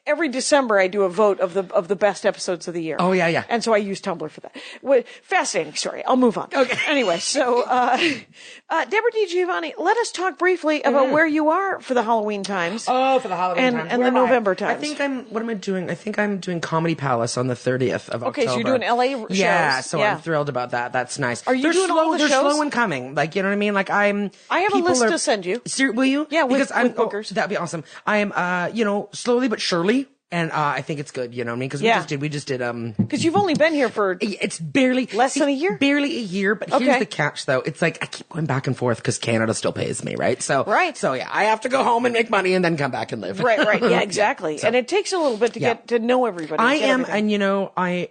[SPEAKER 3] every December I do a vote of the best episodes of the year.
[SPEAKER 5] Oh, yeah.
[SPEAKER 3] And so I use Tumblr for that. Fascinating story. I'll move on.
[SPEAKER 5] Okay.
[SPEAKER 3] Anyway, so Debra DiGiovanni, let us talk briefly about where you are for the Halloween times.
[SPEAKER 5] Oh, for the Halloween times.
[SPEAKER 3] and
[SPEAKER 5] Where
[SPEAKER 3] the
[SPEAKER 5] am I?
[SPEAKER 3] November times.
[SPEAKER 5] what am I doing? I think I'm doing Comedy Palace on the 30th of October.
[SPEAKER 3] Okay, so you're doing LA shows.
[SPEAKER 5] Yeah, so
[SPEAKER 3] Yeah.
[SPEAKER 5] I'm thrilled about that. That's nice.
[SPEAKER 3] Are you
[SPEAKER 5] they're
[SPEAKER 3] doing
[SPEAKER 5] slow,
[SPEAKER 3] all the
[SPEAKER 5] They're
[SPEAKER 3] shows?
[SPEAKER 5] slow in coming. Like, you know what I mean? Like, I have
[SPEAKER 3] a list to send you.
[SPEAKER 5] Will you?
[SPEAKER 3] Yeah, with
[SPEAKER 5] because
[SPEAKER 3] bookers.
[SPEAKER 5] That'd be awesome. I am, slowly but surely. And I think it's good, you know what I mean? Because we just did.
[SPEAKER 3] Because you've only been here for
[SPEAKER 5] It's barely
[SPEAKER 3] Less than a year?
[SPEAKER 5] Barely a year, but
[SPEAKER 3] Okay.
[SPEAKER 5] here's the catch, though. It's like I keep going back and forth because Canada still pays me, right? So
[SPEAKER 3] Right.
[SPEAKER 5] So yeah, I have to go home and make money and then come back and live.
[SPEAKER 3] right. Yeah, exactly. And it takes a little bit to get to know everybody.
[SPEAKER 5] I
[SPEAKER 3] get
[SPEAKER 5] am,
[SPEAKER 3] everything.
[SPEAKER 5] and I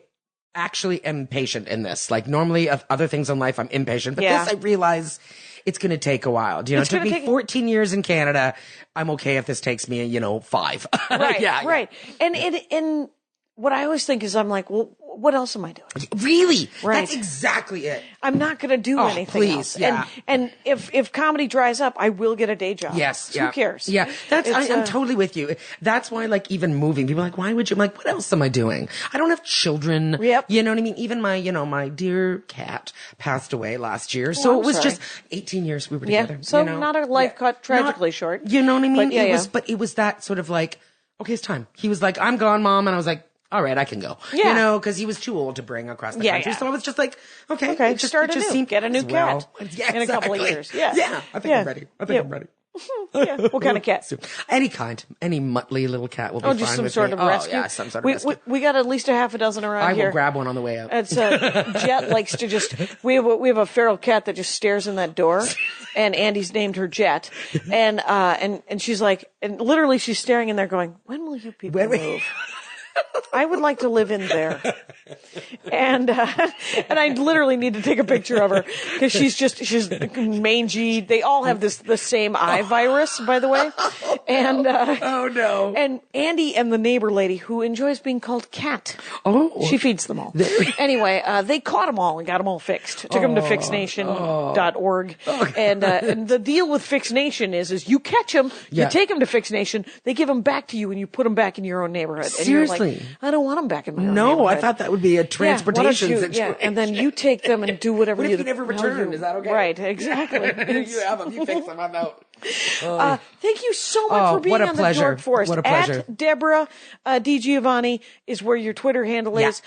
[SPEAKER 5] actually am patient in this. Like normally, of other things in life, I'm impatient, but
[SPEAKER 3] Yeah.
[SPEAKER 5] this I realize it's going to take a while. It took me 14 years in Canada. I'm okay if this takes me, 5.
[SPEAKER 3] Right,
[SPEAKER 5] yeah.
[SPEAKER 3] right. And what I always think is, I'm like, well, what else am I doing?
[SPEAKER 5] Really?
[SPEAKER 3] Right.
[SPEAKER 5] That's exactly it.
[SPEAKER 3] I'm not going to do anything
[SPEAKER 5] please,
[SPEAKER 3] else.
[SPEAKER 5] yeah.
[SPEAKER 3] And if comedy dries up, I will get a day job.
[SPEAKER 5] Yes.
[SPEAKER 3] Who cares?
[SPEAKER 5] Yeah. I'm totally with you. That's why, like, even moving, people are like, why would you? I'm like, what else am I doing? I don't have children.
[SPEAKER 3] Yep.
[SPEAKER 5] You know what I mean? Even my dear cat passed away last year. So
[SPEAKER 3] I'm
[SPEAKER 5] it was
[SPEAKER 3] sorry.
[SPEAKER 5] just 18 years we were
[SPEAKER 3] Yeah.
[SPEAKER 5] together.
[SPEAKER 3] So not a life cut tragically short.
[SPEAKER 5] You know what I mean?
[SPEAKER 3] But
[SPEAKER 5] But it was that sort of like, okay, it's time. He was like, I'm gone, Mom. And I was like, all right, I can go.
[SPEAKER 3] Yeah.
[SPEAKER 5] Because he was too old to bring across the
[SPEAKER 3] Yeah,
[SPEAKER 5] country.
[SPEAKER 3] yeah.
[SPEAKER 5] So I was just like, okay.
[SPEAKER 3] Okay,
[SPEAKER 5] it just
[SPEAKER 3] seemed get a new
[SPEAKER 5] as well.
[SPEAKER 3] cat
[SPEAKER 5] Yeah,
[SPEAKER 3] in a couple of
[SPEAKER 5] exactly.
[SPEAKER 3] years. Yeah.
[SPEAKER 5] Yeah. I think I'm ready. I'm ready.
[SPEAKER 3] Yeah. What kind of cat?
[SPEAKER 5] Any kind. Any muttly little cat will be fine
[SPEAKER 3] Just some
[SPEAKER 5] with
[SPEAKER 3] sort
[SPEAKER 5] me.
[SPEAKER 3] of rescue.
[SPEAKER 5] Oh, yeah, some sort of rescue.
[SPEAKER 3] We got at least a half a dozen around
[SPEAKER 5] I
[SPEAKER 3] here.
[SPEAKER 5] will grab one on the way out.
[SPEAKER 3] It's Jet likes to just. We have a feral cat that just stares in that door, and Andy's named her Jet, and she's like, and literally she's staring in there, going, "When will you people move? I would like to live in there." And I literally need to take a picture of her because she's mangy. They all have the same eye virus, by the way. And
[SPEAKER 5] Oh no.
[SPEAKER 3] and Andy and the neighbor lady who enjoys being called Cat.
[SPEAKER 5] Oh.
[SPEAKER 3] She feeds them all. Anyway, they caught them all and got them all fixed. Took them to fixnation.org. And the deal with Fixnation is you catch them, you
[SPEAKER 5] Yeah.
[SPEAKER 3] take them to Fixnation, they give them back to you and you put them back in your own neighborhood. And
[SPEAKER 5] Seriously?
[SPEAKER 3] you're like, I don't want them back in my own
[SPEAKER 5] No,
[SPEAKER 3] neighborhood.
[SPEAKER 5] I thought that would be a transportation
[SPEAKER 3] yeah,
[SPEAKER 5] situation.
[SPEAKER 3] and then you take them and do whatever
[SPEAKER 5] What
[SPEAKER 3] you
[SPEAKER 5] if you never
[SPEAKER 3] the hell
[SPEAKER 5] return?
[SPEAKER 3] you-
[SPEAKER 5] Is that okay?
[SPEAKER 3] Right, exactly.
[SPEAKER 5] You have them. You fix them. I'm out.
[SPEAKER 3] Thank you so much
[SPEAKER 5] Oh,
[SPEAKER 3] for being
[SPEAKER 5] what a
[SPEAKER 3] on
[SPEAKER 5] pleasure.
[SPEAKER 3] the Dork Forest.
[SPEAKER 5] What a pleasure.
[SPEAKER 3] At Debra DiGiovanni is where your Twitter handle is.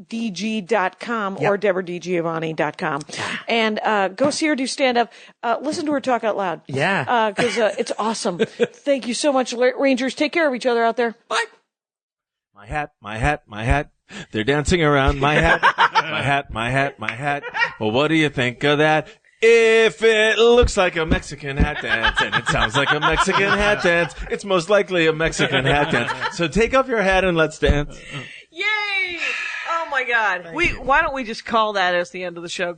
[SPEAKER 3] DebraDG.com or DebraDiGiovanni.com. And go see her do stand-up. Listen to her talk out loud.
[SPEAKER 5] Yeah.
[SPEAKER 3] Because it's awesome. Thank you so much, Rangers. Take care of each other out there.
[SPEAKER 5] Bye.
[SPEAKER 6] My hat, my hat, my hat. They're dancing around my hat. My hat, my hat, my hat. Well, what do you think of that? If it looks like a Mexican hat dance and it sounds like a Mexican hat dance, it's most likely a Mexican hat dance. So take off your hat and let's dance.
[SPEAKER 3] Yay! Oh my God. Why don't we just call that as the end of the show?